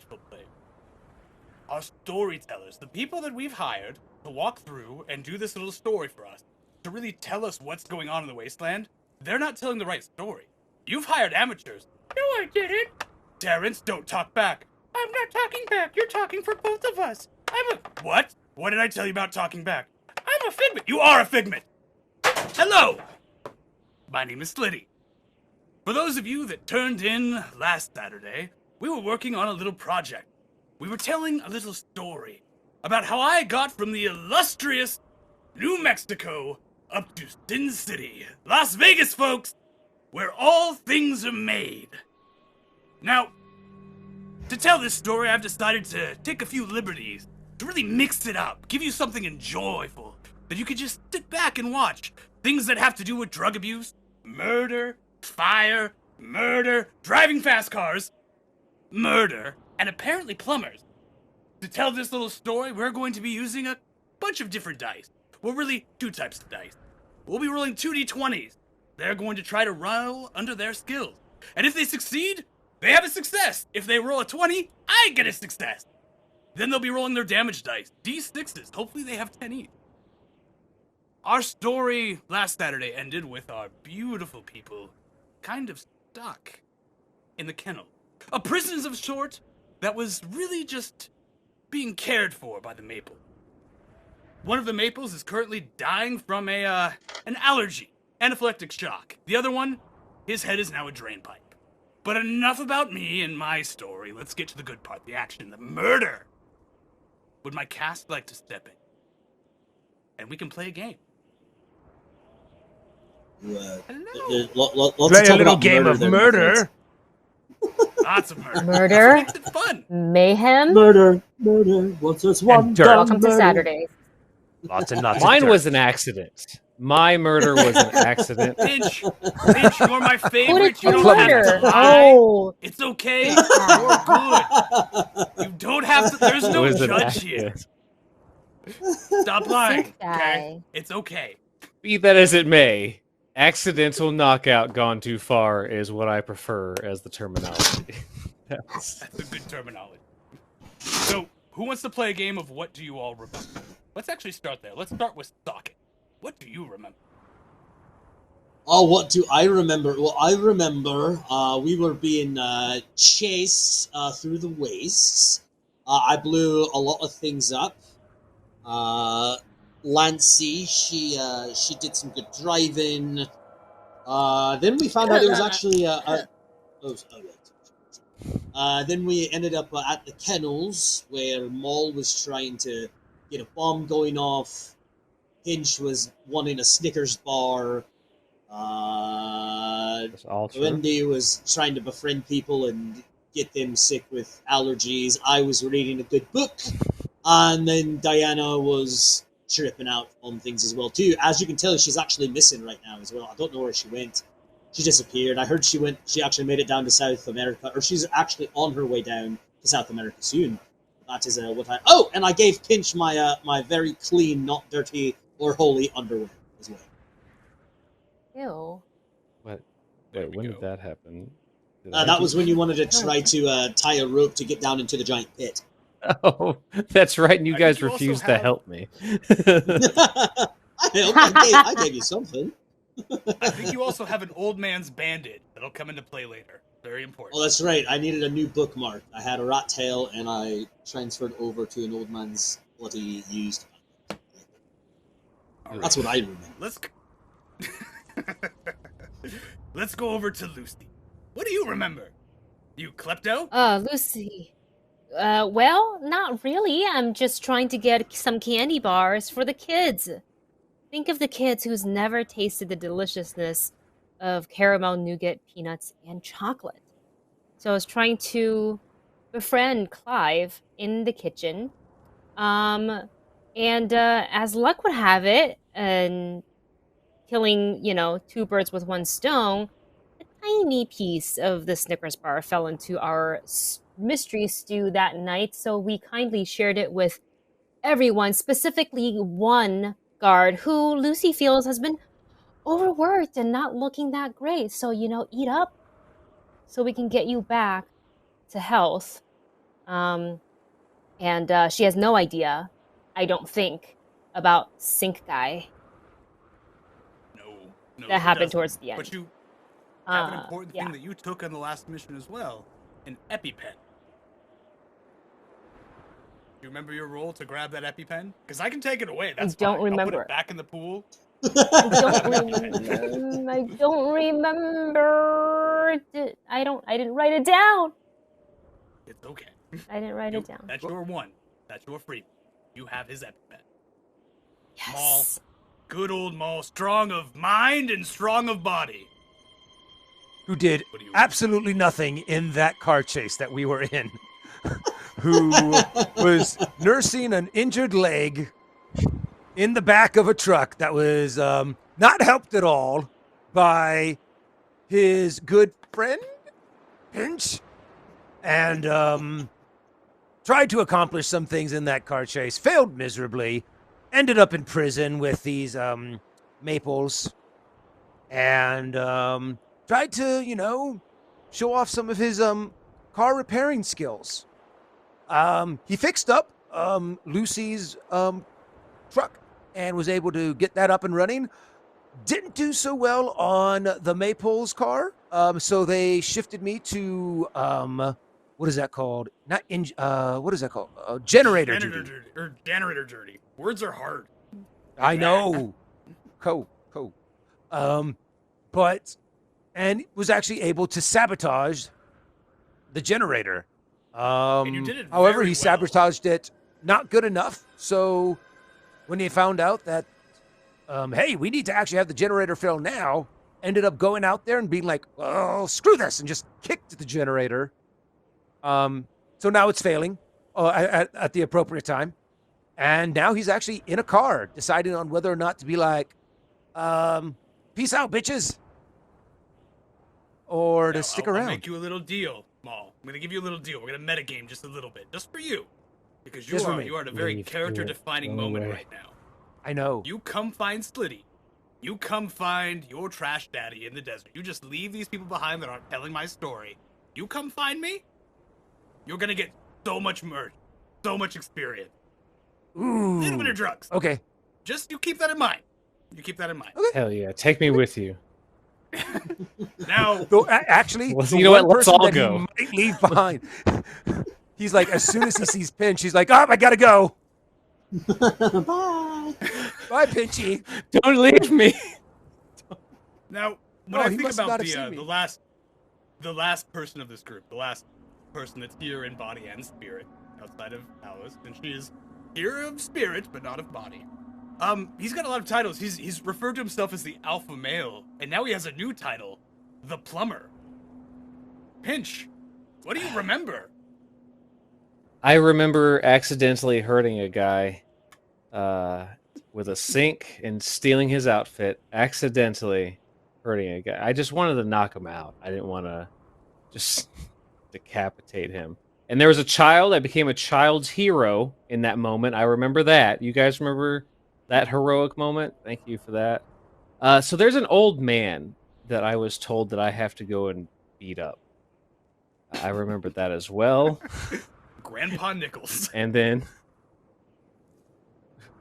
delightful place. Our storytellers, the people that we've hired to walk through and do this little story for us, to really tell us what's going on in the wasteland, they're not telling the right story. You've hired amateurs. No, I didn't. Terrence, don't talk back. I'm not talking back. You're talking for both of us. What? What did I tell you about talking back? I'm a figment. You are a figment. Hello. My name is Slitty. For those of you that turned in last Saturday, we were working on a little project. We were telling a little story about how I got from the illustrious New Mexico up to Sin City, Las Vegas, folks, where all things are made. Now, to tell this story, I've decided to take a few liberties to really mix it up, give you something enjoyable that you could just sit back and watch. Things that have to do with drug abuse, murder, fire, murder, driving fast cars, murder, and apparently plumbers. To tell this little story, we're going to be using a bunch of different dice. Well, really, two types of dice. We'll be rolling 2d20s. They're going to try to roll under their skills. And if they succeed, they have a success. If they roll a 20, I get a success. Then they'll be rolling their damage dice, d6s. Hopefully they have 10 each. Our story last Saturday ended with our beautiful people kind of stuck in the kennel. A prison of sort that was really just being cared for by the maple. One of the maples is currently dying from an allergy, anaphylactic shock. The other one, his head is now a drain pipe. But enough about me and my story. Let's get to the good part, the action, the murder. Would my cast like to step in? And we can play a game. Let's play a little game of murder. Lots of murder. Murder. Makes it fun. Mayhem. Murder. What's this one? Welcome to Saturdays. Lots and lots. Mine of was an accident. My murder was an accident. Finch, you're my favorite. Who You did don't have murder? to lie. Oh. It's okay. You're good. You don't have to. There's It no was an judge here. Stop lying. Sick Okay? guy. It's okay. Be that as it may, accidental knockout gone too far is what I prefer as the terminology. That's a good terminology. So, who wants to play a game of what do you all remember? Let's actually start there. Let's start with Socket. What do you remember? Oh, what do I remember? Well, I remember we were being chased through the wastes. I blew a lot of things up. Lancy, she did some good driving. Then we found out it was actually then we ended up at the kennels where Maul was trying to get a bomb going off. Hinch was wanting a Snickers bar. That's all true. Wendy was trying to befriend people and get them sick with allergies. I was reading a good book. And then Diana was tripping out on things as well, too. As you can tell, she's actually missing right now as well. I don't know where she went. She disappeared. I heard she actually made it down to South America, or she's actually on her way down to South America soon. That is what I... Oh, and I gave Pinch my my very clean, not dirty or holy underwear as well. Ew. What? Wait, when did that happen? That was when you wanted to try to tie a rope to get down into the giant pit. Oh, that's right, and you guys think you also refused to have- help me. I gave you something. I think you also have an old man's bandit that'll come into play later. Very important. Oh, that's right. I needed a new bookmark. I had a rat tail, and I transferred over to an old man's bloody used. That's what I remember. Let's go over to Lucy. What do you remember? You klepto? Lucy. Well, not really. I'm just trying to get some candy bars for the kids. Think of the kids who's never tasted the deliciousness of caramel, nougat, peanuts, and chocolate. So I was trying to befriend Clive in the kitchen. And as luck would have it, and killing, two birds with one stone, a tiny piece of the Snickers bar fell into our mystery stew that night, so we kindly shared it with everyone, specifically one guard who Lucy feels has been overworked and not looking that great. So, eat up so we can get you back to health. And she has no idea, I don't think, about Sink Guy. No, That she happened doesn't. towards the end. But you have an important yeah. thing that you took on the last mission as well, an EpiPen. Do you remember your role to grab that EpiPen? Because I can take it away. That's don't fine. remember I'll put it. it back in the pool. I don't remember. I didn't write it down. It's okay. I didn't write it down. That's your one. That's your free. You have his EpiPen. Yes. Maul. Good old Maul. Strong of mind and strong of body. Who did What do you absolutely nothing in that car chase that we were in. Who was nursing an injured leg in the back of a truck that was not helped at all by his good friend, Pinch, and tried to accomplish some things in that car chase, failed miserably, ended up in prison with these maples, and tried to, show off some of his car repairing skills. He fixed up Lucy's truck and was able to get that up and running. Didn't do so well on the Maples car, so they shifted me to what is that called? What is that called? Generator duty. Generator duty. Words are hard. I know. Cool. But was actually able to sabotage the generator. And you did it However, very he well. sabotaged it not good enough. So when he found out that, hey, we need to actually have the generator fail now, ended up going out there and being like, oh, screw this, and just kicked the generator. So now it's failing at the appropriate time. And now he's actually in a car deciding on whether or not to be like, peace out, bitches. Or to stick around. I'll make you a little deal, Maul. I'm going to give you a little deal. We're going to metagame just a little bit. Just for you. Because you are at a very character-defining moment right now. I know. You come find Slitty. You come find your trash daddy in the desert. You just leave these people behind that aren't telling my story. You come find me, you're going to get so much merch. So much experience. Ooh. A little bit of drugs. Okay. Just you keep that in mind. You keep that in mind. Okay. Hell yeah, take me with you. Now, Though, actually, Well, the you know what? one Let's person all that go. he might leave behind. He's like, as soon as he sees Pinch, he's like, oh, I gotta go. Bye. Bye, Pinchy. Don't leave me. when No, I he think must not about have seen me. the last person of this group, the last person that's here in body and spirit, outside of Alice, and she is here of spirit but not of body. He's got a lot of titles. He's referred to himself as the alpha male, and now he has a new title, the plumber. Pinch, what do you remember? I remember accidentally hurting a guy with a sink and stealing his outfit. Accidentally hurting a guy. I just wanted to knock him out. I didn't want to just decapitate him. And there was a child. I became a child's hero in that moment. I remember that. You guys remember that heroic moment? Thank you for that. So there's an old man that I was told that I have to go and beat up. I remember that as well. Grandpa Nichols. And then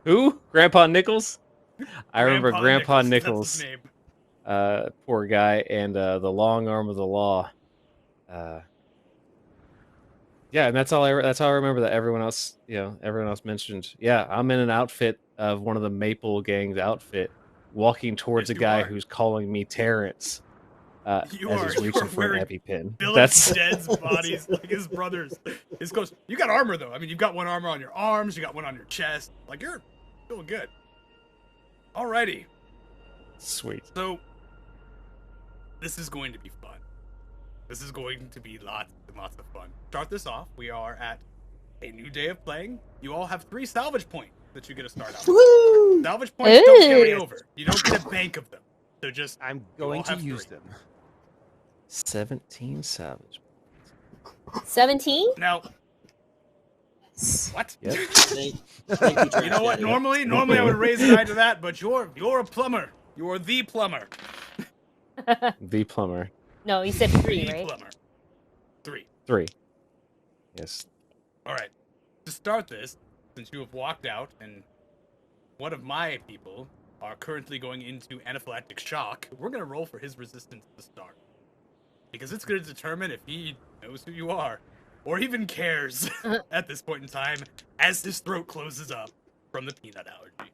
who? Grandpa Nichols? I remember Grandpa That's Nichols. his name. Poor guy, and the long arm of the law. Yeah, and that's how I remember that. Everyone else mentioned. Yeah, I'm in an outfit of one of the Maple Gang's outfit, walking towards Yes, a you guy are. who's calling me Terrence. As he's reaching for an wearing EpiPen. Village Dead's bodies like his brothers. His ghost. You got armor though. I mean, you've got one armor on your arms. You got one on your chest. Like you're doing good. Alrighty. Sweet. So this is going to be fun. This is going to be lots and lots of fun. Start this off. We are at a new day of playing. You all have 3 salvage points that you get to start out with. Woo! Salvage points don't carry Ooh. over. You don't get a bank of them. So just I'm you going all to have use 3. them. 17 savage. 17? Now, what? Yep. Thank you, You know what? Daddy. Normally I would raise an eye to that, but you're a plumber. You're the plumber. The plumber. No, you said 3, The right? plumber. 3. 3. Yes. All right. To start this, since you have walked out and one of my people are currently going into anaphylactic shock, we're going to roll for his resistance to start. Because it's going to determine if he knows who you are, or even cares at this point in time, as his throat closes up from the peanut allergy.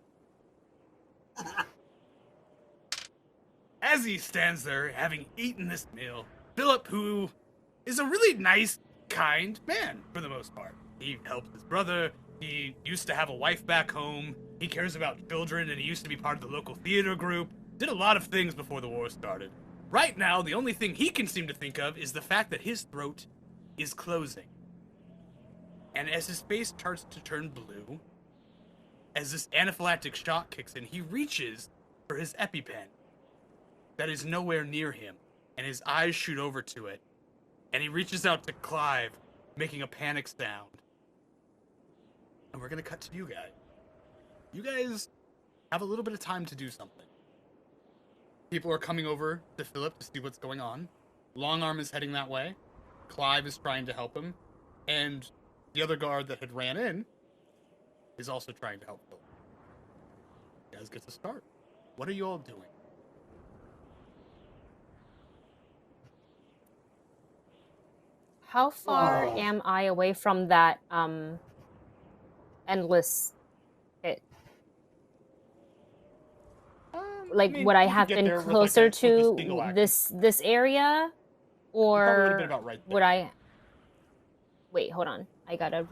As he stands there, having eaten this meal, Philip, who is a really nice, kind man, for the most part. He helped his brother, he used to have a wife back home, he cares about children, and he used to be part of the local theater group, did a lot of things before the war started. Right now, the only thing he can seem to think of is the fact that his throat is closing. And as his face starts to turn blue, as this anaphylactic shock kicks in, he reaches for his EpiPen that is nowhere near him, and his eyes shoot over to it, and he reaches out to Clive, making a panic sound. And we're gonna cut to you guys. You guys have a little bit of time to do something. People are coming over to Philip to see what's going on. Longarm is heading that way. Clive is trying to help him. And the other guard that had ran in is also trying to help Philip. You guys get to start. What are you all doing? How far Oh. am I away from that endless pit? Like, would I have been closer to this area, or would I? Wait, hold on. I gotta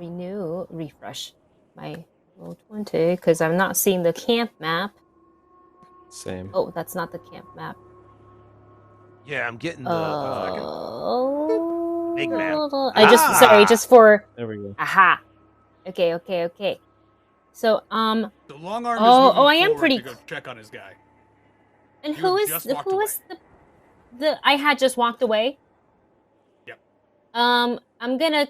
refresh my Roll20 because I'm not seeing the camp map. Same. Oh, that's not the camp map. Yeah, I'm getting the. Oh, Big map. I just sorry, just for There we go. aha. Okay. So The long arm Oh, is moving I am forward pretty to go check on his guy. and You who had is just the walked who is the I had just walked away. Yep. I'm gonna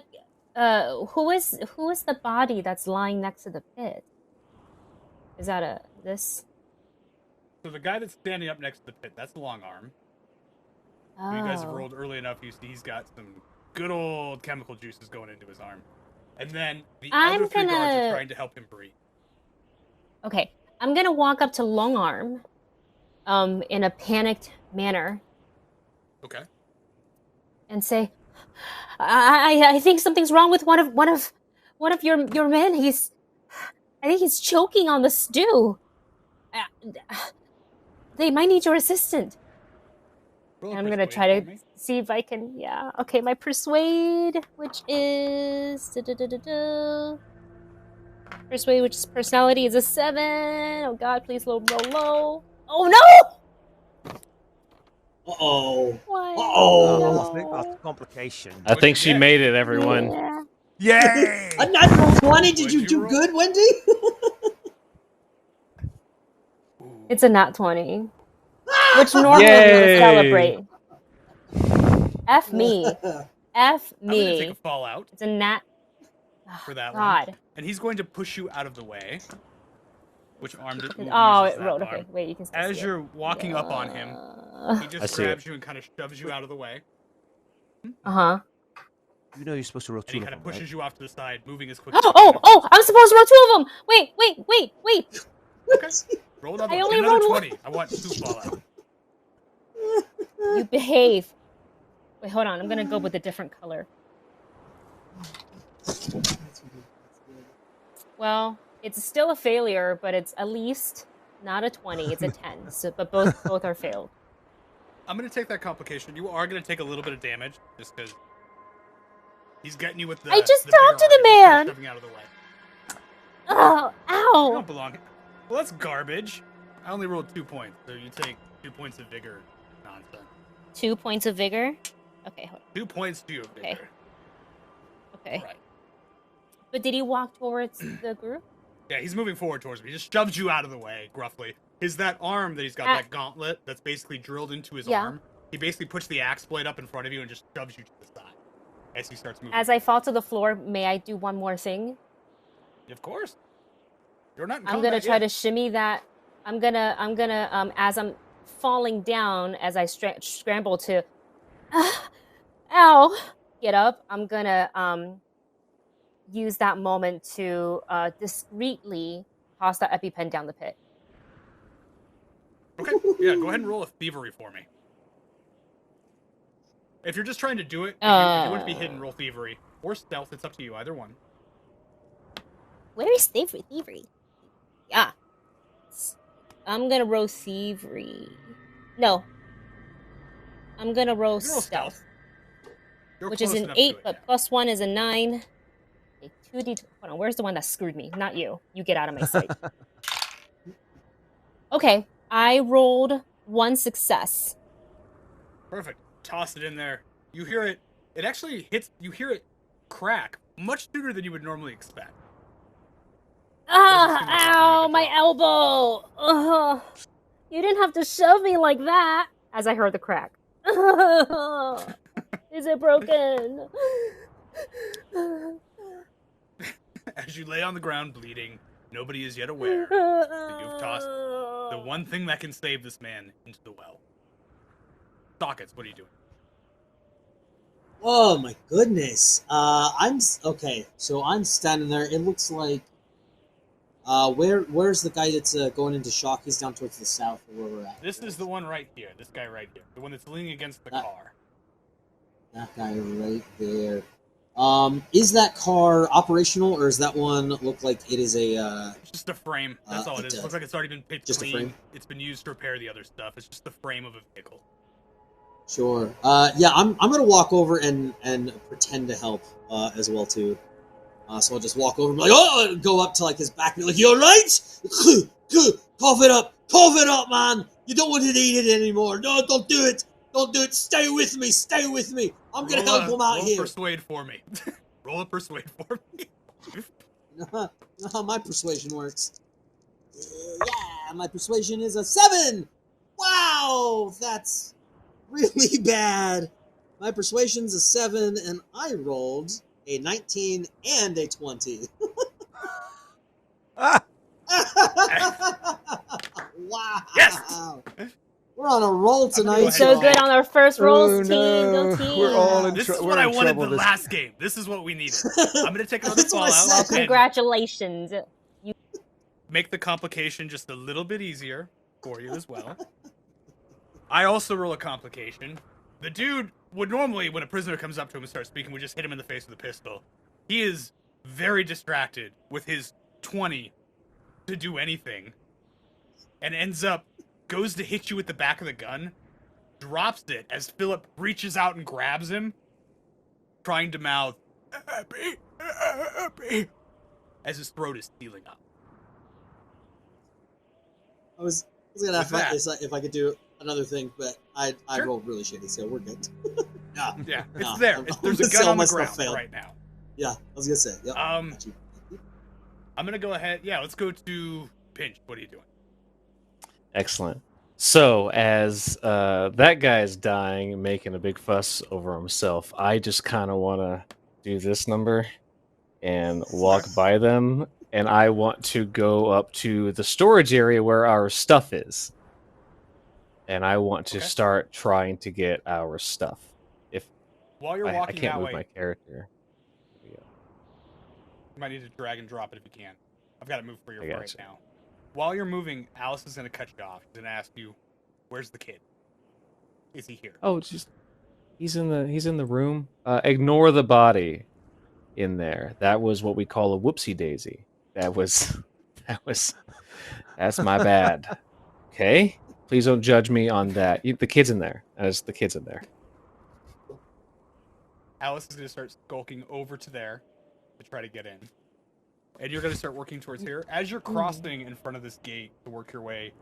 who is the body that's lying next to the pit? Is that this? So the guy that's standing up next to the pit, that's the long arm. Oh. You guys have rolled early enough. You see he's got some good old chemical juices going into his arm. And then the other three guards are trying to help him breathe. Okay. I'm gonna walk up to Long Arm in a panicked manner Okay. and say, I think something's wrong with one of your men. I think he's choking on the stew. They might need your assistant. And I'm gonna try to see if I can. Yeah. Okay. My persuade, which is persuade, which is personality, is a 7. Oh God, please roll low. Oh no! Uh-oh. What? Uh-oh. I think that's a complication. I think she get? made it, everyone. Yeah. Yay! A natural 20. Did What'd you you do roll? good, Wendy? It's a nat 20, which normally we would Yay! celebrate. F me. F I'm going to take me. a fallout It's a nat. for that God. one. And he's going to push you out of the way. Which arm did Oh, uses it that rolled. arm. Okay, wait, you can still As see it. you're walking up on him, he I just see grabs it. you and kind of shoves you out of the way. Uh-huh. You know you're supposed to roll And two he of kind of them, pushes right? you off to the side, moving as quickly as Oh, I'm supposed to roll 2 of them. Wait. Okay. Roll another I one. only Get another rolled 20. I want 2 fallout. You behave. Wait, hold on. I'm gonna go with a different color. Well, it's still a failure, but it's at least not a 20. It's a 10. So, but both are failed. I'm going to take that complication. You are going to take a little bit of damage, just because he's getting you with the I just the talked bigger to the arm. He's kinda man. shoving you out of the way. Oh, You ow! don't belong. Well, that's garbage. I only rolled 2 points, so you take 2 points of vigor nonsense. 2 points of vigor. Okay, hold 2 points to your vigor. Okay. Right. But did he walk towards the group? Yeah, he's moving forward towards me. He just shoves you out of the way, gruffly. Is that arm that he's got, that gauntlet that's basically drilled into his arm, he basically puts the axe blade up in front of you and just shoves you to the side as he starts moving. As I fall to the floor, may I do one more thing? Of course. You're not in I'm gonna combat try yet. to shimmy that. I'm gonna as I'm falling down, as I scramble to, ow, get up. I'm gonna use that moment to discreetly toss that EpiPen down the pit. Okay, yeah, go ahead and roll a thievery for me. If you're just trying to do it, if you want to be hidden, roll thievery. Or stealth, it's up to you, either one. Where is thievery? Yeah. I'm gonna roll thievery. No. I'm gonna roll stealth. Which is an 8, but +1 is a 9. A 2d. Hold on, where's the one that screwed me? Not you. You get out of my sight. Okay, I rolled 1 success. Perfect. Toss it in there. You hear it. It actually hits. You hear it crack much sooner than you would normally expect. Ow, my elbow. Ugh. You didn't have to shove me like that. As I heard the crack. Is it broken? As you lay on the ground bleeding, nobody is yet aware that you've tossed the one thing that can save this man into the well. Sockets, what are you doing? Oh my goodness. Okay. So I'm standing there. It looks like where's the guy that's going into shock? He's down towards the south of where we're at. This is the one right here. This guy right here. The one that's leaning against the car. That guy right there. Is that car operational, or does that one look like it is a? It's just a frame. That's all it is. It looks like it's already been pitched just clean. A frame? It's been used to repair the other stuff. It's just the frame of a vehicle. Sure. Yeah, I'm gonna walk over and pretend to help as well too. So I'll just walk over and be like, oh, and go up to like his back and be like, you alright? Cough it up, man. You don't want to eat it anymore. No, don't do it. Don't do it. Stay with me. I'm gonna help him out here. Roll persuade for me. Roll a persuade for me. You know how my persuasion works. Yeah, my persuasion is a 7. Wow, that's really bad. My persuasion's a 7, and I rolled a 19 and a 20. Wow. Yes! We're on a roll tonight. So good on our first rolls, no. team. Go team. We're all in This is we're what I in wanted trouble the this- last game. This is what we needed. I'm going to take another That's what I fallout. said. and Congratulations. make the complication just a little bit easier for you as well. I also roll a complication. The dude would normally, when a prisoner comes up to him and starts speaking, would just hit him in the face with a pistol. He is very distracted with his 20 to do anything, and goes to hit you with the back of the gun, drops it as Philip reaches out and grabs him, trying to mouth, "Happy," as his throat is sealing up. I was gonna ask if I could do another thing, but I Sure. rolled really shitty, so we're good. Yeah, it's No, there. I'm There's a gonna gun say all on my the stuff ground failed. right now. Yeah, I was gonna say. Yep. Got you. I'm gonna go ahead. Yeah, let's go to Pinch. What are you doing? Excellent. So, as that guy's dying, making a big fuss over himself, I just kind of want to do this number and walk by them, and I want to go up to the storage area where our stuff is. And I want to start trying to get our stuff. If While you're I walking can't that move way, my character. you might need to drag and drop it if you can. I've got to move for you I right gotcha. now. While you're moving, Alice is going to cut you off. She's going to ask you, "Where's the kid? Is he here?" Oh, just he's in the room. Ignore the body in there. That was what we call a whoopsie daisy. That's my bad. Okay, please don't judge me on that. The kid's in there. The kid's in there. Alice is going to start skulking over to there to try to get in. And you're going to start working towards here. As you're crossing in front of this gate to work your way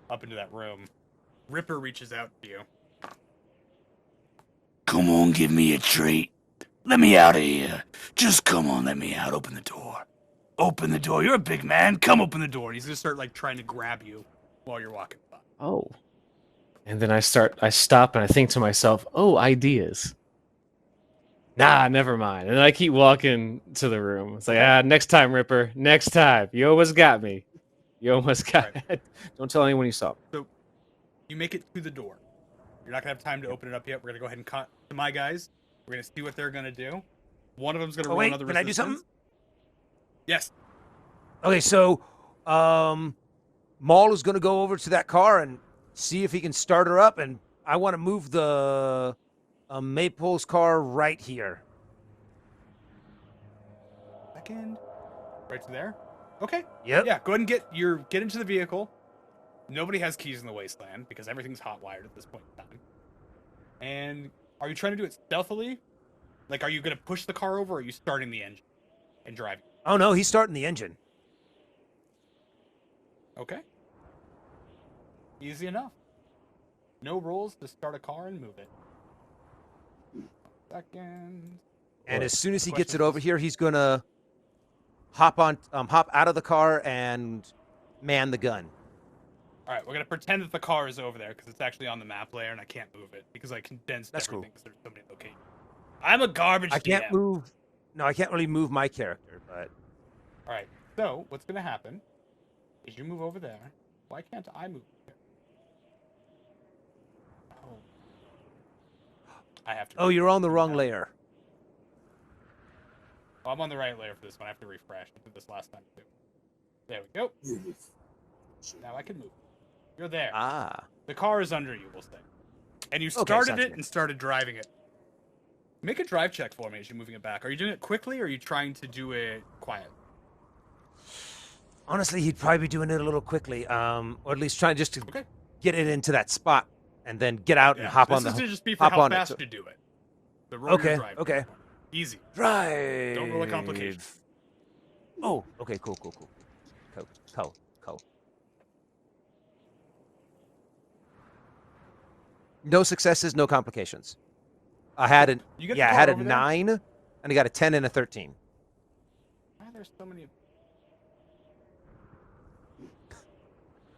up into that room, Ripper reaches out to you. Come on, give me a treat. Let me out of here. Just come on, let me out. Open the door. Open the door. You're a big man. Come open the door. And he's going to start trying to grab you while you're walking by. Oh. And then I stop and I think to myself, oh, ideas. Nah, never mind. And I keep walking to the room. It's like, next time, Ripper. Next time. You almost got me. You almost got it. Don't tell anyone you saw me. So you make it to the door. You're not going to have time to open it up yet. We're going to go ahead and cut to my guys. We're going to see what they're going to do. One of them's going to roll wait, another can I do resistance. something? Yes. Okay, so Maul is going to go over to that car and see if he can start her up, and I want to move the Maple's car right here. Second. Right to there. Okay. Yep. Yeah. Go ahead and get into the vehicle. Nobody has keys in the wasteland because everything's hot wired at this point in time. And are you trying to do it stealthily? Like, are you going to push the car over, or are you starting the engine and driving? Oh no, he's starting the engine. Okay. Easy enough. No rules to start a car and move it. Second. And as soon as he gets Question it over is- here, he's going to hop out of the car and man the gun. All right, we're gonna pretend that the car is over there because it's actually on the map layer, and I can't move it because I condensed That's everything cool. because there's so many locations. I'm a garbage I can't DM. move. No, I can't really move my character, but All right, so what's gonna happen is you move over there. Why can't I move here? Oh, I have to. oh, you're on the wrong layer. Oh, I'm on the right layer for this one. I have to refresh. I did this last time too. There we go. Now I can move. You're there. Ah. The car is under you, we'll say. And you Okay, started sounds it good. and started driving it. Make a drive check for me as you're moving it back. Are you doing it quickly, or are you trying to do it quiet? Honestly, he'd probably be doing it a little quickly, or at least trying just to Okay. get it into that spot and then get out and hop on This the is just be for hop how on fast it. you do it. The road Okay, you're driving. okay. Easy. Drive. Don't roll a complication. Oh, okay, cool. No successes, no complications. I had a You get the yeah, I car had a over there? 9, and I got a 10 and a 13. Why are there so many?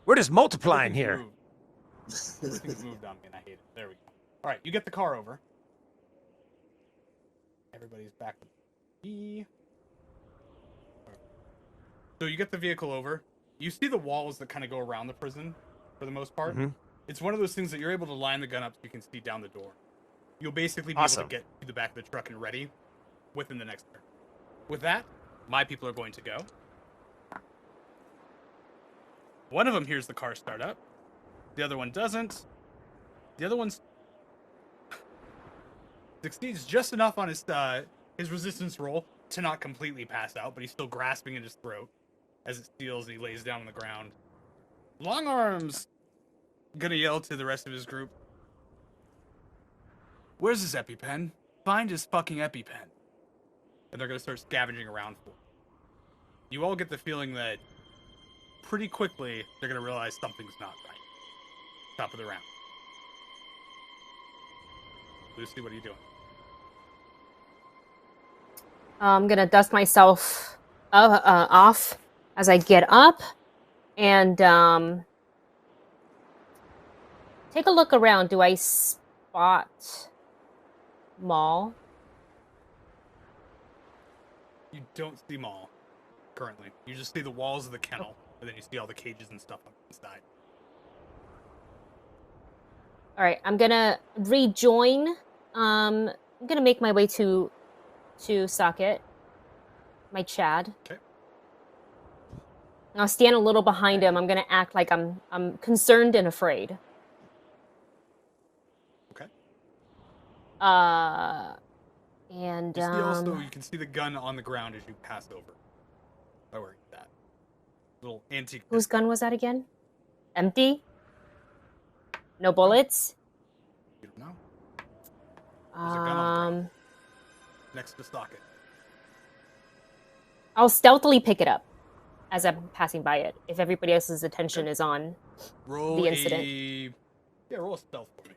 We're just multiplying Everything's here. moved. Everything's moved on me, and I hate it. There we go. All right, you get the car over. Everybody's back with E. So you get the vehicle over. You see the walls that kind of go around the prison, for the most part. Mhm. It's one of those things that you're able to line the gun up so you can see down the door. You'll basically be able Awesome. to get to the back of the truck and ready within the next turn. With that, my people are going to go. One of them hears the car start up. The other one doesn't. The other one succeeds just enough on his resistance roll to not completely pass out, but he's still grasping at his throat as it steals and he lays down on the ground. Long Arms gonna yell to the rest of his group, "Where's his EpiPen? Find his fucking EpiPen." And they're gonna start scavenging around for it. You all get the feeling that pretty quickly they're gonna realize something's not right. Top of the round. Lucy, what are you doing? I'm gonna dust myself off as I get up and take a look around. Do I spot Maul? You don't see Maul currently. You just see the walls of the kennel, and then you see all the cages and stuff on the side. All right, I'm gonna rejoin. I'm gonna make my way to Socket, my Chad. Okay. I'll stand a little behind him. I'm gonna act like I'm concerned and afraid. Okay. And You see also, you can see the gun on the ground as you pass over. By where you that little antique. whose gun was that again? Empty? No bullets? You don't know. There's a gun on the ground. Next to Socket. I'll stealthily pick it up as I'm passing by it. If everybody else's attention is on Roll the incident. roll a stealth for me.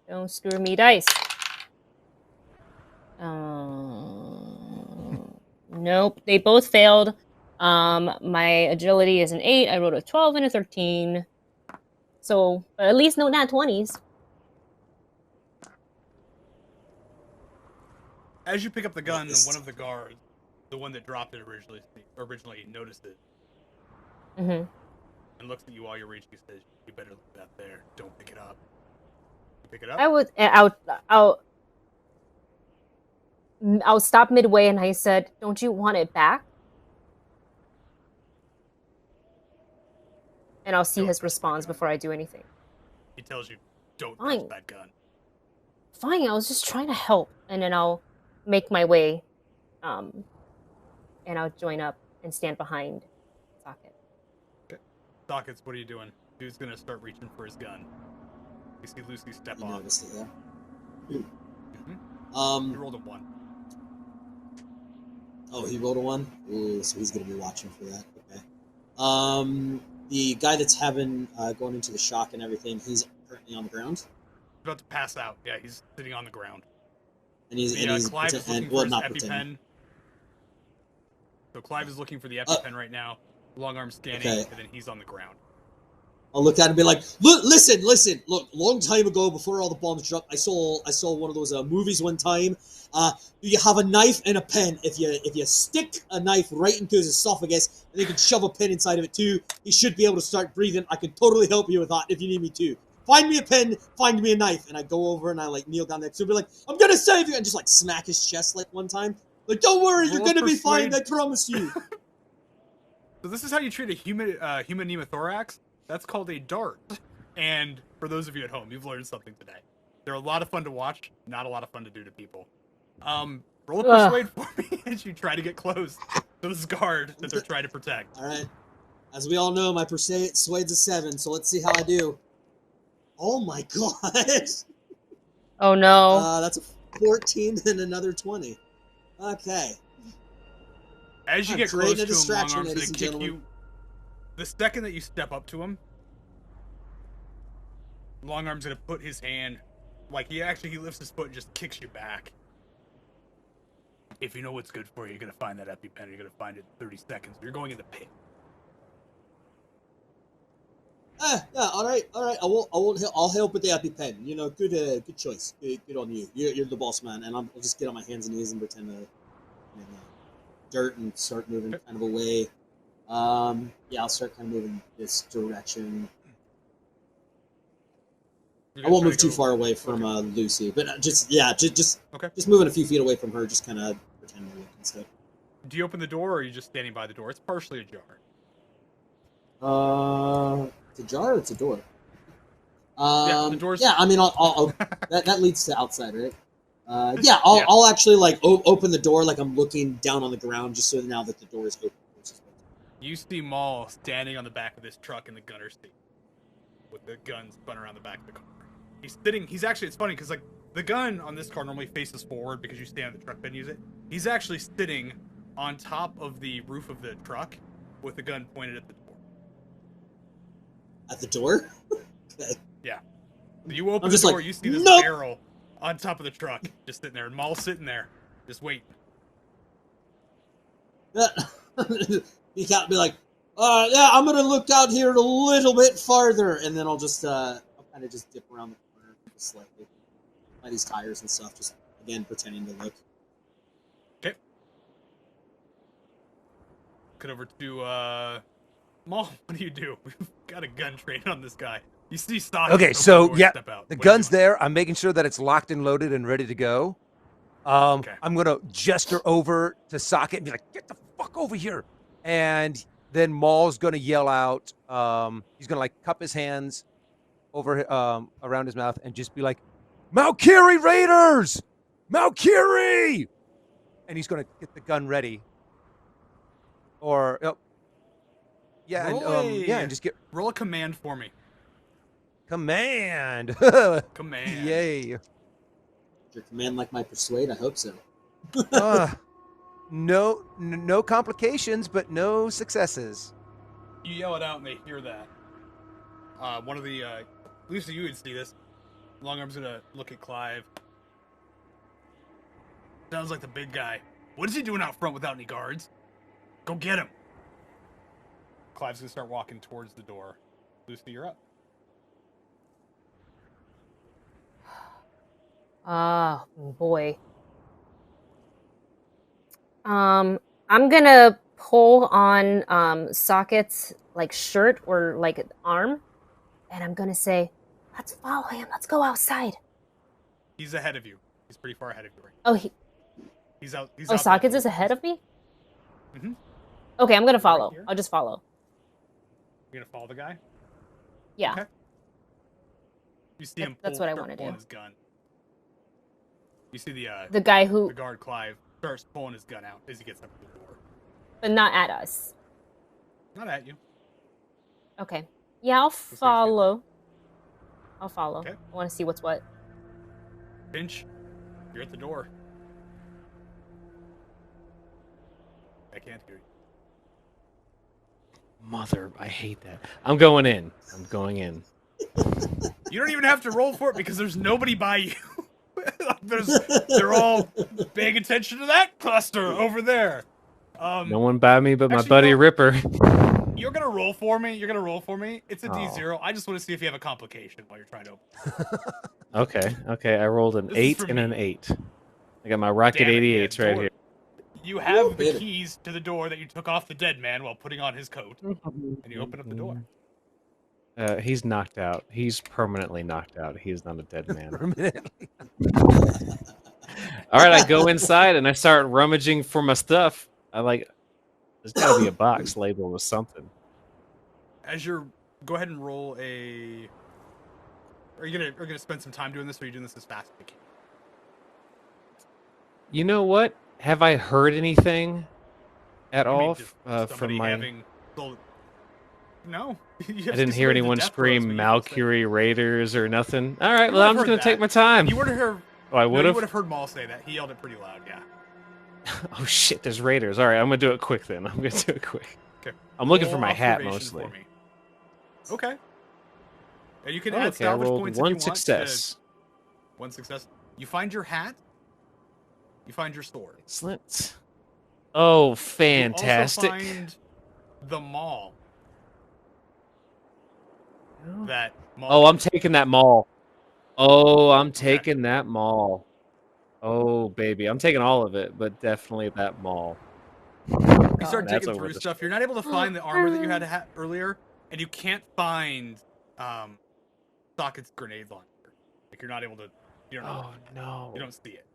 Don't screw me, dice. Nope, they both failed. My agility is an 8. I rolled a 12 and a 13. So, at least no nat 20s. As you pick up the gun, one of the guards, the one that dropped it originally noticed it Mm-hmm. and looks at you while you're reaching. He says, "You better leave that there. Don't pick it up." You pick it up. I'll I'll stop midway, and I said, "Don't you want it back?" And I'll see Don't his touch response that gun. before I do anything. He tells you, don't Fine. touch that gun. Fine, I was just trying to help, and then I'll make my way, and I'll join up and stand behind Socket. Sockets, what are you doing? Dude's gonna start reaching for his gun. You see Lucy step You off. noticed it, yeah. He rolled a 1. Oh, he rolled a 1? Ooh, so he's gonna be watching for that. Okay. The guy that's having going into the shock and everything, he's currently on the ground. He's about to pass out. Yeah, he's sitting on the ground. And he's Clive is looking for his EpiPen. So Clive is looking for the EpiPen right now. Long arm scanning, and then he's on the ground. I'll look at him and be like, "Look, listen. Look, long time ago, before all the bombs dropped, I saw one of those movies one time. You have a knife and a pen. If you stick a knife right into his esophagus, and you can shove a pen inside of it too, he should be able to start breathing. I can totally help you with that if you need me to. Find me a pen, find me a knife." And I go over and I like kneel down next to him, be like, "I'm gonna save you," and just like smack his chest like one time. Like, "Don't worry, you're gonna be fine. I promise you." So this is how you treat a human pneumothorax. That's called a dart. And for those of you at home, you've learned something today. They're a lot of fun to watch, not a lot of fun to do to people. Roll a persuade for me as you try to get close to this guard that they're trying to protect. All right. As we all know, my persuade's a 7, so let's see how I do. Oh my god! Oh no. That's a 14 and another 20. Okay. As you get close to him, Long Arm's ladies and gonna kick gentlemen. you. The second that you step up to him, Long Arm's gonna put his hand, like he lifts his foot and just kicks you back. If you know what's good for you, you're gonna find that EpiPen. You're gonna find it in 30 seconds. You're going in the pit. Yeah, all right. I'll help with the EpiPen. You know, good choice. Good on you. You're the boss man, and I'll just get on my hands and knees and pretend to, dirt and start moving kind of away. I'll start kind of moving this direction. I won't move too far away from Lucy, but just moving a few feet away from her, just kind of pretending to look and stuff. Do you open the door, or are you just standing by the door? It's partially ajar. It's a jar or it's a door? The door's... Yeah, I mean, I'll that leads to outside, right? I'll actually like open the door like I'm looking down on the ground, just so now that the door is open. You see Maul standing on the back of this truck in the gunner's seat, with the gun spun around the back of the car. He's sitting. He's actually. It's funny because like the gun on this car normally faces forward because you stand on the truck bed and use it. He's actually sitting on top of the roof of the truck with the gun pointed at the door. At the door? Okay. Yeah. So you open the door, you see this barrel on top of the truck, just sitting there, and Maul's sitting there, just waiting. You can't be like, I'm gonna look out here a little bit farther, and then I'll just, I'll kind of just dip around the corner just slightly by these tires and stuff, just again pretending to look. Okay. Cut over to Maul. What do you do? We've got a gun trained on this guy. You see Socket. Okay, so yeah, step out. the What gun's there. I'm making sure that it's locked and loaded and ready to go. I'm gonna gesture over to Socket and be like, "Get the fuck over here!" And then Maul's gonna yell out. He's gonna like cup his hands over around his mouth and just be like, "Malkiri Raiders, Malkiri!" And he's gonna get the gun ready. Or and just get roll a command for me. Command. Command. Yay. Your command like my persuade? I hope so. No complications, but no successes. You yell it out and they hear that. One of the Lucy, you would see this. Long Arm's gonna look at Clive. Sounds like the big guy. What is he doing out front without any guards? Go get him. Clive's gonna start walking towards the door. Lucy, you're up. Ah, boy. I'm gonna pull on Socket's like shirt or like arm, and I'm gonna say, "Let's follow him. Let's go outside." He's ahead of you. He's pretty far ahead of you. Oh, He's out. He's Oh, out that Sockets door. is ahead of me? Mhm. Okay, I'm gonna follow. here? I'll just follow. You're gonna follow the guy. Yeah. Okay. You see him. That's what I wanna pulling do. his gun. You see The guy who, the guard Clive starts pulling his gun out as he gets up to the door. but not at us. Not at you. Okay. Yeah, I'll he's follow. I'll follow. Okay. I want to see what's what. Finch, you're at the door. I can't hear you. Mother, I hate that. I'm going in. I'm going in. You don't even have to roll for it because there's nobody by you. They're all paying attention to that cluster over there. No one by me but my actually, buddy no. Ripper. You're gonna roll for me. You're gonna roll for me. It's a Oh. D0. I just want to see if you have a complication while you're trying to open. Okay. I rolled an This is 8 for and an me. 8. I got my Rocket Damn it, 88s yeah, right door. here. You have Ooh, the baby. keys to the door that you took off the dead man while putting on his coat, and you open up the door. He's knocked out. He's permanently knocked out. He is not a dead man. All right, I go inside and I start rummaging for my stuff. There's got to be a box labeled with something. As you're, go ahead and roll a. Are you gonna spend some time doing this, or are you doing this as fast as you can? You know what? Have I heard anything at You mean all just from somebody my? having sold- No, I didn't hear anyone scream Malcury Raiders or nothing. All right, You well, would've I'm just heard gonna take that. my time. You would have heard. Oh, I No, would you have. would have heard Maul say that. He yelled it pretty loud. Yeah. Oh shit, there's Raiders. All right, I'm gonna do it quick then. I'm gonna do it quick. Okay. I'm looking for Roll my hat observation mostly. for me. Okay. And you can Oh, add okay, I salvage rolled points if one you want success. to. One success. You find your hat. You find your sword. Excellent. Oh, You fantastic. also find the mall. That mall. Oh, I'm taking that mall. Oh, I'm taking that mall. Oh, baby. I'm taking all of it, but definitely that mall. You start That's digging over through the stuff. You're not able to find the armor that you had earlier, and you can't find Socket's grenade launcher. Like you're not able to. You don't know. Oh, no. You don't see it.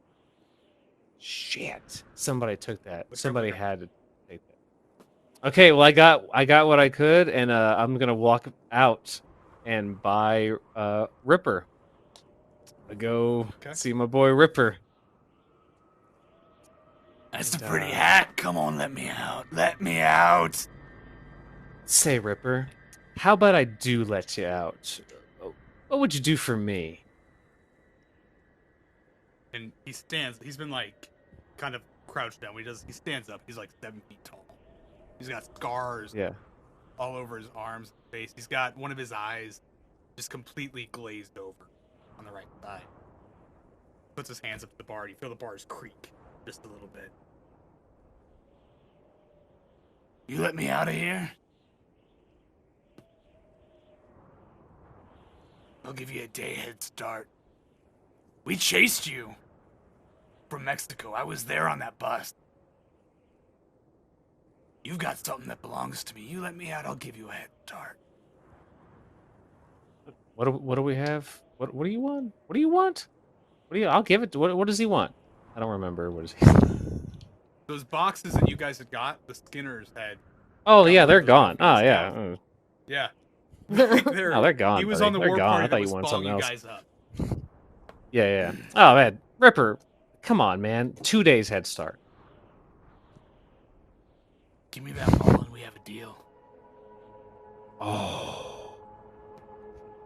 Shit. Somebody took that. What's Somebody over here? had to take that. Okay, well, I got what I could, and I'm going to walk out and buy Ripper. I go see my boy Ripper. That's a pretty hat. Come on, let me out. Let me out. Say, Ripper, how about I do let you out? What would you do for me? And he stands. He's been like kind of crouched down. He stands up. He's like 7 feet tall. He's got scars Yeah. all over his arms and face. He's got one of his eyes just completely glazed over on the right side. Puts his hands up to the bar. You feel the bars creak just a little bit. You let me out of here? I'll give you a day head start. We chased you from Mexico. I was there on that bus. You've got something that belongs to me. You let me out, I'll give you a head start. What do we have? What do you want? What do you want? I'll give it. What does he want? I don't remember. What is he? Those boxes that you guys had got, the Skinners had. Oh yeah, they're those gone. boxes Oh yeah. down. Yeah. No, they're gone. He was buddy. on the They're war gone. party I that thought was you wanted following something you else. guys up. Yeah. Oh man, Ripper, come on, man. 2 days head start. Give me that ball and we have a deal. Oh.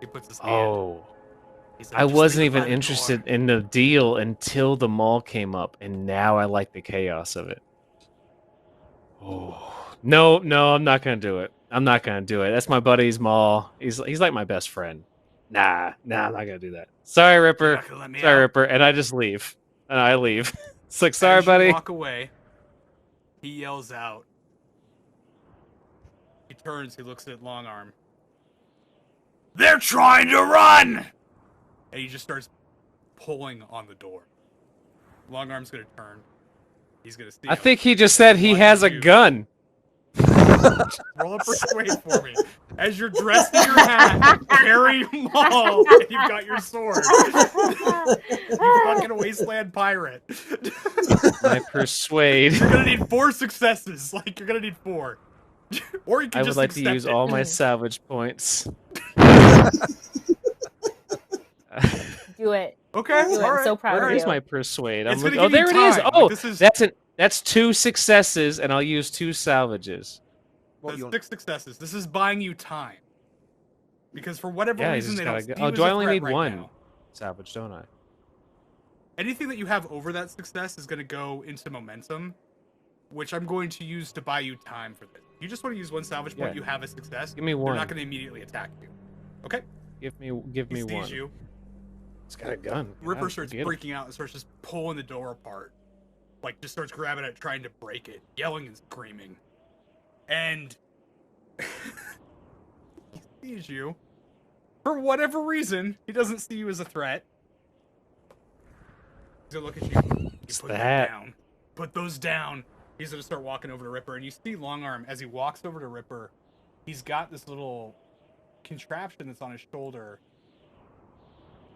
He puts his hand. Oh. He said, I "Just wasn't leave it even by the interested door." in the deal until the mall came up, and now I like the chaos of it. Oh. No, I'm not gonna do it. I'm not gonna do it. That's my buddy's mall. He's like my best friend. Nah, I'm not gonna do that. Sorry, You're Ripper. not gonna let me Sorry, out? Ripper. And I just leave. And I leave. It's like, sorry, As you buddy. walk away, he yells out. He turns, he looks at Longarm, They're trying to run! and he just starts pulling on the door. Longarm's gonna turn. He's gonna steal. I think he just said he What has do a you do? gun. Roll a persuade for me. As you're dressed in your hat, carrying Maul, and you've got your sword. You fucking wasteland pirate. My persuade. You're gonna need 4 successes. Like, you're gonna need 4. Or you can I would just like to accept use it. all my salvage points. Do it. Okay, Do it. all I'm right. so proud of Where is you. my persuade? It's I'm gonna oh, give you there it is. time. Oh, Like, this is- that's 2 successes, and I'll use 2 salvages. Well, That's you'll- 6 successes. This is buying you time. Because for whatever Yeah, you reason, just they gotta don't go. see you Oh, as do a I only threat need right 1 now. salvage, don't I? Anything that you have over that success is going to go into momentum, which I'm going to use to buy you time for this. You just want to use 1 salvage point, Yeah. you have a success. Give me They're 1. not going to immediately attack you. Okay? Give He me sees 1. you. It's got a gun. Ripper God, starts forget it. freaking out and starts just pulling the door apart. Like, just starts grabbing it, trying to break it, yelling and screaming. And he sees you. For whatever reason, he doesn't see you as a threat. He's gonna look at you. You It's put the that hat. down. Put those down. He's gonna start walking over to Ripper, and you see Longarm as he walks over to Ripper. He's got this little contraption that's on his shoulder.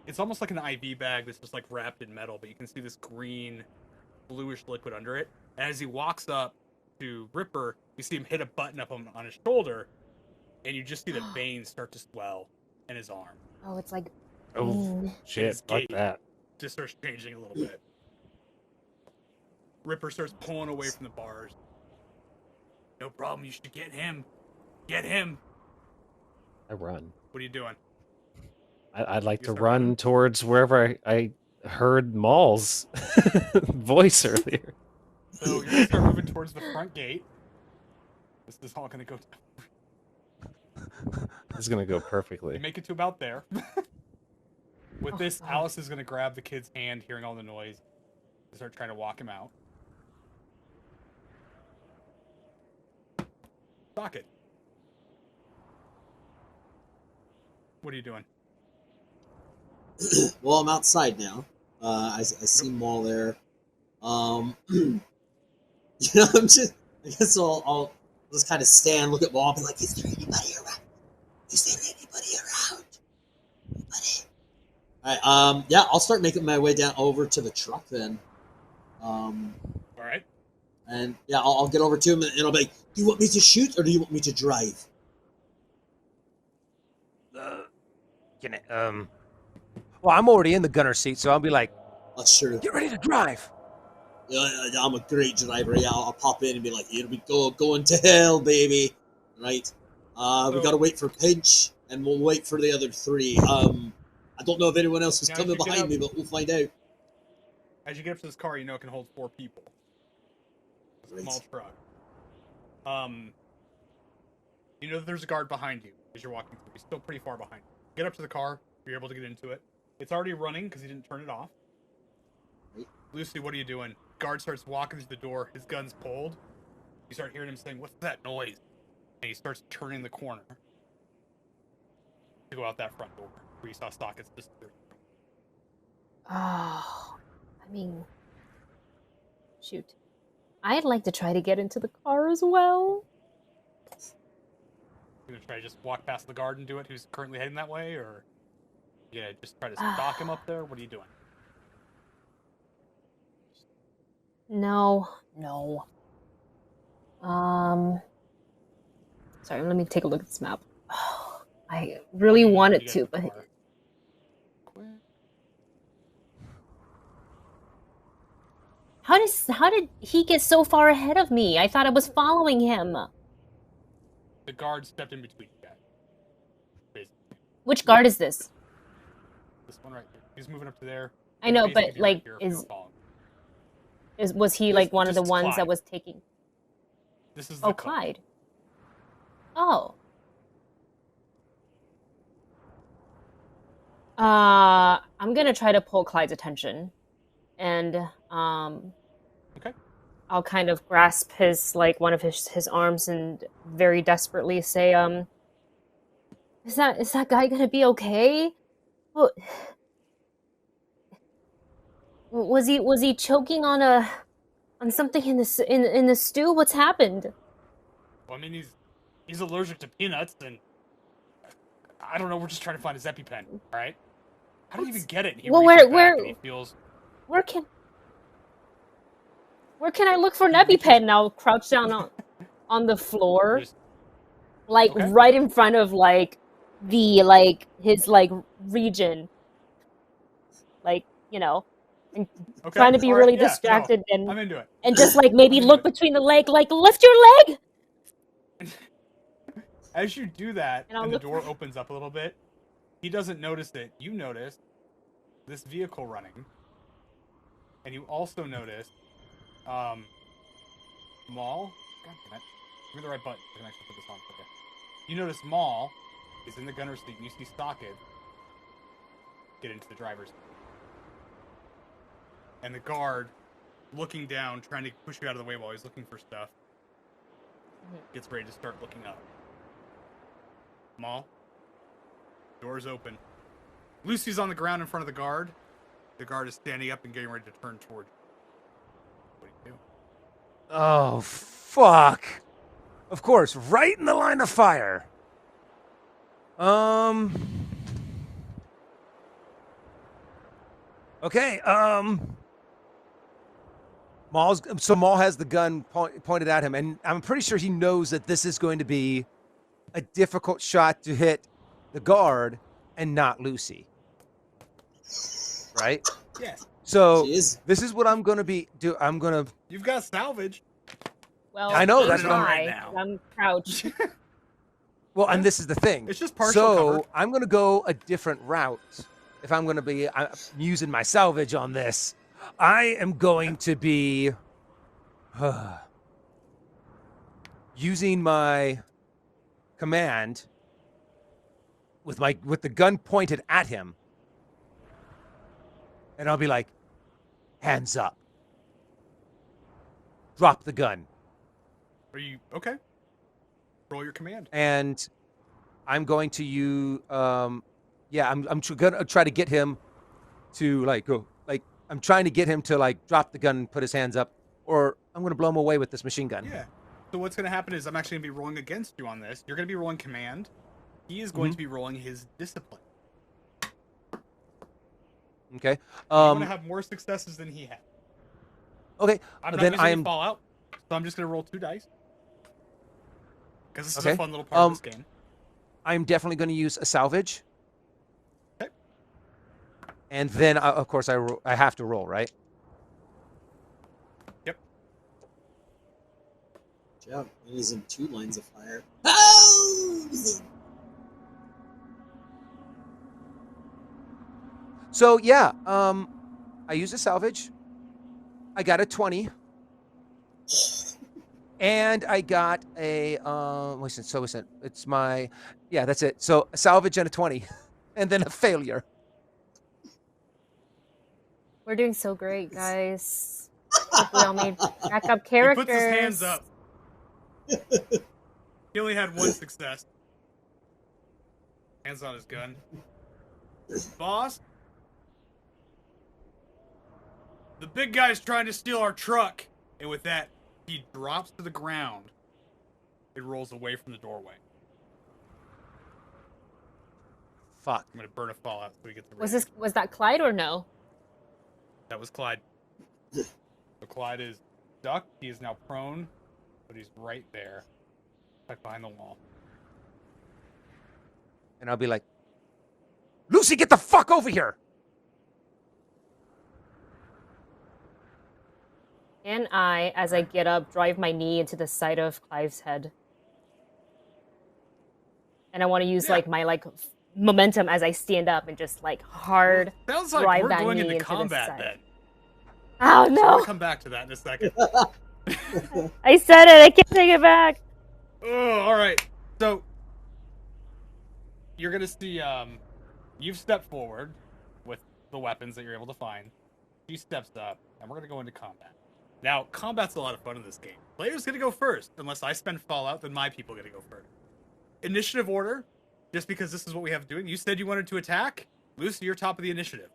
It's almost like an IV bag that's just like wrapped in metal, but you can see this green, bluish liquid under it. And as he walks up to Ripper, you see him hit a button up on his shoulder, and you just see the veins start to swell in his arm. Oh, it's like. Oh, Mm. shit. His Fuck gait that. just starts changing a little bit. Ripper starts pulling away from the bars. No problem, you should get him. Get him. I run. What are you doing? I'd like You to start run running? towards wherever I heard Maul's voice earlier. So you're gonna start moving towards the front gate. This is all gonna go down. This is gonna go You perfectly. make it to about there. With Oh, this, God. Alice is gonna grab the kid's hand, hearing all the noise, and start trying to walk him out. Socket. What are you doing? Well, I'm outside now. I see Maul there. You know, I'm just. I guess I'll just kind of stand, look at Maul, and be like, "Is there anybody around? Is there anybody around? Anybody?" All right. Yeah, I'll start making my way down over to the truck then. All right. And yeah, I'll get over to him and I'll be like, "Do you want me to shoot or do you want me to drive?" Can I, well, I'm already in the gunner seat, so I'll be like, That's true. get ready to drive. Yeah, I'm a great driver. Yeah, I'll pop in and be like, "Here we go, going to hell, baby!" Right? We So- gotta wait for Pinch, and we'll wait for the other 3. I don't know if anyone else was Now, coming if you get behind up- me, but we'll find out. As you get up to this car, you know it can hold 4 people. It's a Right. small truck. You know that there's a guard behind you as you're walking through. He's still pretty far behind you. Get up to the car. You're able to get into it. It's already running because he didn't turn it off. Right. Lucy, what are you doing? Guard starts walking through the door. His gun's pulled. You start hearing him saying, "What's that noise?" And he starts turning the corner to go out that front door where you saw Sockets disappear. Oh, I mean, shoot. I'd like to try to get into the car as well. You gonna try to just walk past the guard and do it, who's currently heading that way, or yeah, just try to stalk him up there? What are you doing? No. Sorry, let me take a look at this map. I really You wanted get to, in the but car. Quick. how did he get so far ahead of me? I thought I was following him. The guard stepped in between you guys. Basically. Which guard is this? This one right here. He's moving up to there. I know, Basically but be like, right here if you don't follow him. was he like one of the This is ones that Clyde. was taking? This is the Oh, car. Clyde. Oh. I'm gonna try to pull Clyde's attention, and Okay. I'll kind of grasp his one of his arms and very desperately say, is that guy gonna be okay? Well, was he choking on something in the stew? What's happened? Well, I mean, he's he's allergic to peanuts, and I don't know. We're just trying to find his EpiPen. All right. How do you even get it? And he Well, reaches where- back and he feels. Where can I look for an He reaches- EpiPen now? Crouch down on the floor, Just, like Okay. right in front of like his like region, like and okay. trying to be all right, really yeah, no, distracted I'm and into it. just like maybe I'm into look it. between the leg, like lift your leg. As you do that, And I'll and the look door for- opens up a little bit, he doesn't notice it. You notice this vehicle running, and you also notice, Maul. God damn it! Give me the right button. I can actually put this on. Okay. You notice Maul is in the gunner's seat, and you see Stockade get into the driver's seat. And the guard, looking down, trying to push you out of the way while he's looking for stuff, gets ready to start looking up. Maul, door's open. Lucy's on the ground in front of the guard. The guard is standing up and getting ready to turn toward you. What do you do? Oh, fuck. Of course, right in the line of fire. Okay, Maul has the gun pointed at him, and I'm pretty sure he knows that this is going to be a difficult shot to hit the guard and not Lucy. Right? Yes. So She is. this is what I'm gonna You've got salvage. Well, I know, so that's do what I'm right I, now. I'm crouched. well, and this is the thing. It's just partial So cover. I'm gonna go a different route. If I'm gonna be using my salvage on this, I am going to be using my command with the gun pointed at him, and I'll be like, hands up, drop the gun. Are you okay? Roll your command. And I'm going to use I'm gonna try to get him to I'm trying to get him to drop the gun and put his hands up, or I'm gonna blow him away with this machine gun. Yeah. So what's going to happen is I'm actually going to be rolling against you on this. You're going to be rolling command. He is going to be rolling his discipline. Okay. I'm going to have more successes than he had. Okay. I'm not Then using I any am Fallout, so I'm just going to roll 2 dice. Because this is Okay. a fun little part of this game. I'm definitely going to use a salvage. Okay. And then of course I have to roll, right? Yep. Yeah, he's in 2 lines of fire. Oh! So yeah, I used a salvage. I got a 20. And I got a it's my that's it. So a salvage and a 20. And then a failure. We're doing so great, guys. Hope we all made backup He characters. puts his hands up. He only had 1 success. Hands on his gun. Boss? The big guy's trying to steal our truck. And with that, he drops to the ground. It rolls away from the doorway. Fuck. I'm gonna burn a Fallout so he gets the Was that Clyde or no? That was Clyde. So Clyde is ducked. He is now prone, but he's right there. Back behind the wall. And I'll be like, Lucy, get the fuck over here. And I, as I get up, drive my knee into the side of Clive's head. And I want to use Yeah. my momentum as I stand up and just hard Sounds like drive we're that going knee into into the combat side. then. Oh So no! we'll come back to that in a second. I said it. I can't take it back. Oh, all right. So you're gonna see. You've stepped forward with the weapons that you're able to find. She steps up, and we're gonna go into combat. Now, combat's a lot of fun in this game. Player's gonna go first, unless I spend Fallout. Then my people are gonna go first. Initiative order, just because this is what we have doing. You said you wanted to attack. Lucy, you're top of the initiative.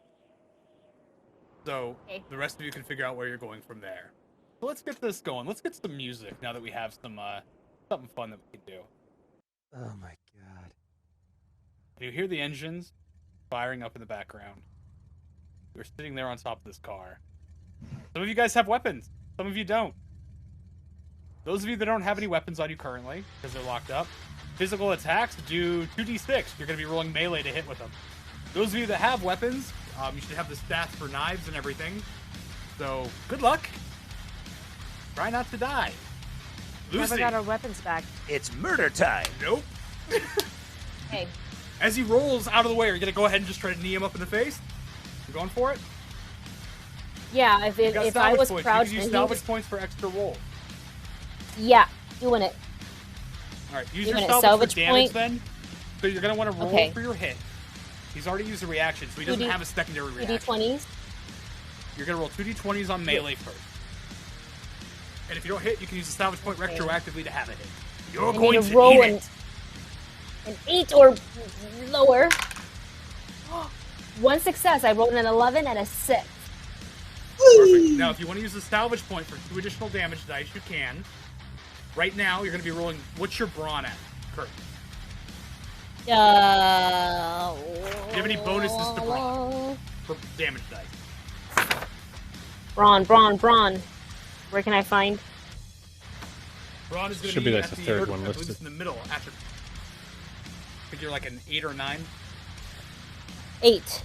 So Okay. the rest of you can figure out where you're going from there. So let's get this going. Let's get some music now that we have some something fun that we can do. Oh my god. You hear the engines firing up in the background. You're sitting there on top of this car. Some of you guys have weapons. Some of you don't. Those of you that don't have any weapons on you currently, because they're locked up, physical attacks do 2d6. You're going to be rolling melee to hit with them. Those of you that have weapons, you should have the stats for knives and everything. So, good luck. Try not to die. Lucy. Never got our weapons back. It's murder time. Nope. Hey. As he rolls out of the way, are you going to go ahead and just try to knee him up in the face? You going for it? Yeah, if I was points. crouched You can use and he salvage was... points for extra roll. Yeah, doing it. All right, use Doing your it. salvage for Salvage damage point. then. So you're going to want to roll Okay. for your hit. He's already used a reaction, so he doesn't 2D have a secondary reaction. 2d20s. You're going to roll 2d20s on melee first. And if you don't hit, you can use the salvage point Okay. retroactively to have a hit. You're I going need to to roll eat it. an 8 or lower. One success. I rolled an 11 and a 6. Perfect. Now, if you want to use the salvage point for 2 additional damage dice, you can. Right now, you're going to be rolling... What's your brawn at, Kurt? Do you have any bonuses to brawn for damage dice? Brawn. Where can I find? Brawn is going to Should be like at the third one I believe listed. it's in the middle. After, I think you're like an 8 or 9. 8.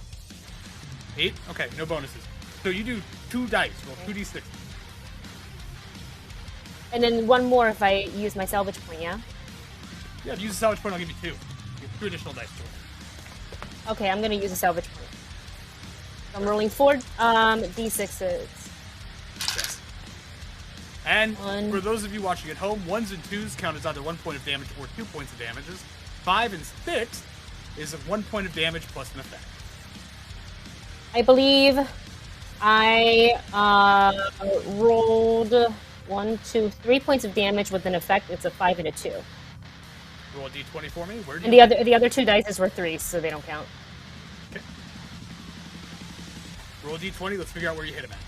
8? Okay, no bonuses. So you do 2 dice. Roll 2d6. And then one more if I use my salvage point, yeah? Yeah, if you use the salvage point, I'll give you 2. You have 2 additional dice to roll. Okay, I'm gonna use a salvage point. So I'm rolling 4 d6s. Yes. And One. for those of you watching at home, 1s and 2s count as either 1 point of damage or 2 points of damages. 5 and 6 is 1 point of damage plus an effect. I believe I rolled 1, 2, 3 points of damage with an effect. It's a 5 and a 2. Roll a d20 for me. Where do And you... the other 2 dice were 3s, so they don't count. Okay. Roll a d20. Let's figure out where you hit him at.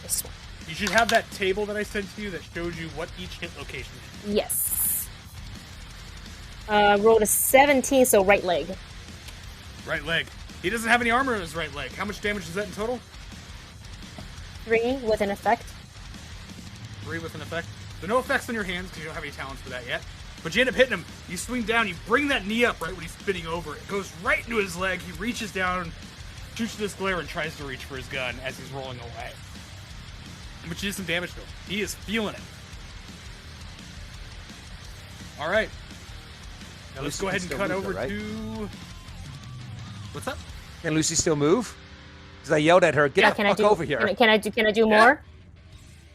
This one. You should have that table that I sent to you that shows you what each hit location is. Yes. Rolled a 17, so right leg. Right leg. He doesn't have any armor on his right leg. How much damage is that in total? 3 with an effect. 3 with an effect. So no effects on your hands because you don't have any talents for that yet. But you end up hitting him. You swing down. You bring that knee up right when he's spinning over. It goes right into his leg. He reaches down, shoots this glare, and tries to reach for his gun as he's rolling away. But you did some damage to him. He is feeling it. All right. Now let's Lucy go ahead can and still cut move, over though, right? to... What's up? Can Lucy still move? Because I yelled at her, get the fuck over here. Can I do more?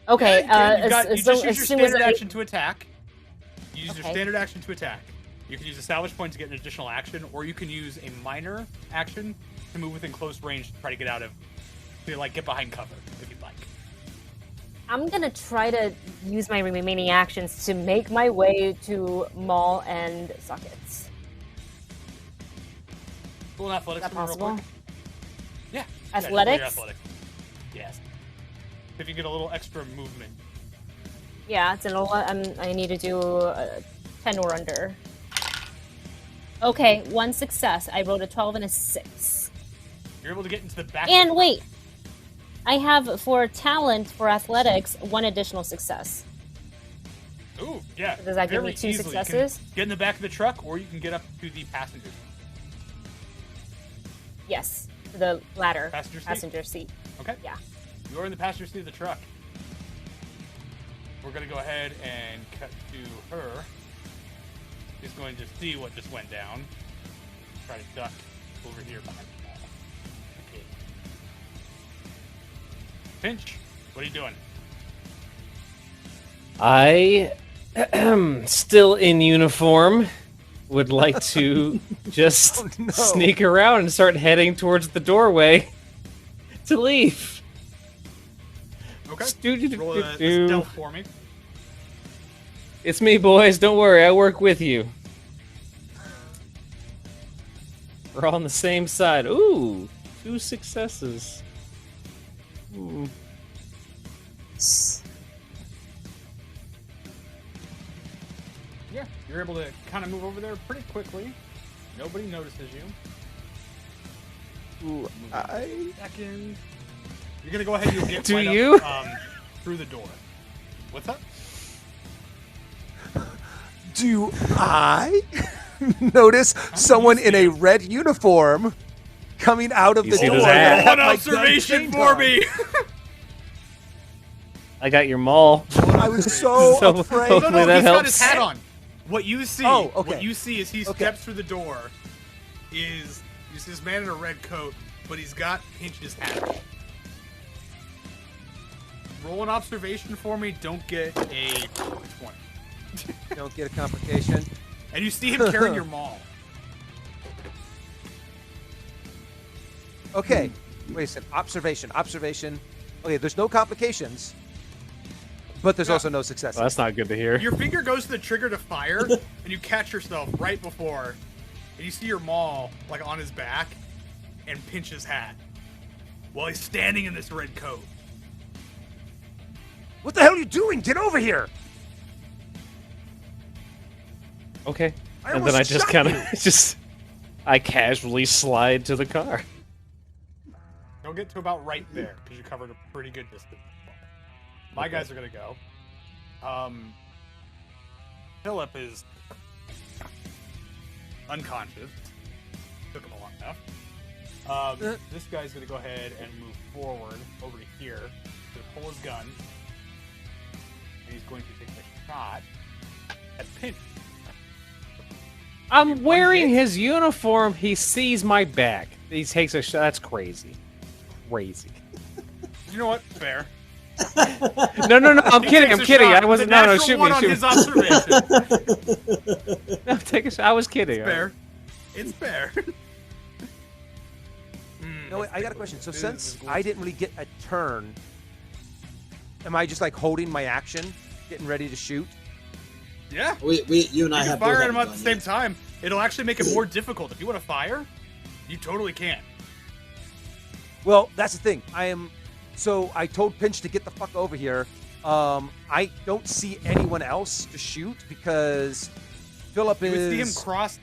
Okay. Yeah, you just use your as soon as standard I action to attack. You use your Okay. standard action to attack. You can use a salvage point to get an additional action, or you can use a minor action to move within close range to try to get out of, to like get behind cover if you'd like. I'm gonna try to use my remaining actions to make my way to Maul and Sockets. Cool, an athletics. Is that for me real possible? quick. Yeah. Athletics? Yeah, athletics. Yes. If you get a little extra movement. Yeah, it's an 11. I need to do 10 or under. Okay, 1 success. I rolled a 12 and a 6. You're able to get into the back. And wait, I have for talent for athletics 1 additional success. Ooh, yeah. Does that give me very 2 easily. You can successes? get in the back of the truck, or you can get up to the passenger. Yes, the ladder. Passenger seat? seat. Okay. Yeah. You're in the passenger seat of the truck. We're going to go ahead and cut to her. She's going to see what just went down. Try to duck over here behind the wall. Okay. Finch, what are you doing? I, still in uniform, would like to just Oh, no. sneak around and start heading towards the doorway to leave. Okay. Roll a stealth for me. It's me, boys. Don't worry. I work with you. We're all on the same side. Ooh, 2 successes. Ooh. Yeah, you're able to kind of move over there pretty quickly. Nobody notices you. Ooh, Second. You're gonna go ahead and you'll get Do right you? up, through the door. What's up? do I notice someone in a red uniform coming out of You the see door? there's that I that? have One my observation gun for trained me. I got your maul. on. I was so, So- afraid. No, Hopefully no, that he's got helps. his hat on. What you see? Oh, okay. What you see is he Okay. steps through the door. Is this man in a red coat, but he's got Pinch's hat on. Roll an observation for me. Don't get a 20. Don't get a complication. And you see him carrying your maul. Okay, wait a second. Observation. Okay, there's no complications, but there's Yeah. also no successes. Well, that's not good to hear. Your finger goes to the trigger to fire, and you catch yourself right before, and you see your maul like on his back, and pinch his hat while he's standing in this red coat. What the hell are you doing? Get over here! Okay. I And then I almost just shot kind of you. I casually slide to the car. You'll get to about right there because you covered a pretty good distance. My Okay. guys are gonna go. Philip is unconscious. Took him a long enough. This guy's gonna go ahead and move forward over to here. He's gonna pull his gun, and he's going to take a shot at Pinch. I'm wearing hit. his uniform. He sees my back. He takes a shot. That's crazy. Crazy. You know what? Fair. No. I'm He kidding. takes I'm a kidding. shot. I wasn't. The No, natural shoot one me. on Shoot his me. observation. No, take a shot. I was kidding. It's fair. It's fair. No, wait, I got a question. So This since is going I didn't really get a turn, am I just like holding my action, getting ready to shoot? Yeah. You and I You have can fire both at him have at the a same gun, time. It'll actually make it more difficult. If you want to fire, you totally can. Well, that's the thing. So I told Pinch to get the fuck over here. I don't see anyone else to shoot because Philip You is. would see him cross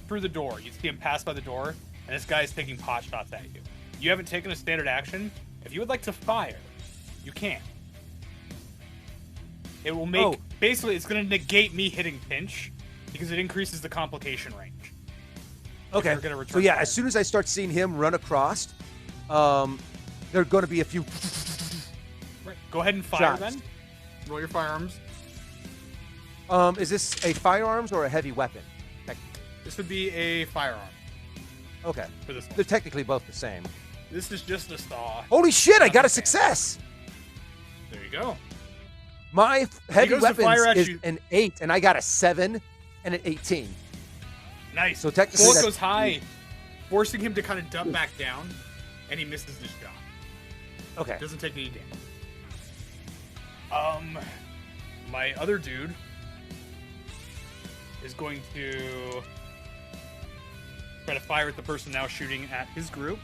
through the door. You see him pass by the door, and this guy's taking pot shots at you. You haven't taken a standard action. If you would like to fire, you can. It will make Oh. basically it's going to negate me hitting Pinch because it increases the complication range. Okay. you're gonna return So yeah, fire. as soon as I start seeing him run across, there are going to be a few. Right. Go ahead and fire Shots. then. Roll your firearms. Is this a firearms or a heavy weapon? This would be a firearm Okay. for this one. They're technically both the same. This is just a saw. Holy shit! I got a Nothing success. There you go. My heavy goes to fire weapons at is you. an 8, and I got a 7 and an 18. Nice. So technically Bullet that's- goes high, forcing him to kind of dump back down, and he misses the shot. Okay. Doesn't take any damage. My other dude is going to try to fire at the person now shooting at his group.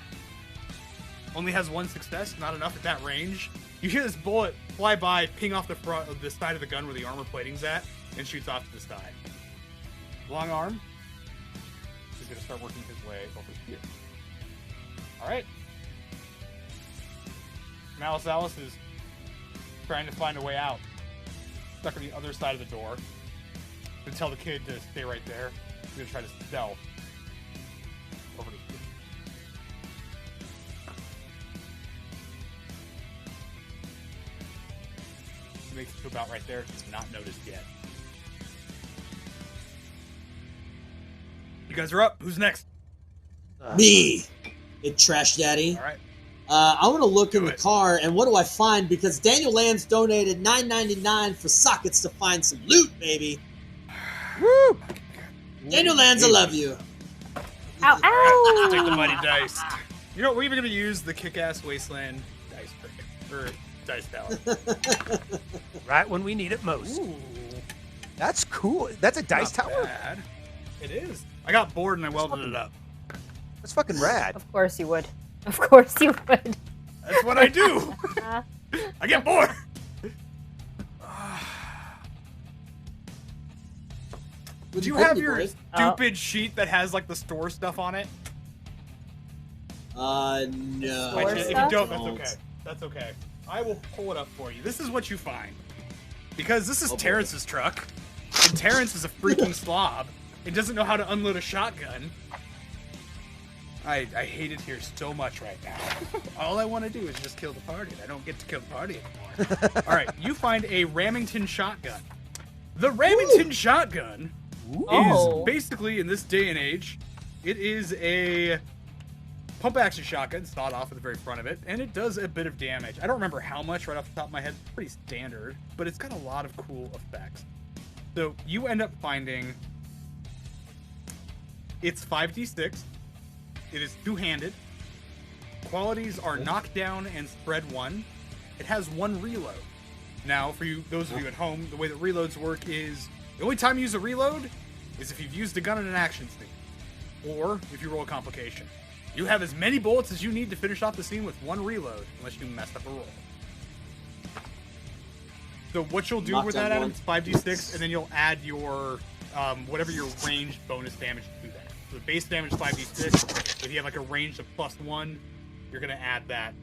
Only has one success, not enough at that range. You hear this bullet fly by, ping off the front of the side of the gun where the armor plating's at, and shoots off to the side. Long arm. He's gonna start working his way over here. Alright. Malice Alice is trying to find a way out. Stuck on the other side of the door. Gonna tell the kid to stay right there. He's gonna try to stealth over to here. He makes it to about right there. He's not noticed yet. You guys are up. Who's next? Me, it trash daddy. All right. I want to look in Do the it. car, and what do I find? Because Daniel Lambs donated $9.99 for sockets to find some loot, baby. Woo! Daniel Lambs, I love you. Ow, ow! Take the mighty dice. You know, we're even going to use the kick-ass wasteland dice trick. Or dice tower. Right when we need it most. Ooh. That's cool. That's a dice Not tower? bad. It is. I got bored and I welded it up. That's fucking rad. Of course you would. Of course you would. That's what I do. I get bored. Do you have your stupid sheet that has like the store stuff on it? No. Store If you stuff? don't, that's okay. That's okay. I will pull it up for you. This is what you find. Because this is boy. Terrence's truck, and Terrence is a freaking slob and doesn't know how to unload a shotgun. I hate it here so much right now. All I want to do is just kill the party. I don't get to kill the party anymore. All right, you find a Remington shotgun. The Remington shotgun is basically, in this day and age, it is a pump action shotgun, sawed off at the very front of it, and it does a bit of damage. I don't remember how much right off the top of my head. It's pretty standard, but it's got a lot of cool effects. So you end up finding it's 5d6. It is two-handed. Qualities are knockdown and spread 1. It has 1 reload. Now, for you, those of you at home, the way that reloads work is the only time you use a reload is if you've used a gun in an action scene, or if you roll a complication. You have as many bullets as you need to finish off the scene with 1 reload, unless you messed up a roll. So what you'll do with that, Adam, is 5d6, and then you'll add your whatever your ranged bonus damage to that. So the base damage is 5d6. If you have like a range of +1, you're gonna add that.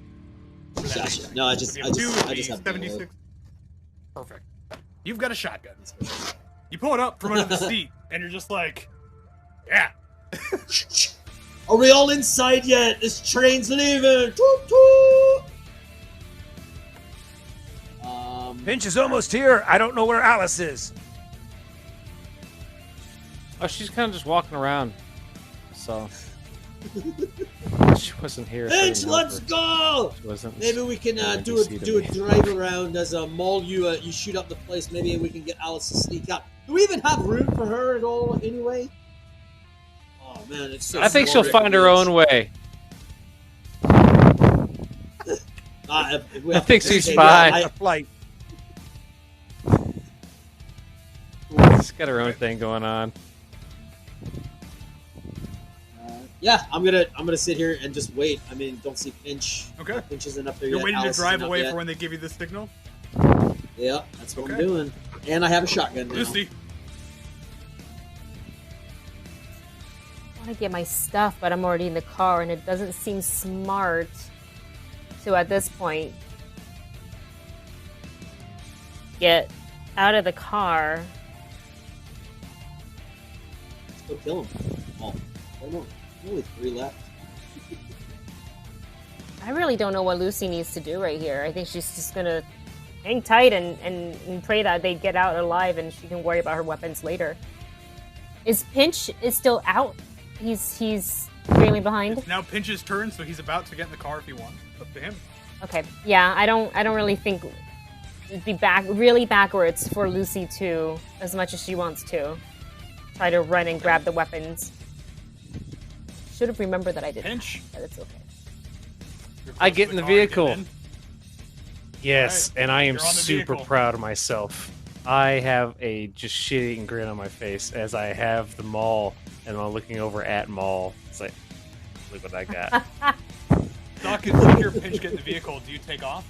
For that Gotcha. base No, I damage. just- If you I have just- two, I it'd just be have 76. Perfect. You've got a shotgun. You pull it up from under the seat, and you're just like, yeah. Are we all inside yet? This train's leaving. Toot toot. Pinch is almost here. I don't know where Alice is. Oh, she's kind of just walking around. So she wasn't here. so I Pinch, didn't help let's her. go. She wasn't. Maybe we can an do NPC to a me. drive around as a mall. You shoot up the place. Maybe we can get Alice to sneak out. Do we even have room for her at all? Anyway. Oh man, it's so. I think she'll small, find her Pinch. own way. If we I have think to- she's okay, fine. yeah, A flight. She's got her own thing going on. yeah, I'm gonna sit here and just wait. I mean, don't see Pinch. Okay. Pinch isn't up there You're yet. waiting Alice to drive isn't up away yet. for when they give you the signal? Yeah, that's what I'm Okay. doing. And I have a shotgun now. Lucy. I want to get my stuff, but I'm already in the car, and it doesn't seem smart to, at this point, get out of the car. Let's go kill him. Oh, come on. Only 3 left. I really don't know what Lucy needs to do right here. I think she's just gonna hang tight and pray that they get out alive, and she can worry about her weapons later. Is Pinch still out? He's trailing behind. Now Pinch's turn, so he's about to get in the car if he wants. Up to him. Okay, yeah, I don't really think it'd be really backwards for Lucy to, as much as she wants to, try to run and grab the weapons. Should have remembered that I did. Pinch. But it's okay. You're I close get to in the car, get vehicle. in. Yes, Alright, and I am you're on the super vehicle. proud of myself. I have a just shit-eating grin on my face as I have the mall, and I'm looking over at mall. It's like, look what I got. Doc, as soon as your Pinch get in the vehicle, do you take off?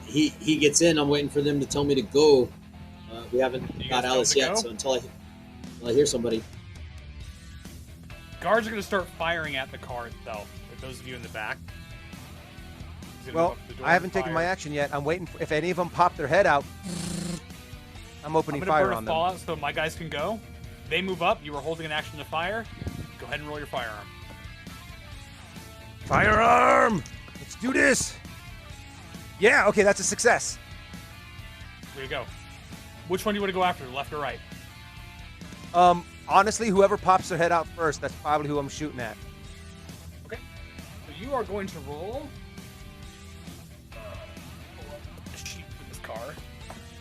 He gets in. I'm waiting for them to tell me to go. We haven't You got guys tell Alice him to yet, go? so until I hear somebody. Guards are going to start firing at the car itself. For those of you in the back. He's gonna Well, go up to the door I haven't and taken my fire. action yet. I'm waiting for if any of them pop their head out. I'm I'm opening going to fire burn on a them. fallout so my guys can go. They move up. You were holding an action to fire. Go ahead and roll your firearm. Firearm! Let's do this! Yeah, okay, that's a success. There you go. Which one do you want to go after, left or right? Honestly, whoever pops their head out first, that's probably who I'm shooting at. Okay. So you are going to roll. Pull up the sheet for this car.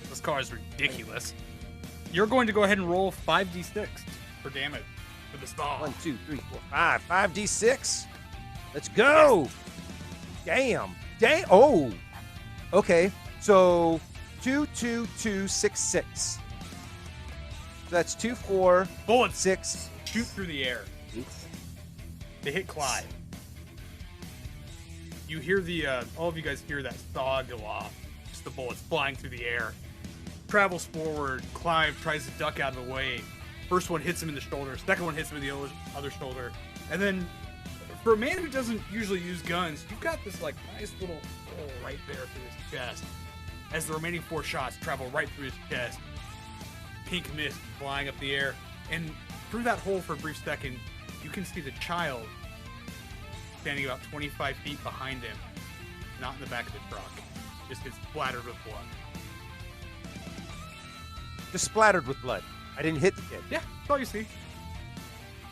This car is ridiculous. You're going to go ahead and roll 5d6 for damage for the stall. 1, 2, 3, 4, 5. 5d6. Let's go! Damn. Oh! Okay, so 2, 2, 2, 6, 6. So that's 2, 4, Bullets 6. shoot through the air. They hit Clyde. You hear the all of you guys hear that saw go off. Just the bullets flying through the air. travels forward. Clive tries to duck out of the way. First one hits him in the shoulder. Second one hits him in the other shoulder. And then, for a man who doesn't usually use guns, you've got this like nice little hole right there through his chest. As the remaining 4 shots travel right through his chest, pink mist flying up the air, and through that hole for a brief second, you can see the child standing about 25 feet behind him, not in the back of the truck. Just gets splattered with blood. Just splattered with blood. I didn't hit the kid. Yeah, that's all you see.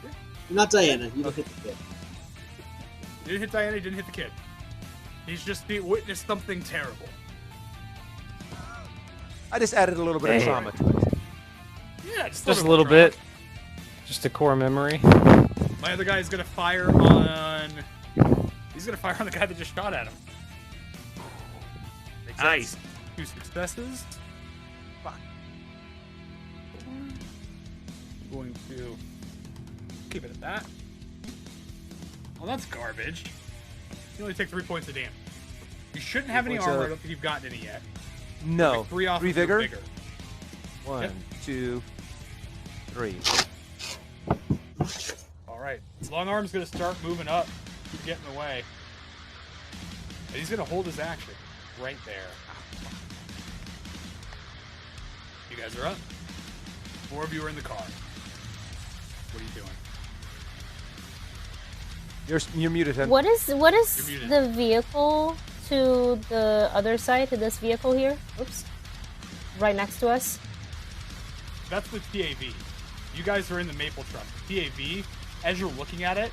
You're not Diana. You don't hit the kid. You didn't hit Diana, you didn't hit the kid. He's just witnessed something terrible. I just added a little bit of trauma to it. Yeah, Just a little bit. Just a core memory. My other guy is gonna fire on. He's gonna fire on the guy that just shot at him. Nice. 2 successes. Fuck. I'm going to keep it at that. Well, that's garbage. You only take 3 points of damage. You shouldn't have any points armor. of- I don't think you've gotten any yet. No. Like 3 off 3 of your vigor? 1, Yep. 2, 3. All right. His long arm's gonna start moving up. Keep getting away. And he's gonna hold his action right there. You guys are up. 4 of you are in the car. What are you doing? You're muted, him. What is You're muted. the vehicle to the other side, to this vehicle here? Oops. Right next to us. That's the TAV. You guys are in the maple truck. The TAV, as you're looking at it,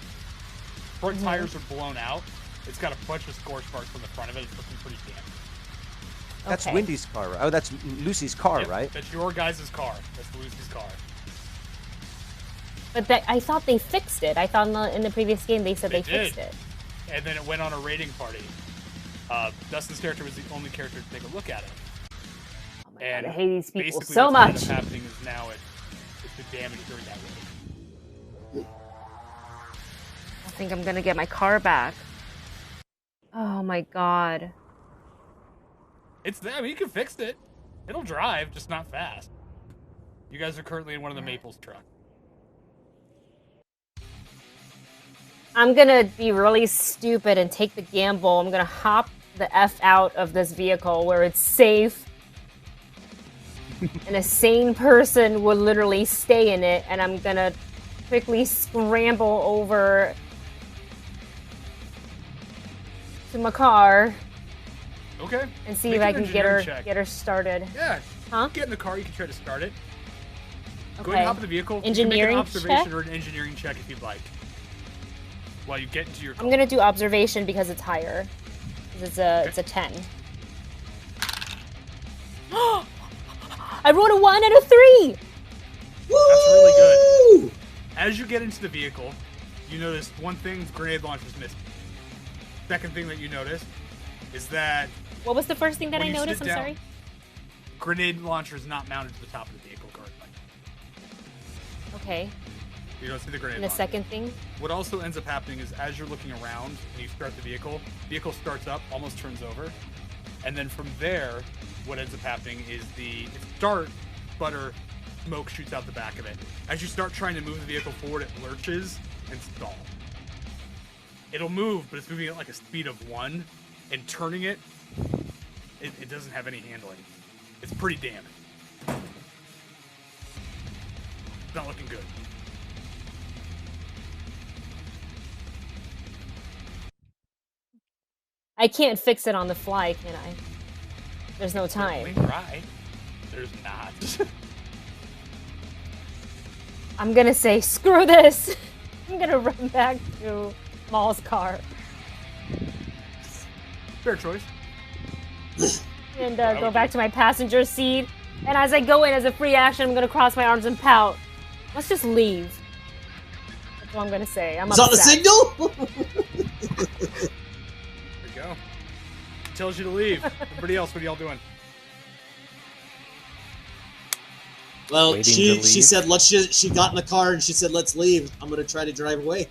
front tires are blown out. It's got a bunch of scorch marks on the front of it. It's looking pretty damaged. That's Okay. Wendy's car, right? Oh, that's Lucy's car, Yep, right? That's your guys' car. That's Lucy's car. But I thought they fixed it. I thought in the previous game they said They they fixed did. it. And then it went on a raiding party. Dustin's character was the only character to take a look at it. Oh my And god, I hate these people basically so what's much. ended up happening is now it's the damage during that raid. I think I'm gonna get my car back. Oh my god. It's there. I mean, you can fix it. It'll drive, just not fast. You guys are currently in one of the Maples trucks. I'm gonna be really stupid and take the gamble. I'm gonna hop the F out of this vehicle where it's safe. And a sane person would literally stay in it, and I'm gonna quickly scramble over to my car Okay. and see Make if I an can get engineering check. her started. Yeah. Huh? Get in the car. You can try to start it. Go ahead Okay. and hop in the vehicle. Engineering you can make an observation check? or an engineering check if you'd like. While you get into your car. I'm gonna do observation because it's higher. 'Cause it's a 10. I rolled a 1 and a 3! That's really good. As you get into the vehicle, you notice one thing: grenade launcher's missing. Second thing that you notice is that What was the first thing that when I you noticed? sit I'm down, sorry. grenade launcher is not mounted to the top of the vehicle currently. Okay. You don't see the grenade And the launcher. second thing? What also ends up happening is as you're looking around and you start the vehicle starts up, almost turns over, and then from there, what ends up happening is it starts, butter, smoke shoots out the back of it. As you start trying to move the vehicle forward, it lurches and stalls. It'll move, but it's moving at like a speed of 1, and turning it doesn't have any handling. It's pretty damaged. It's not looking good. I can't fix it on the fly, can I? There's no Certainly time. try. There's not. I'm gonna say, screw this! I'm gonna run back to Maul's car Fair choice. and go back to my passenger seat. And as I go in as a free action, I'm gonna cross my arms and pout. Let's just leave. That's what I'm gonna say. I'm Is that the upset. signal? There you go. It tells you to leave. Everybody else, what are y'all doing? Well, Waiting she to leave. said she got in the car and she said let's leave. I'm gonna try to drive away.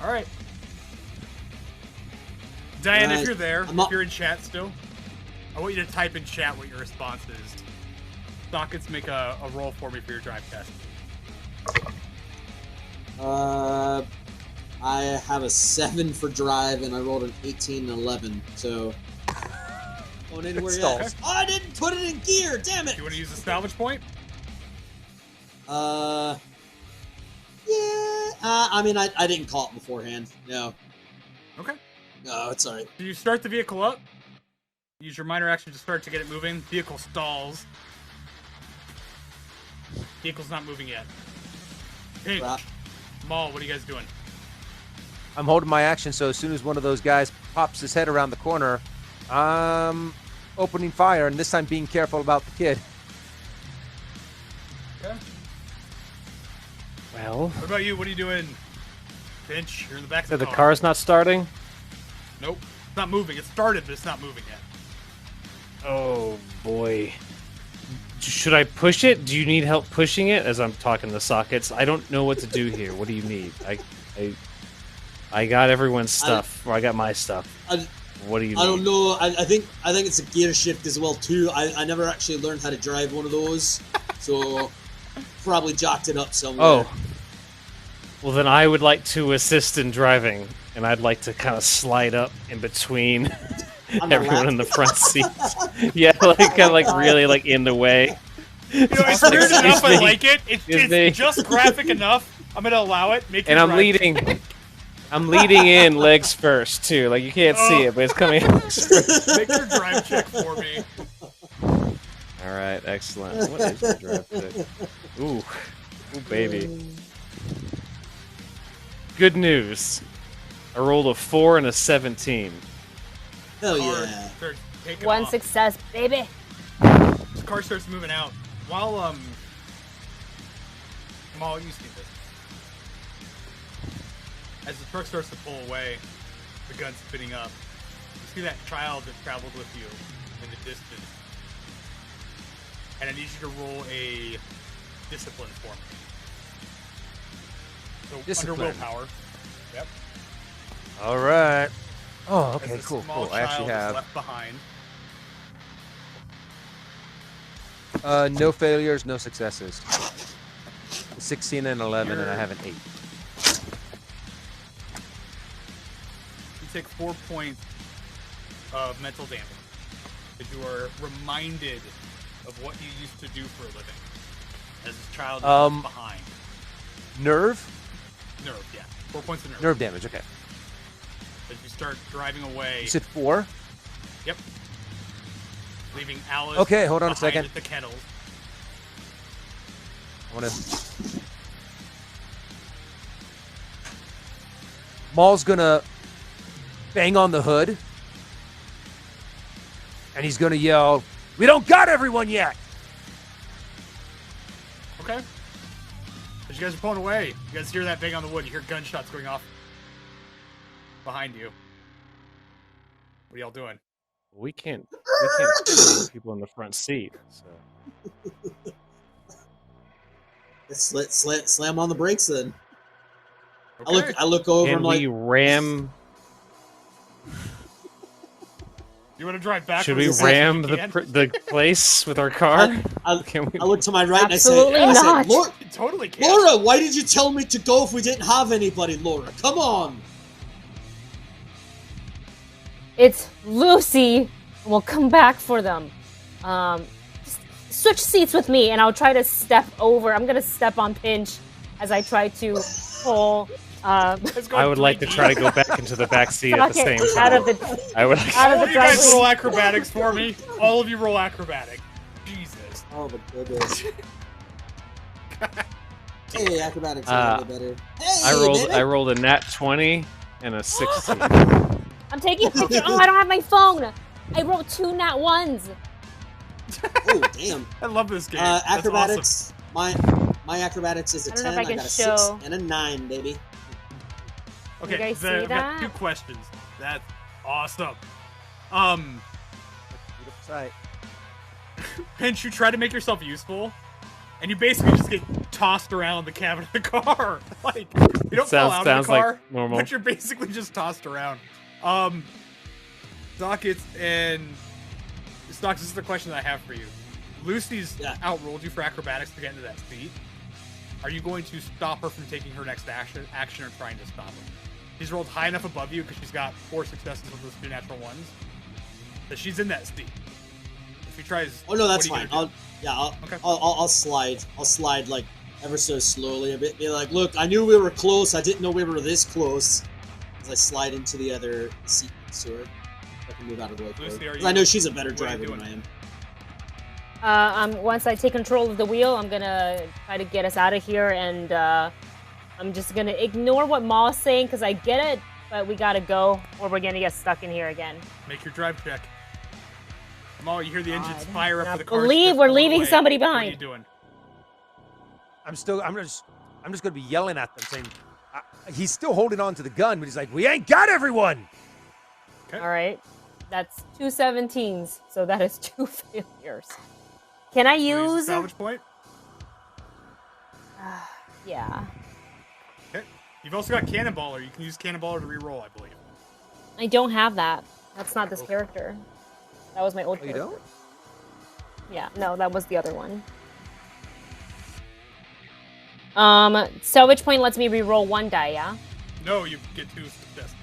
All right. Diana, Right. if you're there, I'm not- if you're in chat still, I want you to type in chat what your response is. Sockets, make a roll for me for your drive test. I have a 7 for drive, and I rolled an 18 and 11, so... Going anywhere Stalls. else. Oh, I didn't put it in gear, damn it! You want to use the salvage point? Yeah, I mean, I didn't call it beforehand, no. Okay. No, it's alright. So you start the vehicle up. Use your minor action to start to get it moving. Vehicle stalls. Vehicle's not moving yet. Pinch. Crap. Maul, what are you guys doing? I'm holding my action, so as soon as one of those guys pops his head around the corner, I'm opening fire, and this time being careful about the kid. Okay. Well, What about you? What are you doing? Pinch, you're in the back so of the the car. car's not starting? Nope. It's not moving. It started, but it's not moving yet. Oh, boy. Should I push it? Do you need help pushing it? As I'm talking to Sockets, I don't know what to do here. What do you need? I got everyone's stuff. Or I got my stuff. What do you need? I don't know. I think it's a gear shift as well too. I never actually learned how to drive one of those, so probably jocked it up somewhere. Oh. Well, then I would like to assist in driving, and I'd like to kind of slide up in between On the everyone left? in the front seat. Yeah, like kind of like really like in the way. You know, it's weird Excuse enough. I me. like it. Excuse me. It's just graphic enough. I'm gonna allow it. Make And you I'm drive. leading. I'm leading in legs first too. Like you can't see it, but it's coming in legs first. Make your drive check for me. All right, excellent. What is the drive check? Ooh, baby. Good news. I rolled a 4 and a 17. Hell Car yeah! starts taking One off. success, baby. The car starts moving out. While Maul, you see this. As the truck starts to pull away, the gun's spinning up. You see that child that traveled with you in the distance. And I need you to roll a discipline for me. So Discipline. under willpower. Yep. All right. Oh, As okay, a cool, small cool. I actually child is have left behind. no failures, no successes. 16 and 11, and I have an 8. You take 4 points of mental damage. As you are reminded of what you used to do for a living. As a child is left behind. Nerve? Nerve, yeah. 4 points of nerve. Nerve damage, okay. As you start driving away. You said 4? Yep. Leaving Alice. Okay, hold on a behind second. At the kennels. I want to... Maul's gonna bang on the hood. And he's gonna yell, "We don't got everyone yet!" Okay. As you guys are pulling away, you guys hear that bang on the wood. You hear gunshots going off behind you. What are y'all doing? We can't fit people in the front seat. So. Let's slam on the brakes then. Okay. I look over Can and I'm we like, ram? You want to drive back? Should we ram the place with our car? Can we? I look to my right Absolutely and I say, not. Laura, You totally can. Laura, why did you tell me to go if we didn't have anybody, Laura? Come on. It's Lucy, and we'll come back for them. Just switch seats with me, and I'll try to step over. I'm gonna step on Pinch as I try to pull. Let's go I would like to 3D. try to go back into the back seat at the same Socket time. out of the I would like out All of of the you guys driveway. roll acrobatics for me. All of you roll acrobatic. Jesus. Oh my goodness. Hey, acrobatics Uh, are a little better. Hey, I baby. rolled a nat 20 and a 16. I'm taking a picture. Oh, I don't have my phone. I wrote 2 nat 1s. Oh, damn. I love this game. That's Acrobatics. My acrobatics is a I don't know 10. if I I can got a show. 6 and a 9, baby. awesome. You Okay, guys see I've got that? 2 questions. That's awesome. Sight. Pinch, you try to make yourself useful, and you basically just get tossed around the cabin of the car. Like, you don't fall out of Sounds the car, like normal. but you're basically just tossed around. Stockits and Stocks, this is the question that I have for you. Lucy's outrolled you for acrobatics to get into that seat. Are you going to stop her from taking her next action or trying to stop her? She's rolled high enough above you because she's got 4 successes with those 2 natural ones. That she's in that seat. If he tries, oh no, that's what fine. Okay. I'll slide. I'll slide like ever so slowly a bit. Be like, look, I knew we were close. I didn't know we were this close. As I slide into the other seat next to her, I can move out of the way. Because I know she's a better driver than I am. Once I take control of the wheel, I'm gonna try to get us out of here, and I'm just gonna ignore what Maul's saying because I get it, but we gotta go, or we're gonna get stuck in here again. Make your drive check. Maul, you hear the engines fire up for the car. Believe we're leaving somebody behind. What are you doing? I'm just gonna be yelling at them, saying he's still holding on to the gun, but he's like, we ain't got everyone. Okay. All right, that's 2 17s, so that is 2 failures. Can I use a salvage point? Yeah. Okay. You've also got Cannonballer. You can use Cannonballer to reroll, I believe. I don't have that. That's not this character. That was my old character. You don't? Yeah, no, that was the other one. Salvage point lets me reroll 1 die, yeah? No, you get 2 successes.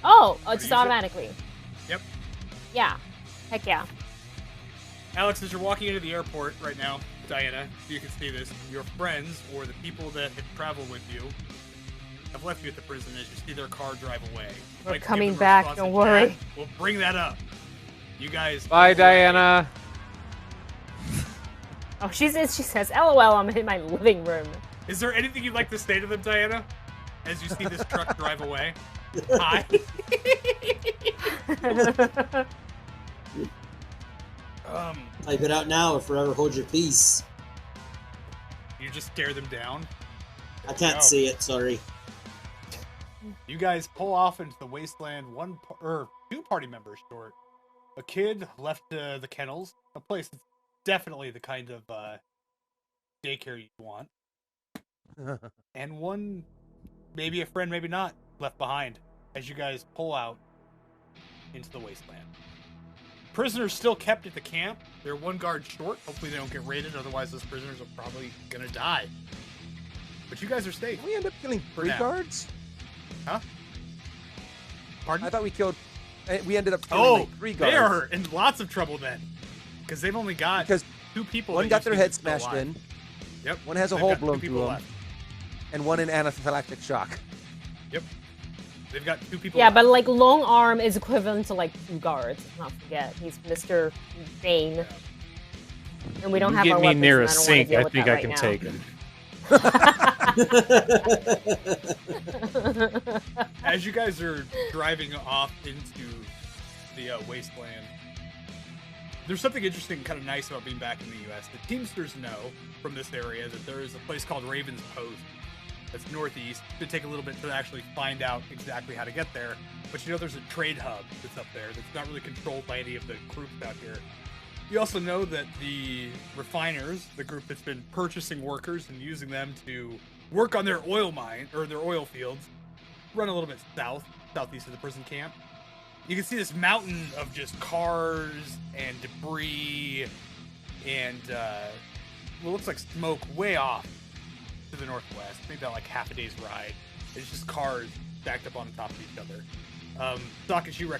Oh, just automatically. Yep. Yeah. Heck yeah. Alex, as you're walking into the airport right now, Diana, you can see this. Your friends, or the people that had traveled with you, have left you at the prison as you see their car drive away. We're coming back, don't worry. We'll bring that up. You guys... Bye, Diana. Oh, she says, LOL, I'm in my living room. Is there anything you'd like to say to them, Diana? As you see this truck drive away? Hi. Type it out now or forever hold your peace. You just stare them down? I can't see it, sorry. You guys pull off into the wasteland, 2 party members short. A kid left the kennels, a place that's definitely the kind of daycare you want. And one, maybe a friend, maybe not, left behind as you guys pull out into the wasteland. Prisoners still kept at the camp. They're 1 guard short. Hopefully they don't get raided, otherwise those prisoners are probably gonna die. But you guys are safe. We end up killing 3 guards? Huh? Pardon? I thought we ended up killing like 3 guards. They are in lots of trouble then. Because they've only got 2 people. One got their head smashed in. Yep. One has a hole blown through them. And one in anaphylactic shock. Yep. They've got 2 people. Yeah, left. but like long arm is equivalent to like 2 guards. Let's not forget, he's Mr. Bane, and we don't have our weapons. Get me near a and I don't sink. wanna I deal think with I can that take him. As you guys are driving off into the wasteland, there's something interesting and kind of nice about being back in the U.S. The Teamsters know from this area that there is a place called Raven's Post that's northeast. It could take a little bit to actually find out exactly how to get there, but you know there's a trade hub that's up there that's not really controlled by any of the groups out here. You also know that the refiners, the group that's been purchasing workers and using them to work on their oil mine or their oil fields, run a little bit southeast of the prison camp. You can see this mountain of just cars and debris and what looks like smoke way off to the northwest. Maybe about like half a day's ride. It's just cars stacked up on top of each other. Doc, as you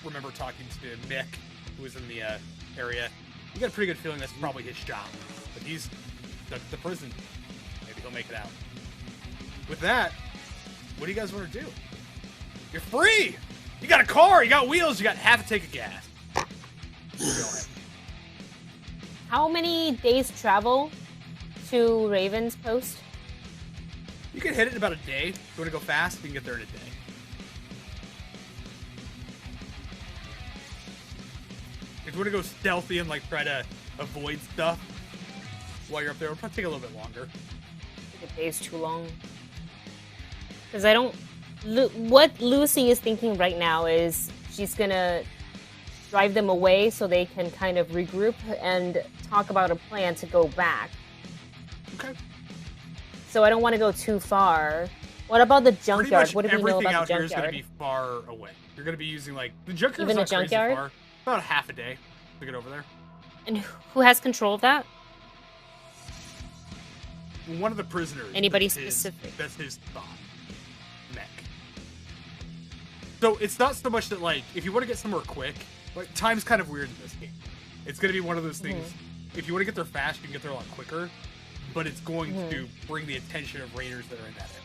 remember talking to Mick, who was in the area. You got a pretty good feeling that's probably his shop. But he's the prison. Maybe he'll make it out. With that, what do you guys want to do? You're free! You got a car, you got wheels, you got half a tank of gas. Go ahead. How many days travel to Raven's Post? You can hit it in about a day. If you want to go fast, you can get there in a day. If you want to go stealthy and like try to avoid stuff while you're up there, it'll probably take a little bit longer. I think a day's too long. Because I don't... What Lucy is thinking right now is she's gonna drive them away so they can kind of regroup and talk about a plan to go back. Okay. So I don't want to go too far. What about the Pretty junkyard? much What do we know everything about out the here is going to junkyard? be far away. You're going to be using like the junkyard's Even not the crazy junkyard? far. About half a day to get over there. And who has control of that? One of the prisoners. Anybody that's his- specific? That's his thought. Mech. So it's not so much that like if you want to get somewhere quick, like time's kind of weird in this game. It's going to be one of those things. If you want to get there fast, you can get there a lot quicker, but it's going to bring the attention of raiders that are in that area.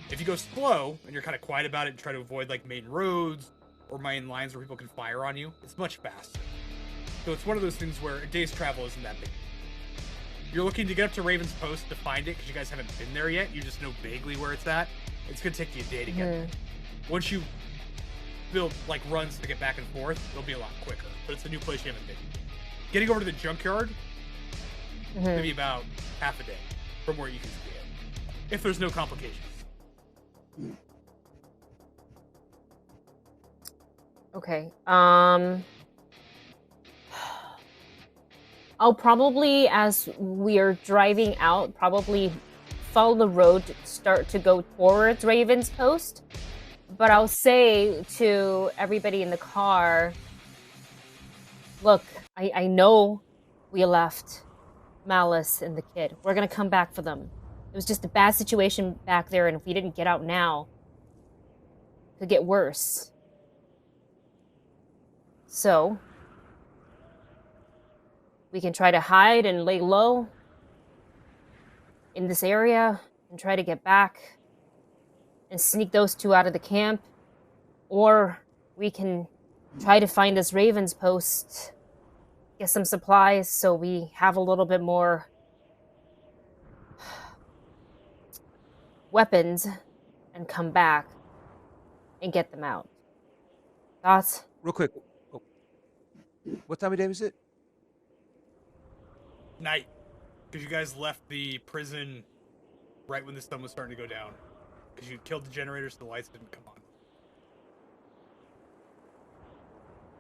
If you go slow and you're kind of quiet about it and try to avoid like main roads or main lines where people can fire on you, it's much faster. So it's one of those things where a day's travel isn't that big. You're looking to get up to Raven's Post to find it because you guys haven't been there yet. You just know vaguely where it's at. It's going to take you a day to get there. Once you build like runs to get back and forth, it'll be a lot quicker. But it's a new place you haven't been. Getting over to the junkyard, maybe about half a day from where you can see it, if there's no complications. Okay. I'll probably, as we're driving out, probably follow the road, start to go towards Raven's Post. But I'll say to everybody in the car, look, I know we left Malice and the kid. We're going to come back for them. It was just a bad situation back there, and if we didn't get out now, it could get worse. So, we can try to hide and lay low in this area and try to get back and sneak those two out of the camp. Or we can try to find this Raven's Post, get some supplies so we have a little bit more weapons and come back and get them out. Thoughts? Real quick. Oh. What time of day is it? Night. Because you guys left the prison right when the sun was starting to go down. Because you killed the generators so the lights didn't come on.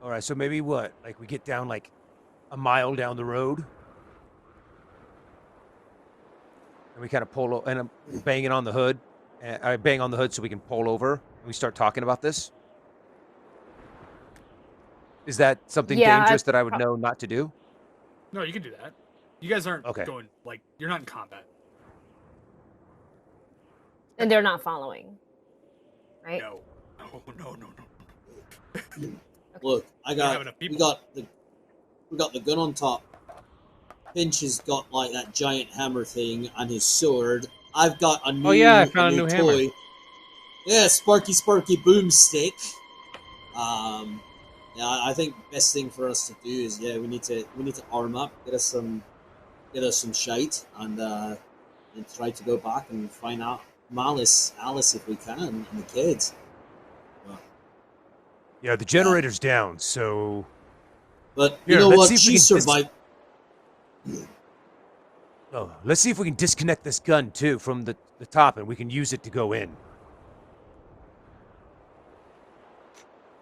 All right, so maybe what? Like we get down like a mile down the road, and we kind of pull and I'm banging on the hood. I bang on the hood so we can pull over and we start talking about this. Is that something dangerous that I would know not to do? No, you can do that. You guys aren't Okay. going, like, you're not in combat. And they're not following. Right? No. No. Look, don't have enough we people. got the gun on top. Finch has got like that giant hammer thing and his sword. I've got a new, I found a new hammer. toy. Yeah, Sparky boomstick. Yeah, I think best thing for us to do is we need to arm up, get us some shite, and try to go back and find out Alice if we can, and the kids. Yeah, the generator's down, so But Here, you know let's what? see if we She can survived. let's see if we can disconnect this gun too from the top, and we can use it to go in.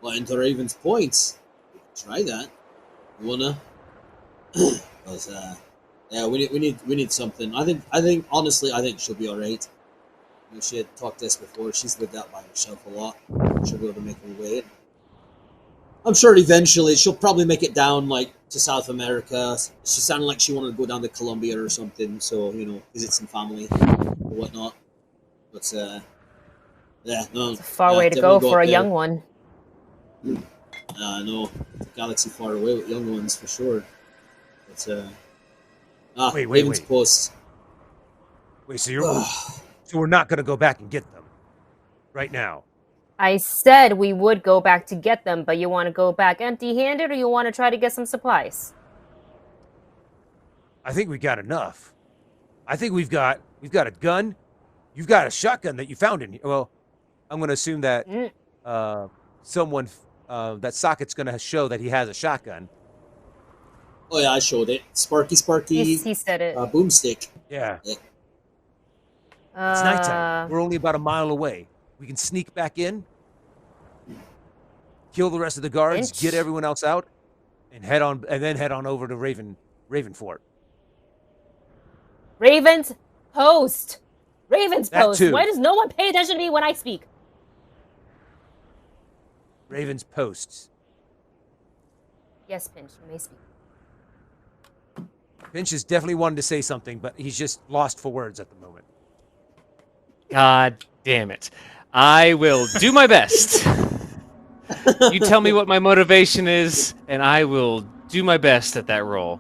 Well, into Raven's Point. Try that. You wanna? But, yeah, we need something. I think honestly, I think she'll be all right. You know, she had talked to us before. She's lived out by herself a lot. She'll be able to make her way. I'm sure eventually she'll probably make it down like to South America. She sounded like she wanted to go down to Colombia or something. So visit some family or whatnot. But yeah, no, It's a far way to go definitely for a up young there. one. No, galaxy far away with young ones for sure. But Wait. Raven's Post. Wait, so we're not going to go back and get them right now? I said we would go back to get them, but you want to go back empty-handed, or you want to try to get some supplies? I think we got enough. I think we've got a gun. You've got a shotgun that you found in here. Well, I'm going to assume that someone that Socket's going to show that he has a shotgun. Oh yeah, I showed it. Sparky, He said it. boomstick. Yeah. Yeah. It's nighttime. We're only about a mile away. We can sneak back in, kill the rest of the guards, Finch? get everyone else out, and head on over to Raven Fort. Raven's Post. Raven's That Post. too. Why does no one pay attention to me when I speak? Raven's Posts. Yes, Pinch, you may speak. Finch has definitely wanted to say something, but he's just lost for words at the moment. God damn it. I will do my best. You tell me what my motivation is, and I will do my best at that role.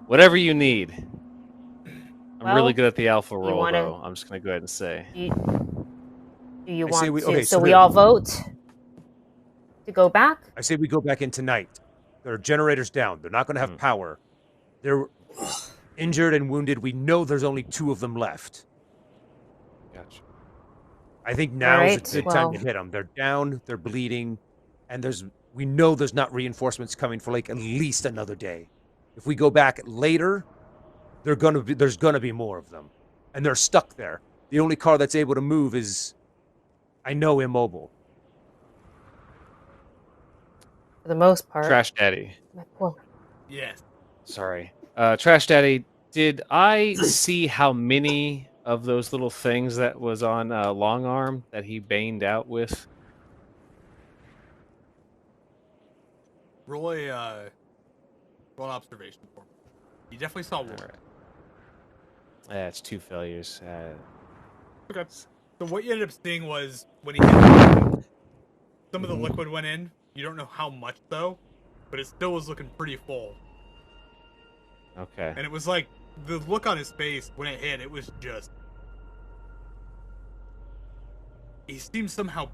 Whatever you need. I'm Well, really good at the alpha you role, wanna- though. I'm just going to go ahead and say. Do you I say want we- to? okay, so so we here. all vote to go back? I say we go back in tonight. There are generators down. They're not going to have power. They're injured and wounded. We know there's only 2 of them left. Gotcha. I think now is a Alright, good time to well- hit them. They're down, they're bleeding, and we know there's not reinforcements coming for like at least another day. If we go back later, there's gonna be more of them, and they're stuck there. The only car that's able to move is, I know, immobile. For the most part. Trash Daddy. My poor- Yes. Sorry. Trash Daddy, did I see how many of those little things that was on Long Arm that he baned out with? Roll an observation for me. You definitely saw one. Alright. It's 2 failures. Okay. So what you ended up seeing was when he hit it, some of the liquid went in. You don't know how much though, but it still was looking pretty full. Okay. And it was like the look on his face when it hit. It was just he seemed somehow,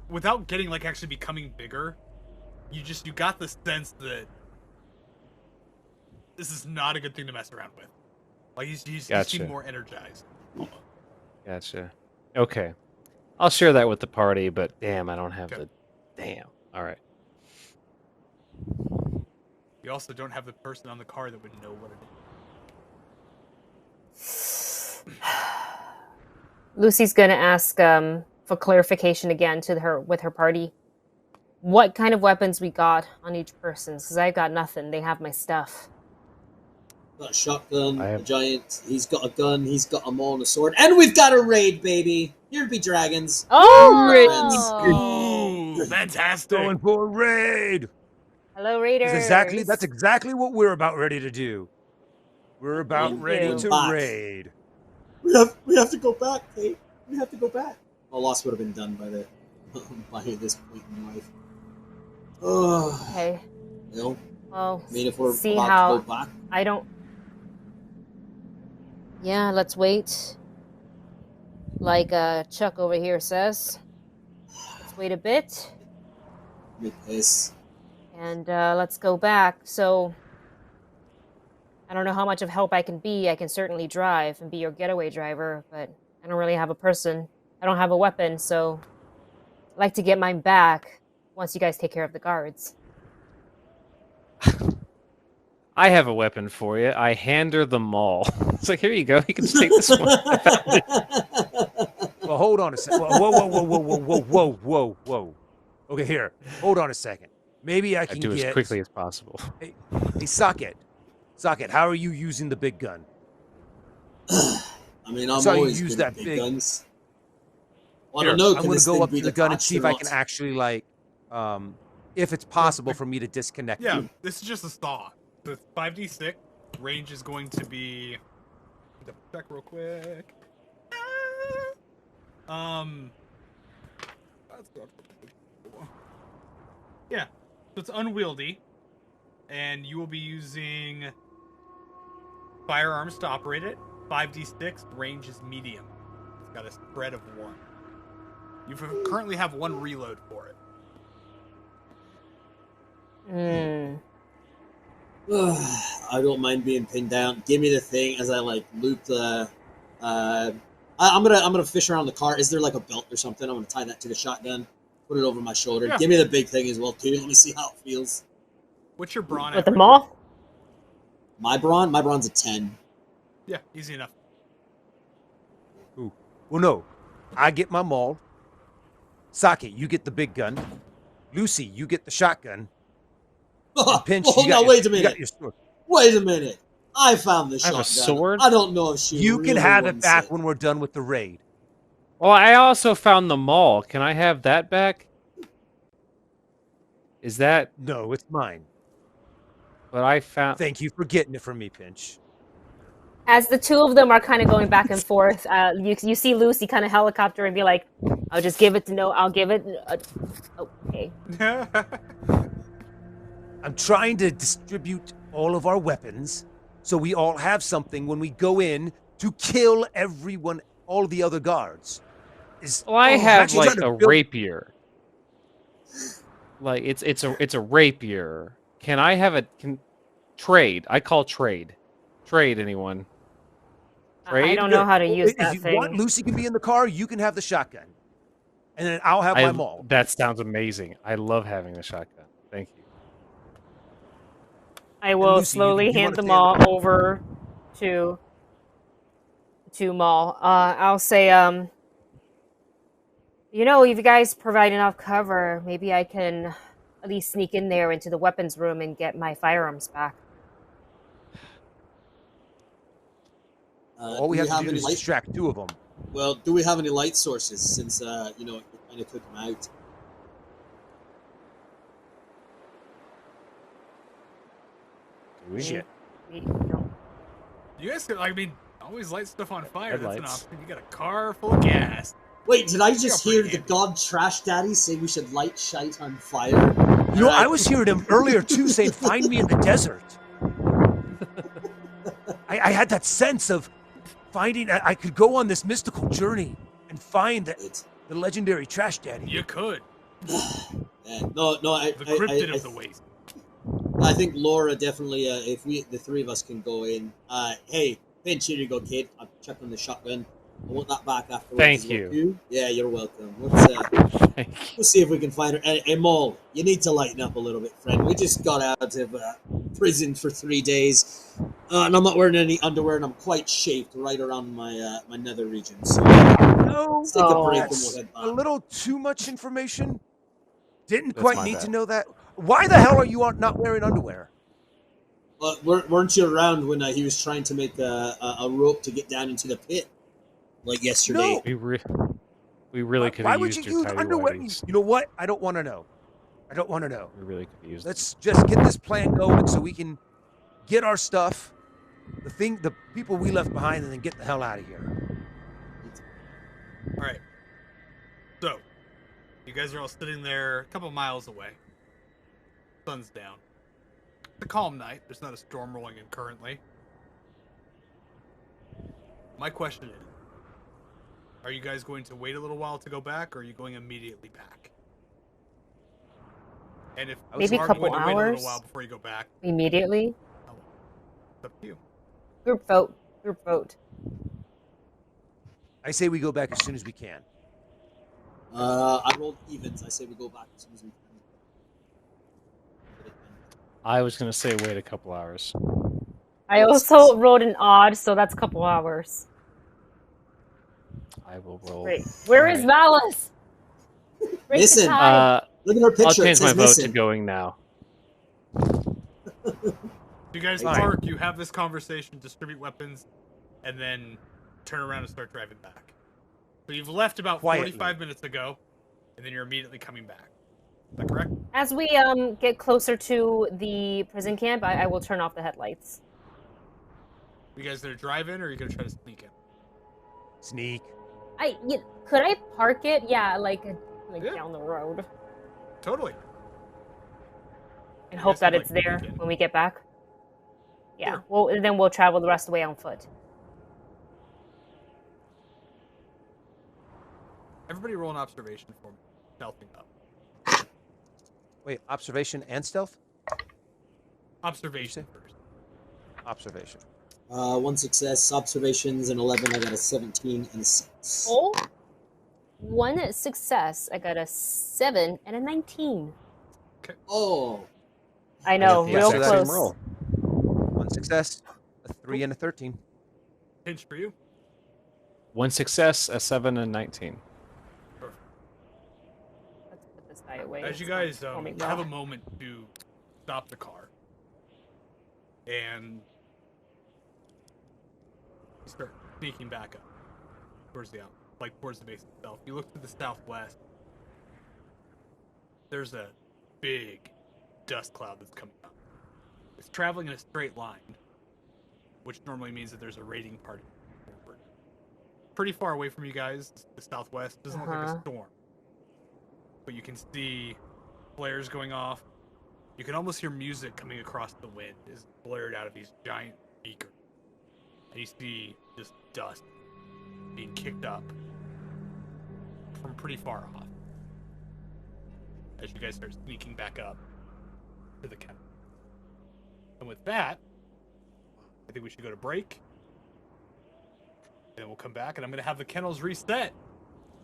without getting like actually becoming bigger, you got the sense that this is not a good thing to mess around with. Like he Gotcha. seemed more energized. Gotcha. Okay. I'll share that with the party, but damn, I don't have Okay. the... Damn. All right. You also don't have the person on the car that would know what it is. Lucy's gonna ask for clarification again with her party. What kind of weapons we got on each person? Because I've got nothing. They have my stuff. Got a shotgun, I a have- giant. He's got a gun. He's got a maul and a sword, and we've got a raid, baby. Here be dragons. Oh! Ooh, fantastic! Going for a raid. Hello, Raiders. That's exactly what we're about ready to do. We're about Thank ready you. to Back. raid. We have to go back, Kate. We have to go back. Well, loss would have been done by this point in life. Oh, Okay. you know, Well, I mean, if we're see about how to go back, I don't. Yeah, let's wait. Like Chuck over here says. Let's wait a bit. make this. And let's go back. So, I don't know how much of help I can be. I can certainly drive and be your getaway driver, but I don't really have a person. I don't have a weapon, so I'd like to get mine back once you guys take care of the guards. I have a weapon for you. I hand her the maul. It's like, here you go. You can just take this one. I found it. Well, hold on a second. Whoa. Okay, here. Hold on a second. Maybe I I can do get... as quickly as possible. Hey, Socket, how are you using the big gun? I mean, I'm saw you always use good at that big big- guns. Well, I Here, don't know. I'm Can going this to go thing up be to the gun and detached see if or I can not? actually, like, if it's possible for me to disconnect Yeah, it. this is just a thaw. The 5d6 range is going to be. Double check real quick. That's not- Yeah, so it's unwieldy, and you will be using firearms to operate it. 5d6 range is medium. It's got a spread of 1. You currently have 1 reload for it. I don't mind being pinned down. Give me the thing as I like loop the. I'm gonna fish around the car. Is there like a belt or something? I'm gonna tie that to the shotgun. Put it over my shoulder. Yeah. Give me the big thing as well too. Let me see how it feels. What's your brawn? With the average? maul? My brawn's a 10. Yeah, easy enough. Ooh. Well, no. I get my maul. Socket, you get the big gun. Lucy, you get the shotgun. And Pinch, Oh, you got no, your- wait a you got minute. your sword. Wait a minute. I found the I have shotgun. a sword? I don't know if she You can really have it wants back when we're done with the raid. Well, I also found the mall. Can I have that back? Is that No, it's mine. what I found? Thank you for getting it from me, Pinch. As the two of them are kind of going back and forth, you see Lucy kind of helicopter and be like, "I'll just give it to no. I'll give it." Okay. I'm trying to distribute all of our weapons so we all have something when we go in to kill everyone, all the other guards. Well, I I'm have actually like trying to a build- rapier. Like it's a rapier. Can I have a trade? I call trade. Trade anyone? I Trade? don't know how to use If that you want, thing. Lucy can be in the car. You can have the shotgun, and then I'll have my maul. That sounds amazing. I love having the shotgun. Thank you. I will Lucy, slowly you hand wanna them stay on all over to Maul. I'll say, you know, if you guys provide enough cover, maybe I can at least sneak in there into the weapons room and get my firearms back. All we have to do is distract two of them. Well, do we have any light sources since you know, you kind of took them out? Shit. We don't. You guys could, I mean, always light stuff on fire. That's an Headlights. option. You got a car full of gas. Wait, did I just You're hear pretty the handy. god Trash Daddy say we should light shite on fire? You know, I was hearing him earlier too saying, "Find me in the desert." I had that sense of finding. I could go on this mystical journey and find the legendary Trash Daddy. You could. No, The cryptid of the waste. I think Laura definitely. If the three of us can go in. Hey, Pinch, here you go, kid. I've checked on the shotgun. I want that back afterwards. Thank as well, you. too. Yeah, you're welcome. Let's see if we can find her. Hey, Maul, you need to lighten up a little bit, friend. We just got out of prison for 3 days, and I'm not wearing any underwear, and I'm quite shaved right around my my nether region. So No, let's take a break and that's we'll head back. a little too much information. Didn't That's quite my need bad. to know that. Why the hell are you not wearing underwear? Weren't you around when he was trying to make a rope to get down into the pit, like yesterday? No. We really could Why have would used you your use tidy underwear? whities. You know what? I don't want to know. I don't want to know. We really could have used. Let's just get this plan going so we can get our stuff, the people we left behind, and then get the hell out of here. All right. So, you guys are all sitting there a couple miles away. Sun's down. It's a calm night. There's not a storm rolling in currently. My question is, are you guys going to wait a little while to go back, or are you going immediately back? And if Maybe you a are couple going to wait a little hours? while before you go back, Immediately. it's up to you. Group vote. Group vote. I say we go back as soon as we can. I rolled evens. I say we go back as soon as we can. I was gonna say wait a couple hours. I also rolled an odd, so that's a couple hours. I will roll. Great. Where is Valis? Break the Listen, tie. Look at her picture. I'll It change my says vote missing. to going now. You guys Fine. park, you have this conversation, distribute weapons, and then turn around and start driving back. So you've left about Quietly. 45 minutes ago, and then you're immediately coming back. Is that correct? As we get closer to the prison camp, I will turn off the headlights. You guys gonna drive in, or are you gonna try to sneak in? Sneak. Could I park it? Yeah, like Yeah. down the road, Totally. and You hope guys that can, it's like, there sneak in. when we get back. Yeah. Sure. Well, and then we'll travel the rest of the way on foot. Everybody roll an observation for me. Stealthing up. Wait, observation and stealth? Observation first. Observation. 1 success, observations, and 11. I got a 17 and a 6. Oh, one success. I got a 7 and a 19. Oh, I know, got the real exact same close. roll. 1 success, a 3 and a 13. Pinch for you. 1 success, a 7 and 19. Let's put this guy away. As you It's not guys performing have a well. moment to stop the car, and You start sneaking back up towards the towards the base itself. You look to the southwest. There's a big dust cloud that's coming up. It's traveling in a straight line, which normally means that there's a raiding party forward. Pretty far away from you guys, the southwest. Doesn't look like a storm. But you can see flares going off. You can almost hear music coming across the wind as blared out of these giant speakers. And you see just dust being kicked up from pretty far off as you guys start sneaking back up to the kennel. And with that, I think we should go to break. And then we'll come back, and I'm going to have the kennels reset.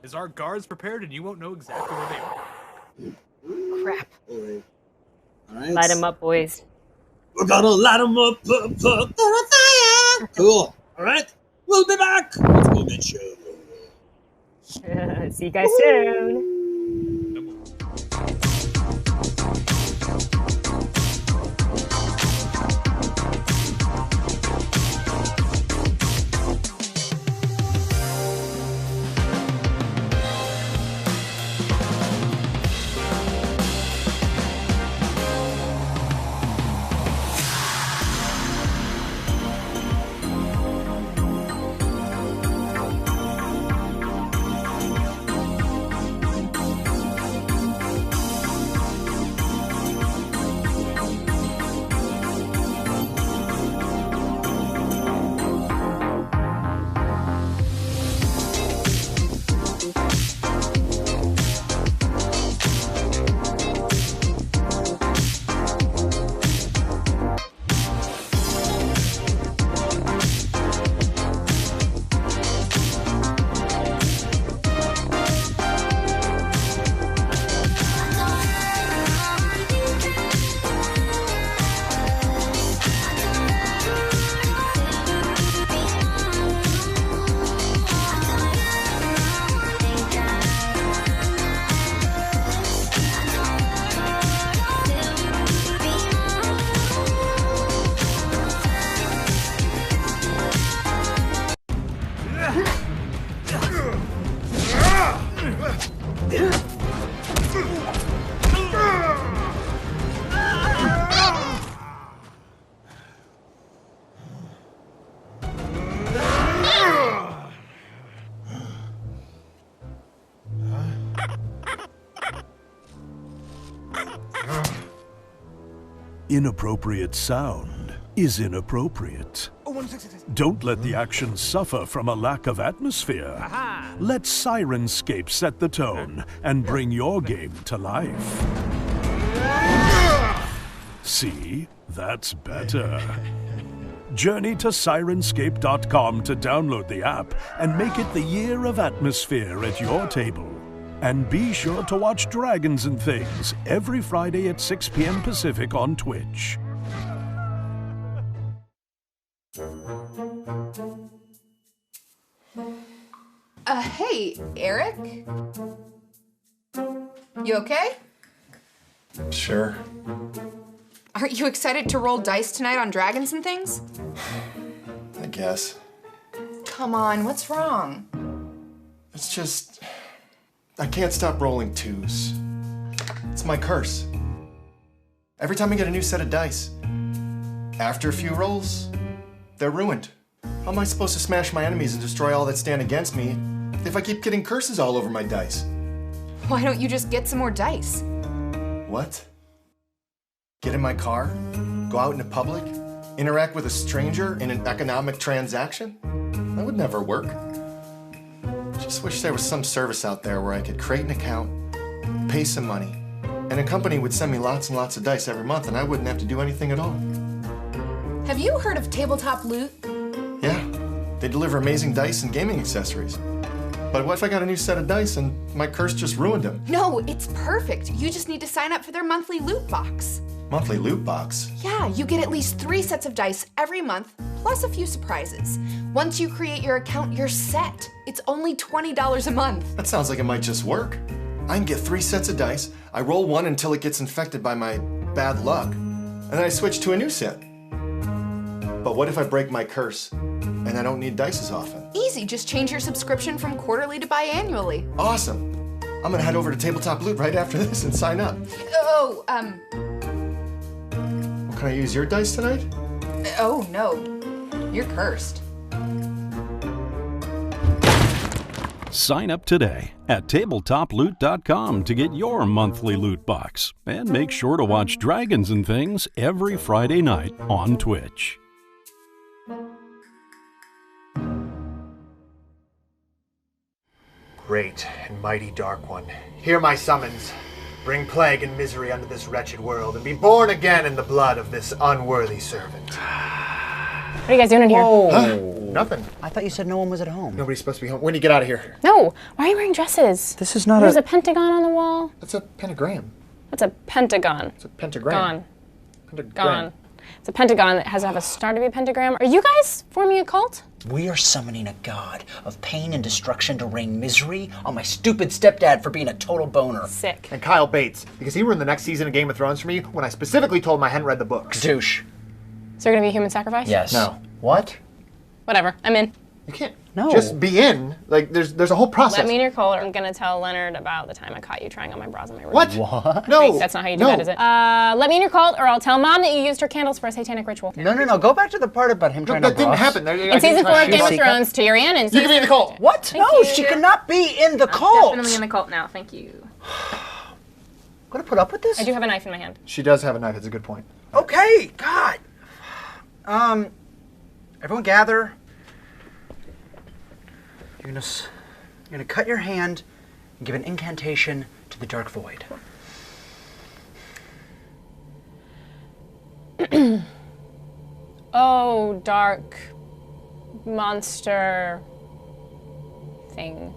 Is our guards prepared, and you won't know exactly where they are. Crap. All right. Light them up, boys. We're gonna light them up. Cool. All right. We'll be back. Let's go get show. See you guys soon. Inappropriate sound is inappropriate. Don't let the action suffer from a lack of atmosphere. Let Sirenscape set the tone and bring your game to life. See? That's better. Journey to Sirenscape.com to download the app and make it the year of atmosphere at your table. And be sure to watch Dragons and Things every Friday at 6 p.m. Pacific on Twitch. Hey, Eric? You okay? Sure. Aren't you excited to roll dice tonight on Dragons and Things? I guess. Come on, what's wrong? It's just... I can't stop rolling twos. It's my curse. Every time I get a new set of dice, after a few rolls, they're ruined. How am I supposed to smash my enemies and destroy all that stand against me if I keep getting curses all over my dice? Why don't you just get some more dice? What? Get in my car? Go out into public? Interact with a stranger in an economic transaction? That would never work. Just wish there was some service out there where I could create an account, pay some money, and a company would send me lots and lots of dice every month and I wouldn't have to do anything at all. Have you heard of Tabletop Loot? Yeah, they deliver amazing dice and gaming accessories. But what if I got a new set of dice and my curse just ruined them? No, it's perfect. You just need to sign up for their monthly loot box. Monthly loot box? Yeah, you get at least 3 sets of dice every month, plus a few surprises. Once you create your account, you're set. It's only $20 a month. That sounds like it might just work. I can get 3 sets of dice, I roll one until it gets infected by my bad luck, and then I switch to a new set. But what if I break my curse? and I don't need dice as often. Easy, just change your subscription from quarterly to biannually. Awesome. I'm gonna head over to Tabletop Loot right after this and sign up. Oh, Well, can I use your dice tonight? oh no. You're cursed. Sign up today at tabletoploot.com to get your monthly loot box. And make sure to watch Dragons and Things every Friday night on Twitch. Great and mighty Dark One, hear my summons. Bring plague and misery unto this wretched world, and be born again in the blood of this unworthy servant. What are you guys doing in here? Huh? Nothing. I thought you said no one was at home. Nobody's supposed to be home. Wendy, get out of here. No. Why are you wearing dresses? This is not There's a pentagon on the wall. That's a pentagram. That's a pentagon. It's a pentagram. Gone. Pentagram. Gone. It's a pentagon that has to have a star to be a pentagram. Are you guys forming a cult? We are summoning a god of pain and destruction to rain misery on my stupid stepdad for being a total boner. Sick. And Kyle Bates, because he ruined the next season of Game of Thrones for me when I specifically told him I hadn't read the books. Douche. So you're gonna be a human sacrifice? Yes. No. What? Whatever. I'm in. You can't No. just be in. Like, there's a whole process. Let me in your cult, or I'm gonna tell Leonard about the time I caught you trying on my bras in my room. What? No. Wait, that's not how you do that, is it? Let me in your cult, or I'll tell Mom that you used her candles for a satanic ritual. No. Go back to the part about him trying to That didn't bras. happen. In season 4 of Game of Thrones, Tyrion and You can be in the cult. What? Thank No, you. she cannot be in the cult. Definitely in the cult now. Thank you. Gonna put up with this? I do have a knife in my hand. She does have a knife. It's a good point. Okay, God. Everyone gather. You're gonna cut your hand and give an incantation to the dark void. Oh, dark monster thing.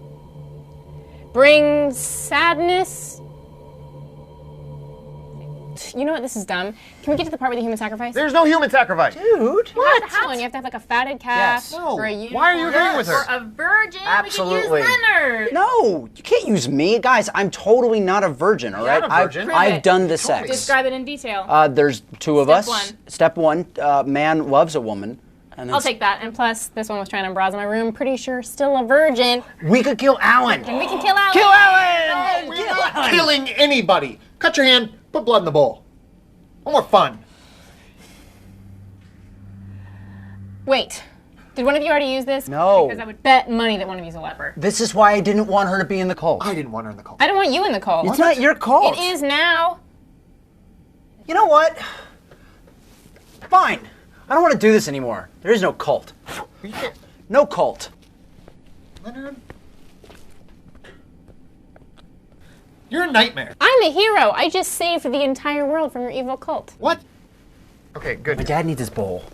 Bring sadness. You know what? This is dumb. Can we get to the part with the human sacrifice? There's no human sacrifice. Dude. What? How? And you have to have like a fatted calf Yes. or a unicorn. Why are you agreeing with her? Or a virgin. Absolutely. We could use Leonard. No, you can't use me. Guys, I'm totally not a virgin, all right? You're not a virgin. Prove I've it. done the sex. Describe it in detail. There's two of Step us. one. Step one, man loves a woman. And then I'll take that. And plus, this one was trying on bras in my room. Pretty sure still a virgin. We could kill Alan. And we can kill Alan. Kill Alan! No, we're not killing anybody. Cut your hand, put blood in the bowl. No more fun. Wait. Did one of you already use this? No. Because I would bet money that one of you is a leper. This is why I didn't want her to be in the cult. I didn't want her in the cult. I don't want you in the cult. It's not your cult. It is now. You know what? Fine. I don't want to do this anymore. There is no cult. You can't. No cult. Leonard? You're a nightmare. I'm a hero. I just saved the entire world from your evil cult. What? Okay, good. My dad needs his bowl.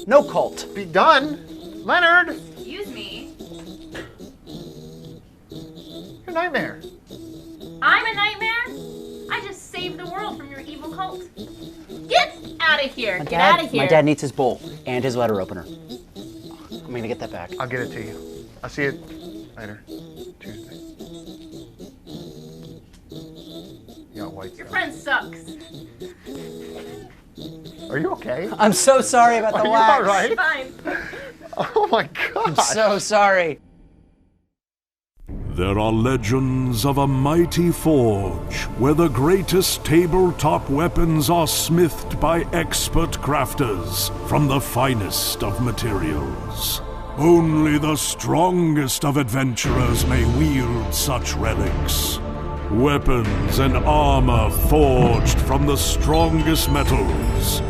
No cult. Be done. Leonard! Excuse me. You're a nightmare. I'm a nightmare? I just saved the world from your evil cult. Get out of here. Get out of here. My dad needs his bowl and his letter opener. I'm gonna get that back. I'll get it to you. I'll see you later. Tuesday. You got white Your stuff. friend sucks. Are you okay? I'm so sorry about the Are you wax. all right? Fine. Oh my god. I'm so sorry. There are legends of a mighty forge where the greatest tabletop weapons are smithed by expert crafters from the finest of materials. Only the strongest of adventurers may wield such relics. Weapons and armor forged from the strongest metals.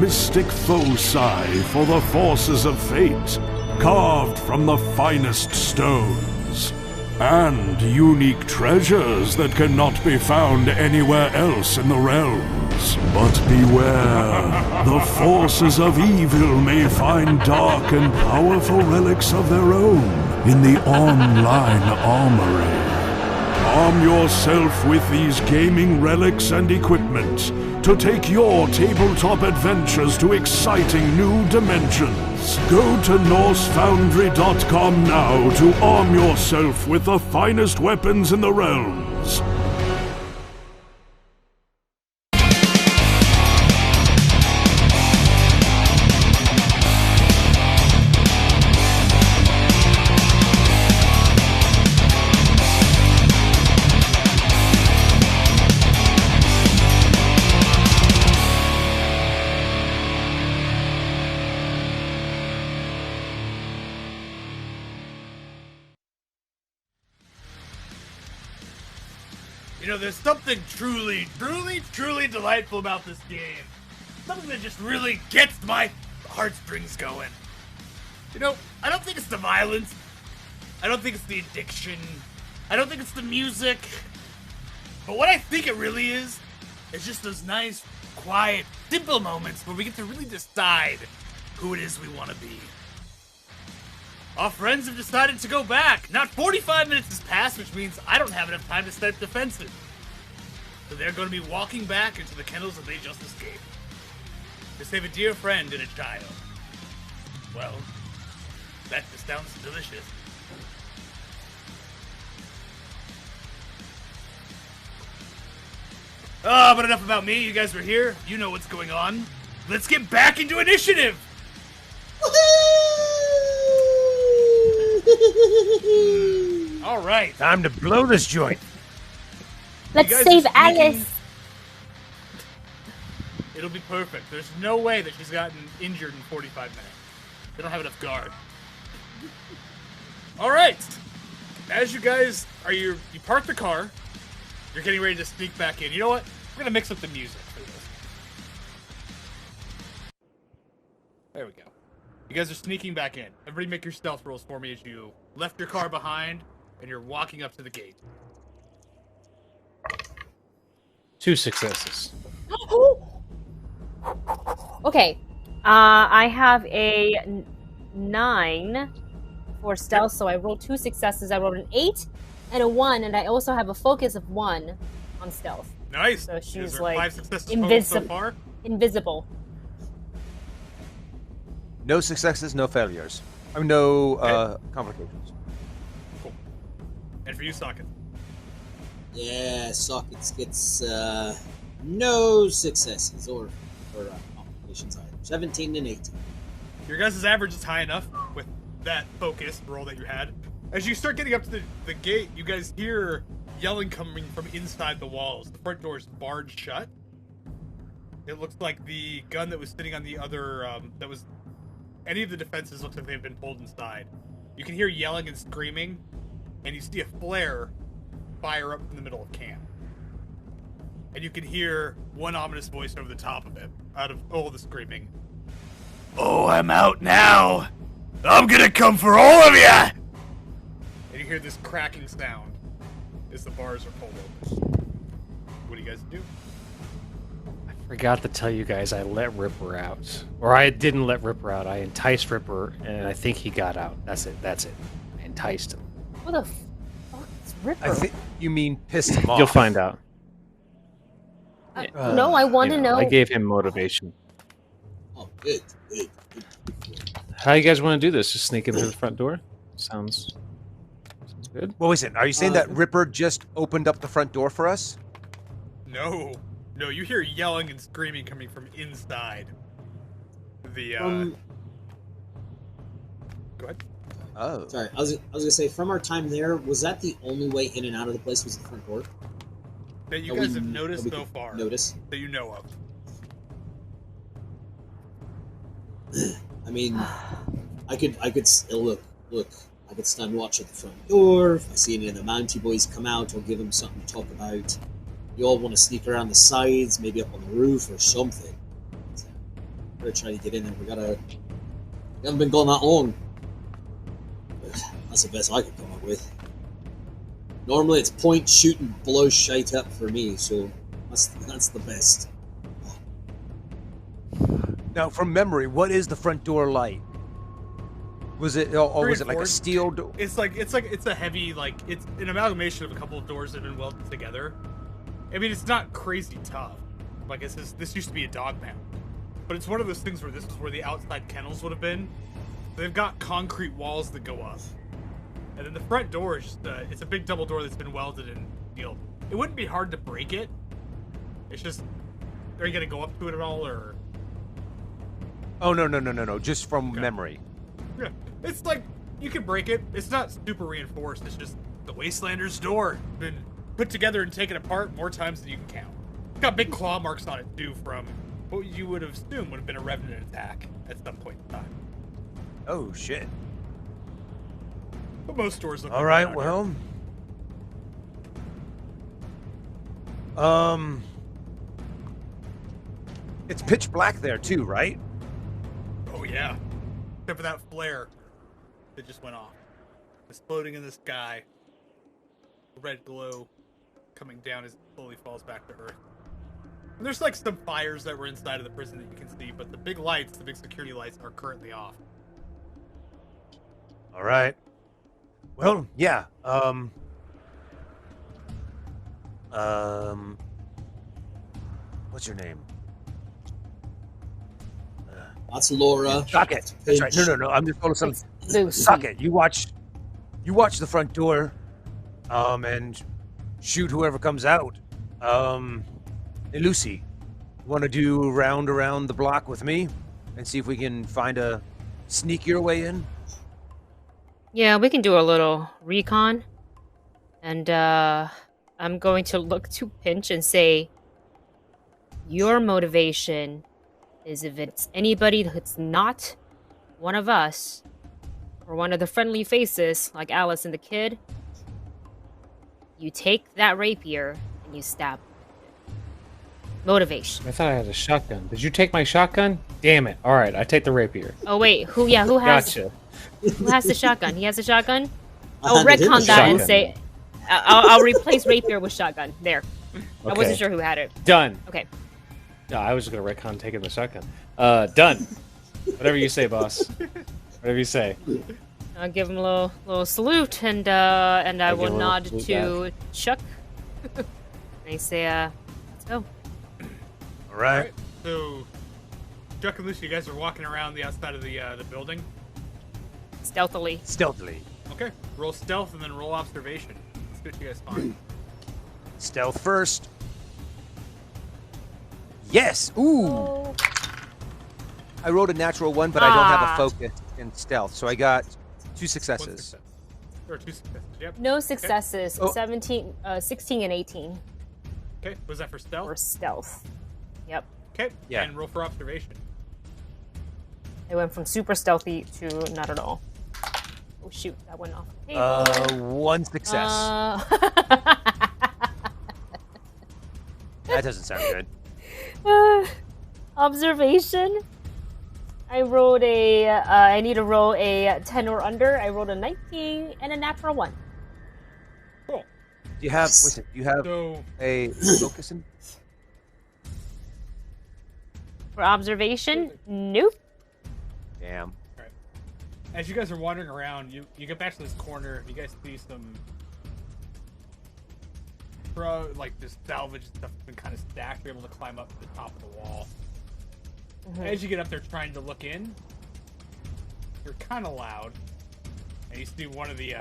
Mystic foci for the forces of fate, carved from the finest stones. And unique treasures that cannot be found anywhere else in the realms. But beware, the forces of evil may find dark and powerful relics of their own in the online armory. Arm yourself with these gaming relics and equipment to take your tabletop adventures to exciting new dimensions. Go to NorseFoundry.com now to arm yourself with the finest weapons in the realms. You know, there's something truly, truly, truly delightful about this game. Something that just really gets my heartstrings going. You know, I don't think it's the violence. I don't think it's the addiction. I don't think it's the music. But what I think it really is just those nice, quiet, simple moments where we get to really decide who it is we want to be. Our friends have decided to go back. Not 45 minutes has passed, which means I don't have enough time to set up defenses. So they're going to be walking back into the kennels that they just escaped. To save a dear friend and a child. Well, that just sounds delicious. But enough about me. You guys were here. You know what's going on. Let's get back into initiative! All right. Time to blow this joint. Let's save Alice. It'll be perfect. There's no way that she's gotten injured in 45 minutes. They don't have enough guard. All right. As you guys you park the car. You're getting ready to sneak back in. You know what? We're going to mix up the music for this. There we go. You guys are sneaking back in. Everybody make your stealth rolls for me as you left your car behind and you're walking up to the gate. 2 successes. Okay. I have a 9 for stealth, so I rolled 2 successes. I rolled an 8 and a 1, and I also have a focus of 1 on stealth. Nice. So she's 5 successes total so far? Invisible. No successes, no failures. I mean, no complications. Cool. And for you, Socket? Yeah, Sockets gets no successes or complications either. 17 and 18. Your guys' average is high enough with that focus roll that you had. As you start getting up to the gate, you guys hear yelling coming from inside the walls. The front door is barred shut. It looks like the gun that was sitting on the other, any of the defenses looks like they've been pulled inside. You can hear yelling and screaming, and you see a flare fire up in the middle of camp. And you can hear one ominous voice over the top of it, out of all the screaming. Oh, I'm out now. I'm gonna come for all of you. And you hear this cracking sound as the bars are pulled open. What do you guys do? I forgot to tell you guys I let Ripper out. Or I didn't let Ripper out. I enticed Ripper, and I think he got out. That's it. I enticed him. What the fuck is Ripper? I think you mean pissed him off. You'll find out. No, I want to know. I gave him motivation. Oh, good. How you guys want to do this? Just sneak in through the front door? Sounds good. Well, listen, are you saying that Ripper just opened up the front door for us? No, you hear yelling and screaming coming from inside. The Go ahead. Oh. Sorry, I was gonna say, from our time there, was that the only way in and out of the place was the front door? That you guys have noticed so far. Notice? That you know of. I mean, I could look. I could stand watch at the front door. If I see any of the Mountie boys come out, I'll give them something to talk about. You all want to sneak around the sides, maybe up on the roof or something. We're trying to get in there. We haven't been gone that long. That's the best I could come up with. Normally it's point, shoot, and blow shite up for me, so that's the best. Now, from memory, what is the front door like? Was it, or was it like a steel door? It's a heavy, it's an amalgamation of a couple of doors that have been welded together. I mean, it's not crazy tough. Like, this used to be a dog pound. But it's one of those things where this is where the outside kennels would have been. They've got concrete walls that go up. And then the front door is just, it's a big double door that's been welded and sealed. It wouldn't be hard to break it. It's just, are you going to go up to it at all, or? Oh, no. Just from memory. Yeah. It's like, you can break it. It's not super reinforced. It's just the Wastelander's door. Been put together and taken apart more times than you can count. It's got big claw marks on it, too, from what you would have assumed would have been a Revenant attack at some point in time. Oh, shit. But most doors look all like right, that well. It's pitch black there too, right? Oh yeah. Except for that flare that just went off. It's floating in the sky. Red glow coming down as it slowly falls back to Earth. And there's like some fires that were inside of the prison that you can see, but the big lights, the big security lights, are currently off. All right. Well, yeah. What's your name? That's Laura. Socket. That's right. No. I'm just calling some. Socket. You watch the front door, and shoot whoever comes out. Hey, Lucy, you want to do a round around the block with me and see if we can find a sneakier way in? Yeah, we can do a little recon. And I'm going to look to Pinch and say, your motivation is if it's anybody that's not one of us, or one of the friendly faces, like Alice and the kid, you take that rapier and you stab. Motivation. I thought I had a shotgun. Did you take my shotgun? Damn it. All right, I take the rapier. Oh, wait. Who has... Gotcha. Who has the shotgun? He has a shotgun? I Oh, handed him retcon the that and shotgun. say... I'll replace rapier with shotgun. There. I wasn't Okay. sure who had it. Done. Okay. No, I was just gonna retcon taking the shotgun. Done. Whatever you say, boss. Whatever you say. I'll give him a little salute, and I give will him a little nod salute to Chuck. And I say, let's go. All right. So, Chuck and Lucy, you guys are walking around the outside of the building. Stealthily. Okay, roll stealth and then roll observation. Let's see what you guys find. Stealth first. Yes. Ooh. Oh. I rolled a natural 1, but I don't have Ah. a focus in stealth, so I got 2 One successes. success. Or 2 successes, yep. No successes. Oh. 16 and 18 Okay, was that for stealth? for stealth. Yep. Okay, Yeah. and roll for observation. It went from super stealthy to not at all. Oh shoot, that went off the table. 1 success. That doesn't sound good. Observation. I rolled a. I need to roll a 10 or under. I rolled a 19 and a natural 1. Cool. Do you have? Listen, do you have So, a focus in? For observation, nope. Damn. as you guys are wandering around, you get back to this corner. You guys see some like this salvage stuff that's been kind of stacked. You're able to climb up to the top of the wall. Mm-hmm. As you get up there trying to look in, you're kind of loud, and you see one of the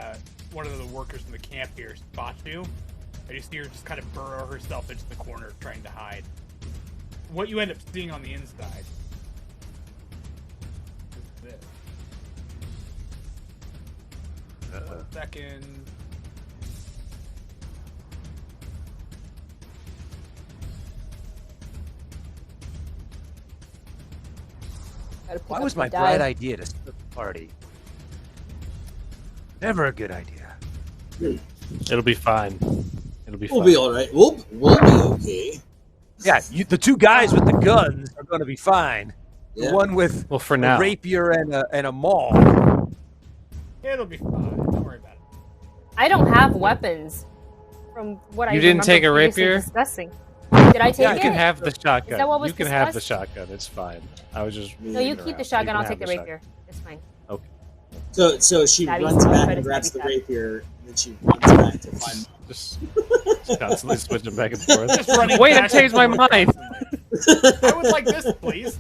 workers in the camp here spot you, and you see her just kind of burrow herself into the corner trying to hide. What you end up seeing on the inside is this. 1 second. Why was my bright idea to split the party? Never a good idea. It'll be fine. It'll be fine. We'll be all right. We'll be okay. Yeah, the two guys with the guns are going to be fine. Yeah. The one with for a now. rapier and a maul. It'll be fine. Don't worry about it. I don't have weapons. From what I You didn't remember take a previously rapier? Discussing. Did I take Yeah, it? you can have the shotgun. Is that what was you can have the discussed? shotgun. It's fine. I was just. No, you keep the shotgun. You I'll can take the have rapier. It's fine. Okay. So she Stabby runs stab, back try and to grabs stabby the stab. rapier, and then she runs back to find. Just constantly switching back and forth. Just running Wait, back it changed my and forth mind. constantly. I would like this, please.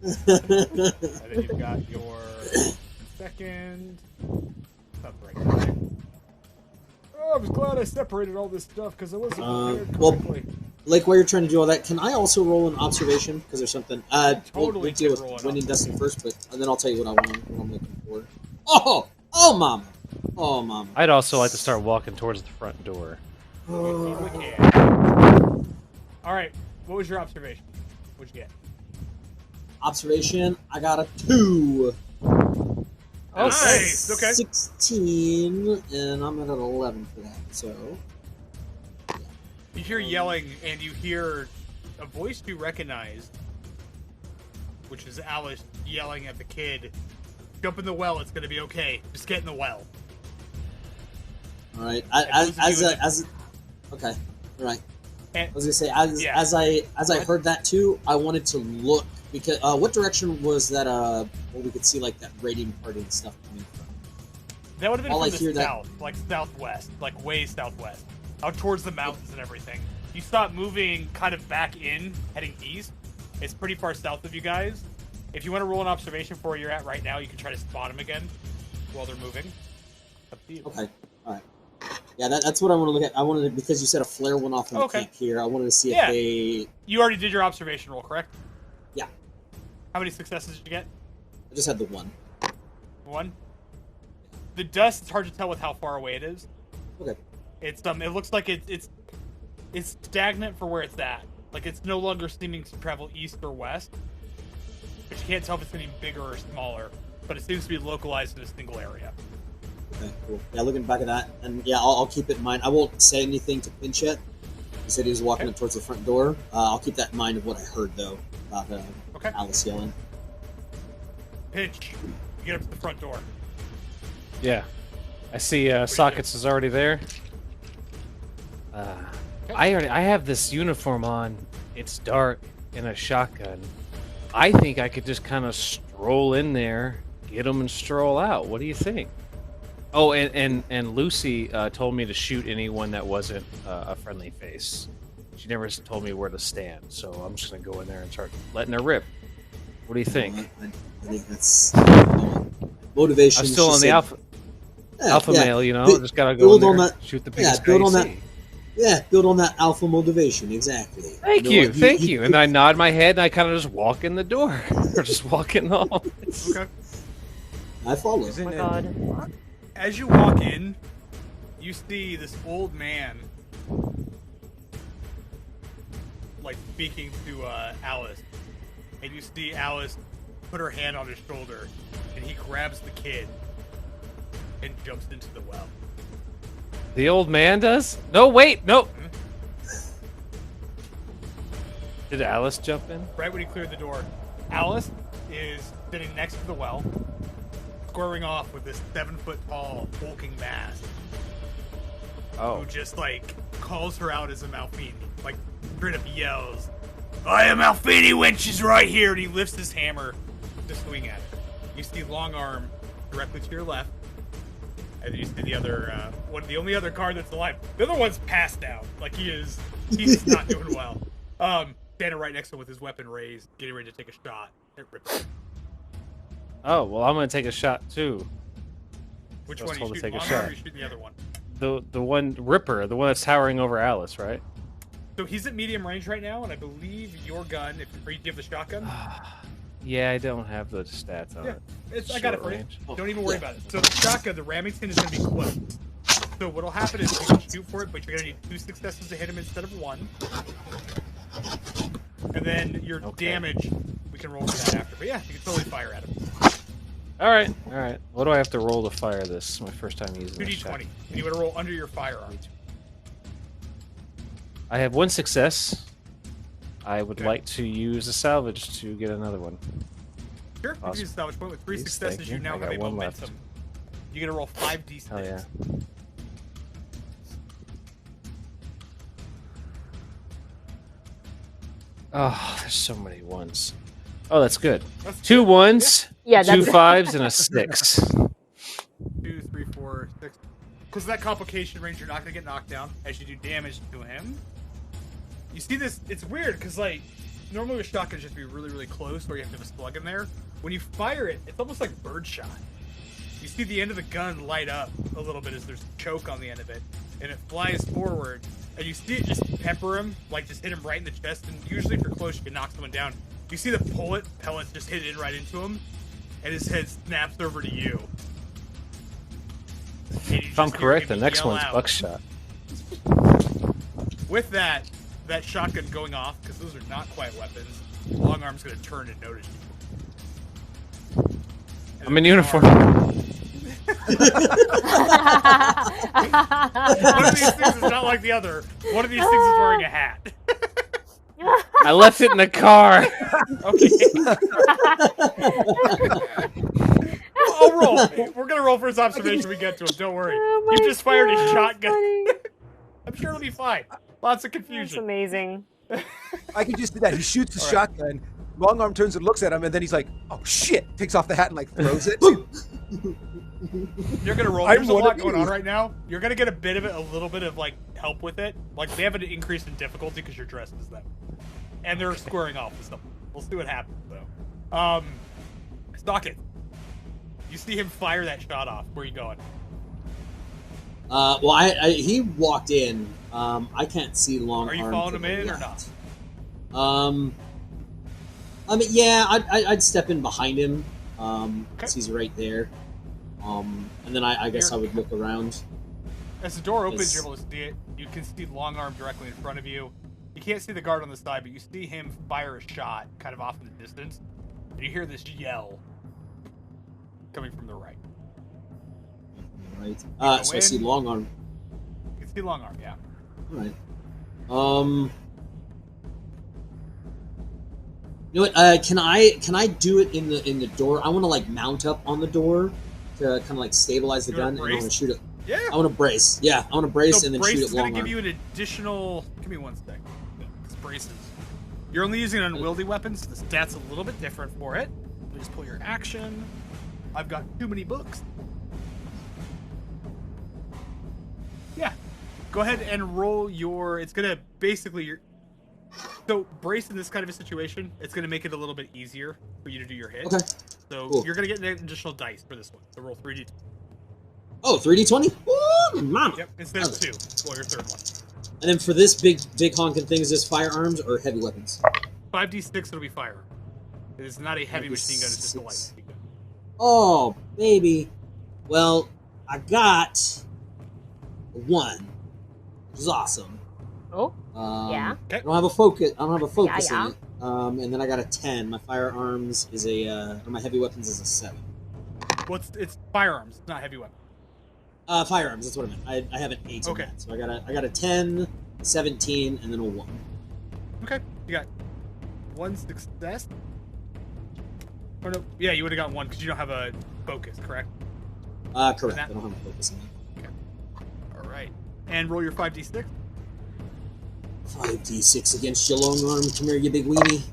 And then you've got your second. Separate. Oh, I was glad I separated all this stuff because I wasn't prepared well, correctly. Like while you're trying to do all that, can I also roll an observation? Because there's something. Totally we'll deal can roll with an Wendy and Dustin first, and then I'll tell you what I'm looking for. Oh, mama. Oh, mama. I'd also like to start walking towards the front door. Totally can. All right, what was your observation? What'd you get? Observation, I got a 2. Oh, nice. Okay. 16, and I'm at an 11 for that, so... You hear yelling, and you hear a voice you recognize, which is Alice yelling at the kid, "Jump in the well, it's gonna be okay. Just get in the well." All right. Okay. All right. And, I was gonna say as I heard that too, I wanted to look because what direction was that? Where we could see like that radiant party and stuff coming from. That would have been All from I the hear south, like southwest, like way southwest, out towards the mountains and everything. You stop moving kind of back in, heading east. It's pretty far south of you guys. If you want to roll an observation for where you're at right now, you can try to spot them again while they're moving. Up to you. Okay. All right. Yeah, that's what I want to look at. I wanted to, because you said a flare went off in the camp here. I wanted to see if they. You already did your observation roll, correct? Yeah. How many successes did you get? I just had the one. One. The dust. It's hard to tell with how far away it is. Okay. It's It looks like it's stagnant for where it's at. Like it's no longer seeming to travel east or west. But you can't tell if it's getting bigger or smaller. But it seems to be localized in a single area. Okay, cool. Yeah, looking back at that, and yeah, I'll keep it in mind. I won't say anything to Pinch yet. He said he was walking up towards the front door. I'll keep that in mind of what I heard, though, about Alice yelling. Pinch, you get up to the front door. Yeah. I see Sockets is already there. I have this uniform on. It's dark and a shotgun. I think I could just kind of stroll in there, get them, and stroll out. What do you think? Oh, and Lucy told me to shoot anyone that wasn't a friendly face. She never told me where to stand, so I'm just gonna go in there and start letting her rip. What do you think? I think that's motivation. I'm still on the alpha male, you know. Just gotta go build in on there, that. shoot the biggest build guy on you that. see. Yeah, build on that alpha motivation. Exactly. Thank you. And I nod my head and I kind of just walk in the door, or just walk in the office. Okay. I follow. Oh my god. As you walk in, you see this old man, like speaking to Alice, and you see Alice put her hand on his shoulder, and he grabs the kid and jumps into the well. The old man does? No, wait, no. Did Alice jump in? Right when he cleared the door, Alice is sitting next to the well, squaring off with this 7-foot-tall hulking mass. Oh. Who just like calls her out as a Malfini, like straight up yells, "I am Malfini when she's right here!" And he lifts his hammer to swing at her. You see Long Arm directly to your left, and then you see the other the only other guard that's alive. The other one's passed out, like he's not doing well. Standing right next to him with his weapon raised, getting ready to take a shot. Oh, well, I'm going to take a shot, too. Which I was one are you told to shooting? take a Long Arm, shot. or are you shooting the other one? The one, Ripper, the one that's towering over Alice, right? So he's at medium range right now, and I believe your gun, do you have the shotgun? Yeah, I don't have the stats on it. I got it Short for you. range. Don't even worry about it. So the shotgun, the Remington is going to be close. So what'll happen is you can shoot for it, but you're going to need 2 successes to hit him instead of 1. And then your damage, we can roll for that after. But yeah, you can totally fire at him. All right. What do I have to roll to fire this? It's my first time using this 2d20. shotgun. And you want to roll under your firearm. I have 1 success. I would like to use a salvage to get another one. Sure, you can use a salvage point. With 3 Please, successes, thank you you. now I have a got 1 momentum. left. You get to roll 5d6. Hell yeah. Oh, there's so many ones. Oh, that's good. That's 2 1s, Yeah, 2 that's 5s, and a 6. 2, 3, 4, 6. Because of that complication range, you're not going to get knocked down as you do damage to him. You see this, it's weird, because like, normally with shotguns just be really, really close, or you have to have a slug in there. When you fire it, it's almost like birdshot. You see the end of the gun light up a little bit as there's a choke on the end of it, and it flies forward, and you see it just pepper him, like just hit him right in the chest, and usually if you're close, you can knock someone down. You see the pellets just hit it right into him, and his head snaps over to you. If I'm correct, the next one's out. buckshot. With that shotgun going off, because those are not quite weapons, Long Arm's going to turn and notice you. I'm in uniform. One of these things is not like the other. One of these things is wearing a hat. I left it in the car. Okay. I'll roll. We're gonna roll for his observation when we get to him. Don't worry. You just fired a shotgun. I'm sure it'll be fine. Lots of That's confusion. amazing. I could just do that. He shoots the shotgun. Long arm turns and looks at him, and then he's like, "Oh shit!" Takes off the hat and like throws it. You're gonna roll. There's a lot going on right now. You're gonna get a little bit of like help with it. Like they have an increase in difficulty because you're dressed as them, and they're squaring off with something. We'll see what happens though. Stockett, you see him fire that shot off. Where are you going? Well, he walked in. I can't see long. Are you following him in or not? I mean, yeah, I'd step in behind him. 'Cause he's right there. And then I guess I would look around. As the door opens, you're able to see it. You can see Long Arm directly in front of you. You can't see the guard on the side, but you see him fire a shot kind of off in the distance. And you hear this yell coming from the right. Right. So I see Long Arm. You can see Long Arm, yeah. All right. You know what? Can I do it in the door? I want to like mount up on the door to kind of like stabilize the gun, and I want to shoot it. Yeah. I want to brace. Yeah, I want to brace So and then brace shoot is it long gonna give arm. you an additional. Give me 1 sec. It's braces. You're only using unwieldy weapons, so the stats a little bit different for it. Let me just pull your action. I've got too many books. Yeah. Go ahead and roll your. It's gonna basically your. So brace in this kind of a situation, it's gonna make it a little bit easier for you to do your hit. Okay. So Cool. you're gonna get an additional dice for this one. So roll 3d. Oh, 3d20? Ooh, mama. Yep. Instead of 2. Roll your third one. And then for this big honking thing, is this firearms or heavy weapons? 5d6. It'll be fire. It is not a heavy machine gun. It's just a light machine gun. Oh, baby. Well, I got a 1, which is awesome. Oh. Yeah. I don't have a focus. I don't have a focus Yeah. in it. And then I got a 10. My firearms is or my heavy weapons is a 7. Well, it's firearms, it's not heavy weapons. Firearms. That's what I meant. I have an 8 in that. So I got a 10, 17, and then a 1. Okay. You got 1 success. Or no, yeah, you would have got 1 because you don't have a focus, correct? Correct. I don't have a focus in it. Okay. All right. And roll your 5d6. 5d6 against your long arm. Come here, you big weenie.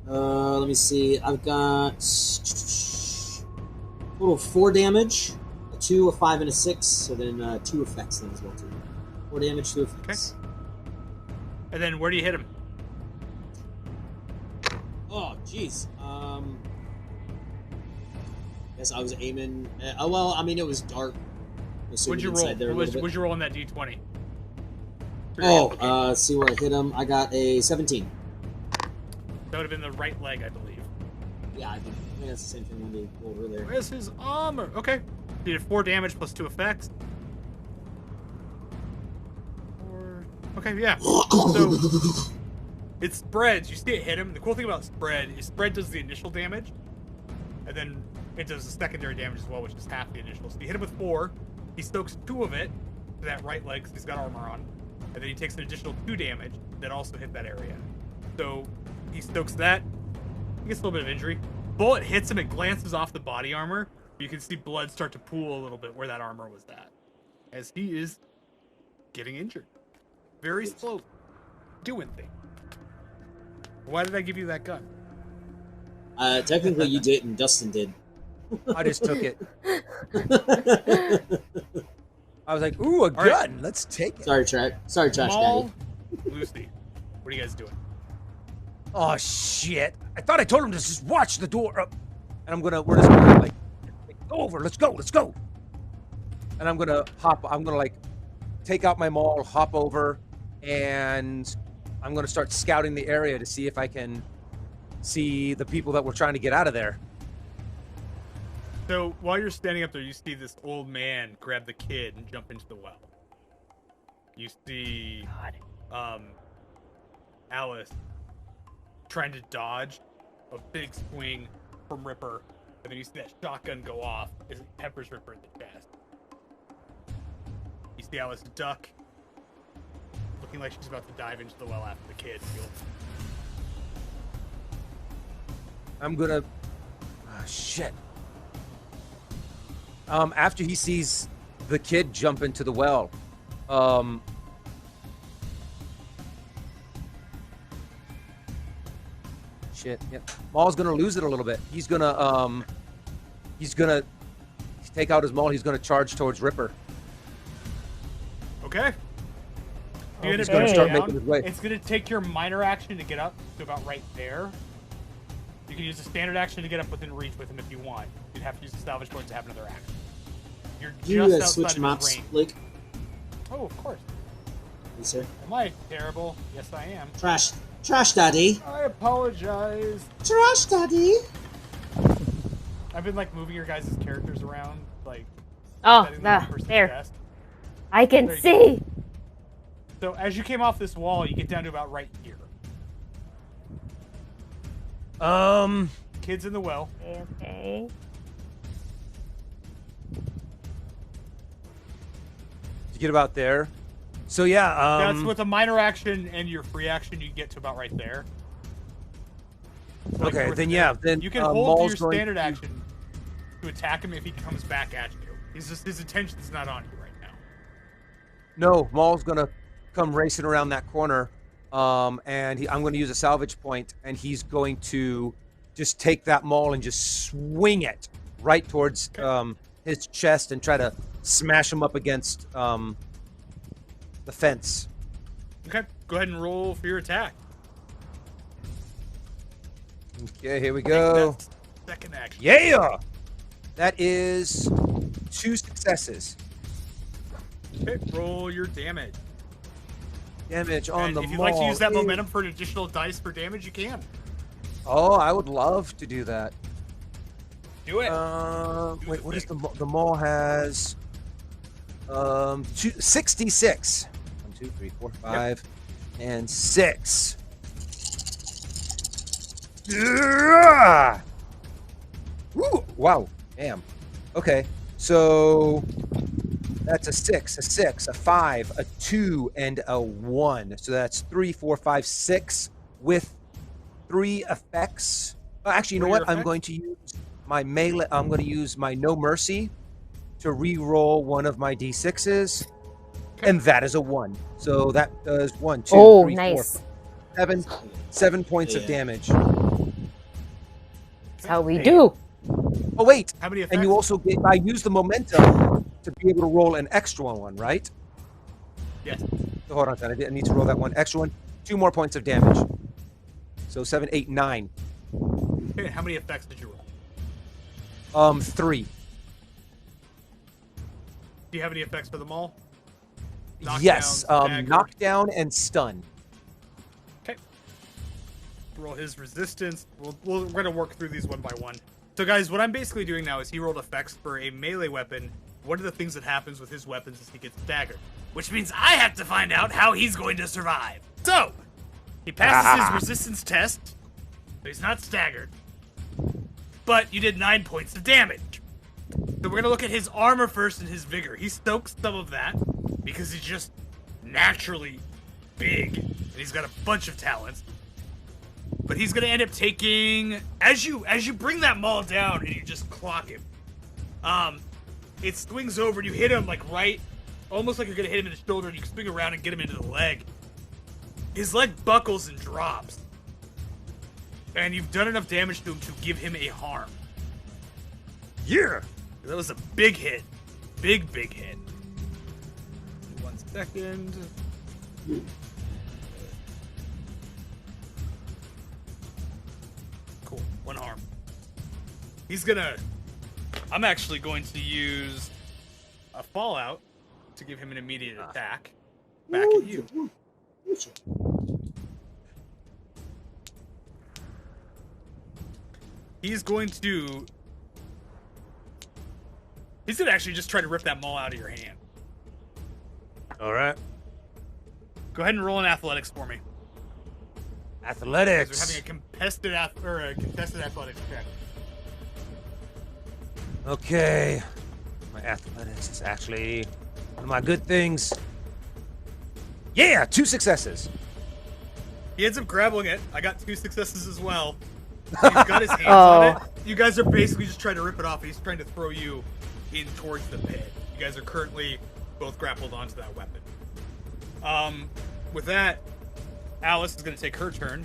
Let me see. I've got total of 4 damage, a 2, a 5, and a 6. So then 2 effects then as well too. 4 damage, 2 effects. Okay. And then where do you hit him? Oh, jeez. Guess I was aiming. Well, I mean it was dark. What'd you roll? What'd you roll on that d20? Oh, see where I hit him. I got a 17. That would have been the right leg, I believe. Yeah, I think that's the same thing when they go over there. Where's his armor? Okay. You did 4 damage plus 2 effects. 4. Okay, yeah. So it spreads. You see it hit him. The cool thing about spread is spread does the initial damage, and then it does the secondary damage as well, which is half the initial. So you hit him with 4. He stokes 2 of it to that right leg because he's got armor on. And then he takes an additional 2 damage that also hit that area. So he stokes that. He gets a little bit of injury. Bullet hits him, it glances off the body armor. You can see blood start to pool a little bit where that armor was at. As he is getting injured. Very slow. Doing things. Why did I give you that gun? Technically you did and Dustin did. I just took it. I was like, ooh, a gun. Right. Let's take it. Sorry, Trash Jamal, Daddy. Lucy, what are you guys doing? Oh, shit. I thought I told him to just watch the door up. And we're just gonna, like, go over. Let's go. And I'm gonna like, take out my maul, hop over, and I'm gonna start scouting the area to see if I can see the people that we're trying to get out of there. So while you're standing up there, you see this old man grab the kid and jump into the well. You see Alice trying to dodge a big swing from Ripper And then you see that shotgun go off as it peppers Ripper in the chest. You see Alice duck, looking like she's about to dive into the well after the kid. I'm gonna. Shit. After he sees the kid jump into the well, shit. Yeah. Maul's gonna lose it a little bit. He's gonna take out his maul. He's gonna charge towards Ripper. Okay. You end up gonna going start down. making his way. It's gonna take your minor action to get up to about right there. You can use a standard action to get up within reach with him if you want. You'd have to use the salvage point to have another action. You're You just outside switch of his maps, range. Blake? Oh, of course. Yes, sir. Am I terrible? Yes, I am. Trash daddy. I apologize. Trash daddy. I've been like moving your guys' characters around, like. Oh, setting them on the person's there. chest. I can There you see. So as you came off this wall, you get down to about right here. Kids in the well. Okay. To get about there. So yeah. That's with a minor action and your free action, you get to about right there. Like Okay, north then of yeah, there. then you can hold Maul's your going standard to- action to attack him if he comes back at you. His attention's not on you right now. No, Maul's gonna come racing around that corner, and I'm gonna use a salvage point, and he's going to just take that Maul and just swing it right towards his chest and try to smash him up against the fence. Okay, go ahead and roll for your attack. Okay, here we go. That's second action. Yeah, that is 2 successes. Okay, roll your damage. Damage on And the if you'd Maul. like to use that is- momentum for an additional dice for damage, you can. Oh, I would love to do that. Do it. Wait, what is the Maul has? 66. 1, 2, 3, 4, 5, and 6. Yeah! Woo! Wow. Damn. Okay. So that's a 6, a 5, a 2, and a 1. So that's 3, 4, 5, 6 with 3 effects. Actually, you know What are what? your I'm going to use my melee. I'm going to use my No Mercy to re-roll one of my D6s, and that is a 1. So that does 1, 2, Oh, 3, 4, nice. 7 points of Yeah. damage. That's how we do. Oh wait, How many and you effects? also get. I use the momentum to be able to roll an extra one, right? Yes. So hold on, a second. I need to roll that one extra one. 2 more points of damage. So 7, 8, 9. Okay, how many effects did you roll? 3. Do you have any effects for them all? Yes. Knockdown, Knockdown and stun. Okay. Roll his resistance. We're going to work through these one by one. So, guys, what I'm basically doing now is he rolled effects for a melee weapon. One of the things that happens with his weapons is he gets staggered, which means I have to find out how he's going to survive. So, he passes his resistance test, so he's not staggered. But you did 9 points of damage. So we're going to look at his armor first and his vigor. He stokes some of that because he's just naturally big, and he's got a bunch of talents. But he's gonna end up taking as you bring that maul down and you just clock him. It swings over and you hit him like right, almost like you're gonna hit him in the shoulder, and you swing around and get him into the leg. His leg buckles and drops, and you've done enough damage to him to give him a harm. Yeah. That was a big hit, big hit. 1 second. Cool. 1 harm. I'm actually going to use a fallout to give him an immediate attack. Back at you. He's going to actually just try to rip that maul out of your hand. All right. Go ahead and roll an athletics for me. Athletics. We're having a contested athletics check. Okay. My athletics is actually one of my good things. Yeah, 2 successes. He ends up grappling it. I got 2 successes as well. He's got his hands on it. You guys are basically just trying to rip it off. He's trying to throw you in towards the pit. You guys are currently both grappled onto that weapon. With that, Alice is going to take her turn.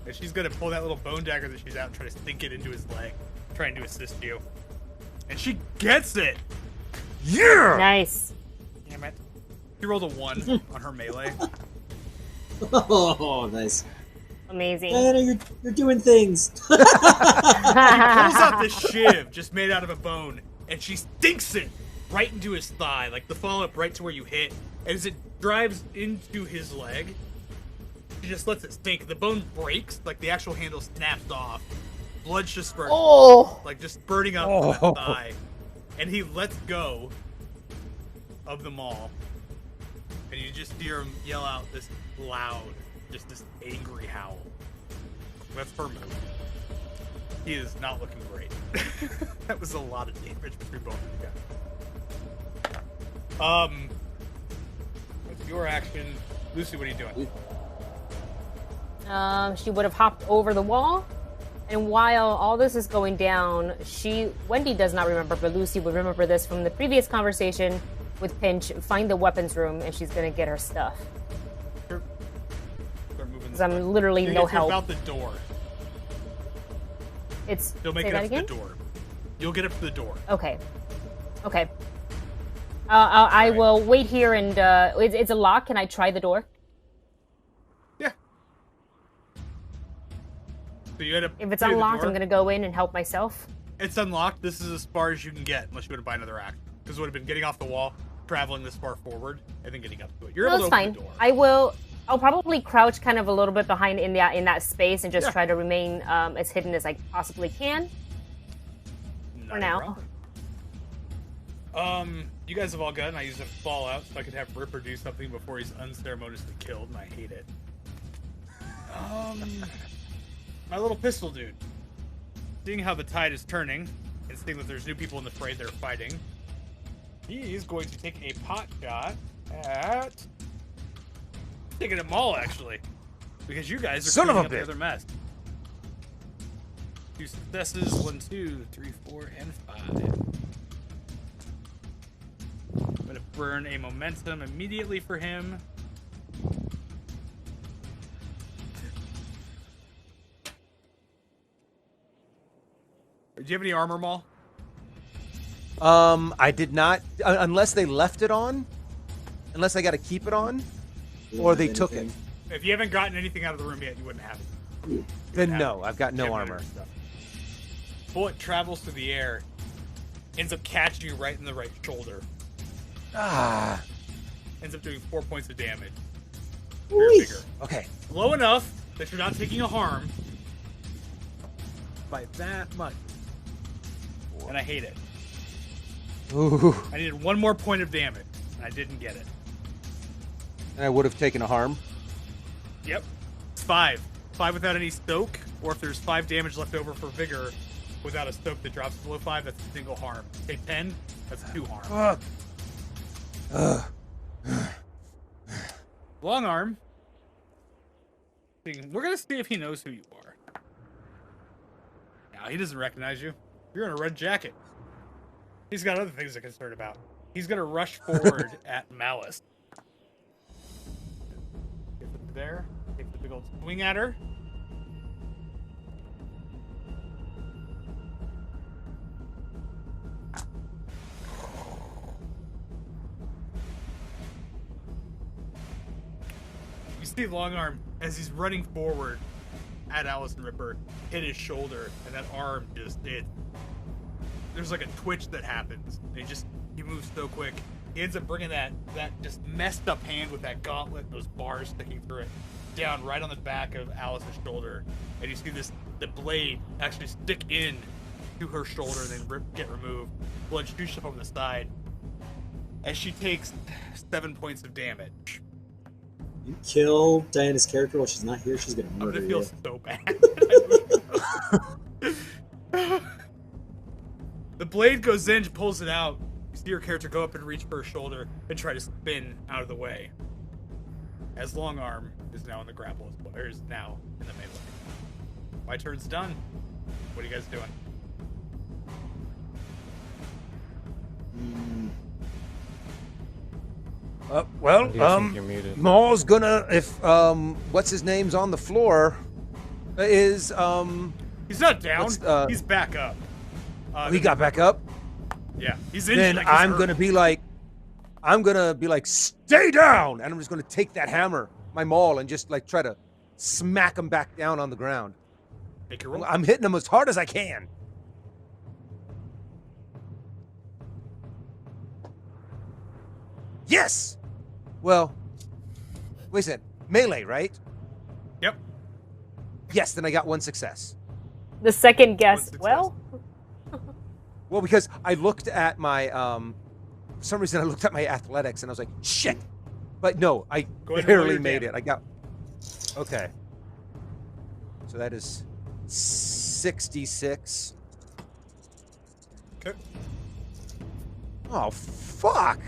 And she's going to pull that little bone dagger that she's out and try to sink it into his leg, trying to assist you. And she gets it! Yeah! Nice. Damn it. She rolled a 1 on her melee. Oh, nice. Amazing. Diana, you're doing things. She pulls out this shiv just made out of a bone, and she stinks it right into his thigh, like the follow-up right to where you hit. And as it drives into his leg, she just lets it sink. The bone breaks, like the actual handle snaps off. Blood's just spurting, like just spurting up from that thigh. And he lets go of the maul. And you just hear him yell out this loud, just this angry howl. That's her move. He is not looking great. That was a lot of damage between both of you guys. With your action, Lucy, what are you doing? She would have hopped over the wall, and while all this is going down, Wendy does not remember, but Lucy would remember this from the previous conversation with Pinch. Find the weapons room, and she's gonna get her stuff. Sure. Start moving. Because I'm literally no help. About the door. You'll make it up to the door. You'll get up to the door. Okay. I will wait here, and it's a lock. Can I try the door? Yeah. So you end up. If it's unlocked, I'm gonna go in and help myself. It's unlocked. This is as far as you can get, unless you want to buy another action. Because it would have been getting off the wall, traveling this far forward, and then getting up to it. You're able to open the door. I'll probably crouch kind of a little bit behind in that space and just try to remain as hidden as I possibly can. For now. You guys have all gone. I used a fallout so I could have Ripper do something before he's unceremoniously killed, and I hate it. My little pistol dude. Seeing how the tide is turning, and seeing that there's new people in the fray that are fighting, he's going to take a pot shot at... Taking a Maul, actually. Because you guys are cleaning up the other mess. 2 successes, 1, 2, 3, 4, and 5. I'm going to burn a momentum immediately for him. Do you have any armor, Maul? I did not, unless they left it on. Unless I got to keep it on. Or they took it. If you haven't gotten anything out of the room yet, you wouldn't have it. Then no, I've got no armor. Bullet travels through the air, ends up catching you right in the right shoulder. Ends up doing 4 points of damage. You're bigger. Okay. Low enough that you're not taking a harm by that much. And I hate it. Ooh. I needed 1 more point of damage, and I didn't get it. And I would have taken a harm. Yep. It's 5. 5 without any stoke, or if there's 5 damage left over for vigor without a stoke that drops below 5, that's a single harm. Take 10, that's 2 harm. Long arm. We're gonna see if he knows who you are. No, he doesn't recognize you. You're in a red jacket. He's got other things to concern about. He's gonna rush forward at Malice. Get it there. Take the big old swing at her. You see Longarm as he's running forward at Allison Ripper, hit his shoulder, and that arm just there's like a twitch that happens. He moves so quick. He ends up bringing that just messed up hand with that gauntlet, those bars sticking through it, down right on the back of Alice's shoulder, and you see the blade actually stick in to her shoulder and then get removed. Blood shoots up over the side, and she takes 7 points of damage. You kill Diana's character while she's not here, she's gonna murder you. I'm gonna feel so bad. The blade goes in, pulls it out. You see your character go up and reach for her shoulder and try to spin out of the way. As Long Arm is now in the grapple as well, or is now in the melee. My turn's done. What are you guys doing? Well, You're muted. Maul's gonna, if what's his name's on the floor, is He's not down. What's, He's back up. he got back up. Yeah, he's in. Then like he's I'm hurt. gonna be like, stay down, and I'm just gonna take that hammer, my maul, and just like try to smack him back down on the ground. Make your roll. I'm hitting him as hard as I can. Yes. Well, wait a second. Melee, right? Yep. Yes. Then I got one success. The second guess. Well, Well, because I looked at my for some reason I looked at my athletics and I was like, shit. But no, I Go ahead and roll barely your made damage. it. I got okay. So that is 66. Okay. Oh fuck.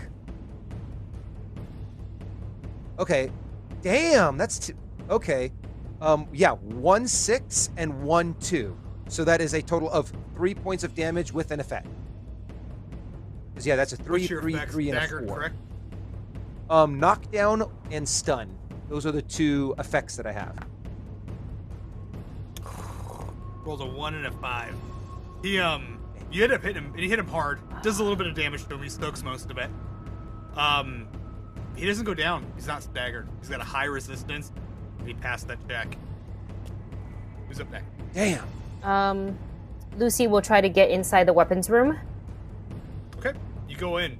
Okay. Damn, that's okay. Yeah, 1 6 and 1 2. So that is a total of 3 points of damage with an effect. 'Cause, yeah, that's a 3, What's your 3, effects? 3, and Dagger, a 4. correct? Knockdown and stun. Those are the two effects that I have. Rolled a 1 and a 5. He you end up hitting him, and you hit him hard. Does a little bit of damage to him. He soaks most of it. He doesn't go down. He's not staggered. He's got a high resistance. And he passed that check. Who's up next? Damn. Lucy will try to get inside the weapons room. Okay, you go in.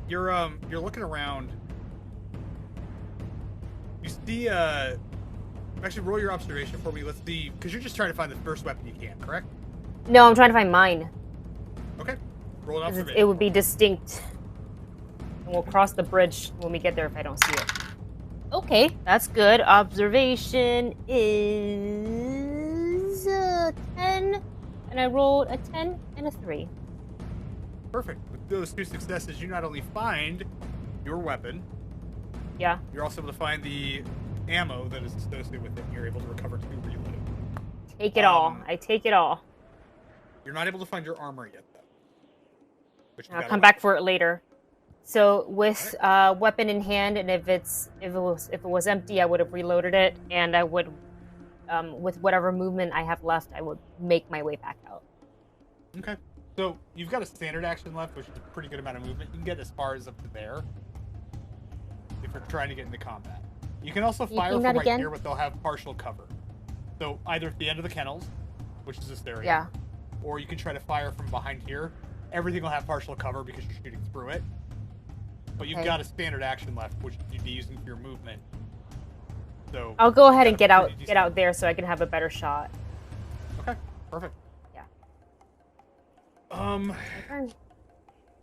You're looking around. You see, actually roll your observation for me. Let's see, because you're just trying to find the first weapon you can, correct? No, I'm trying to find mine. Okay, roll an 'Cause observation. it would be distinct. And we'll cross the bridge when we get there if I don't see it. Okay, that's good. Observation is 10, and I rolled a 10 and a 3. Perfect. With those two successes, you not only find your weapon, Yeah. you're also able to find the ammo that is associated with it, and you're able to recover 2 reload. Take it all. I take it all. You're not able to find your armor yet, though. But you I'll got come it. back for it later. So with weapon in hand, and if it was empty, I would have reloaded it, and I would, with whatever movement I have left, I would make my way back out. Okay. So you've got a standard action left, which is a pretty good amount of movement. You can get as far as up to there if you're trying to get into combat. You can also fire from that right again? here, but they'll have partial cover. So either at the end of the kennels, which is this area, Yeah. or you can try to fire from behind here. Everything will have partial cover because you're shooting through it. But you've Okay. got a standard action left, which you'd be using for your movement. So I'll go ahead and you've get got a out pretty get out there so I can have a better shot. Okay, perfect. Yeah.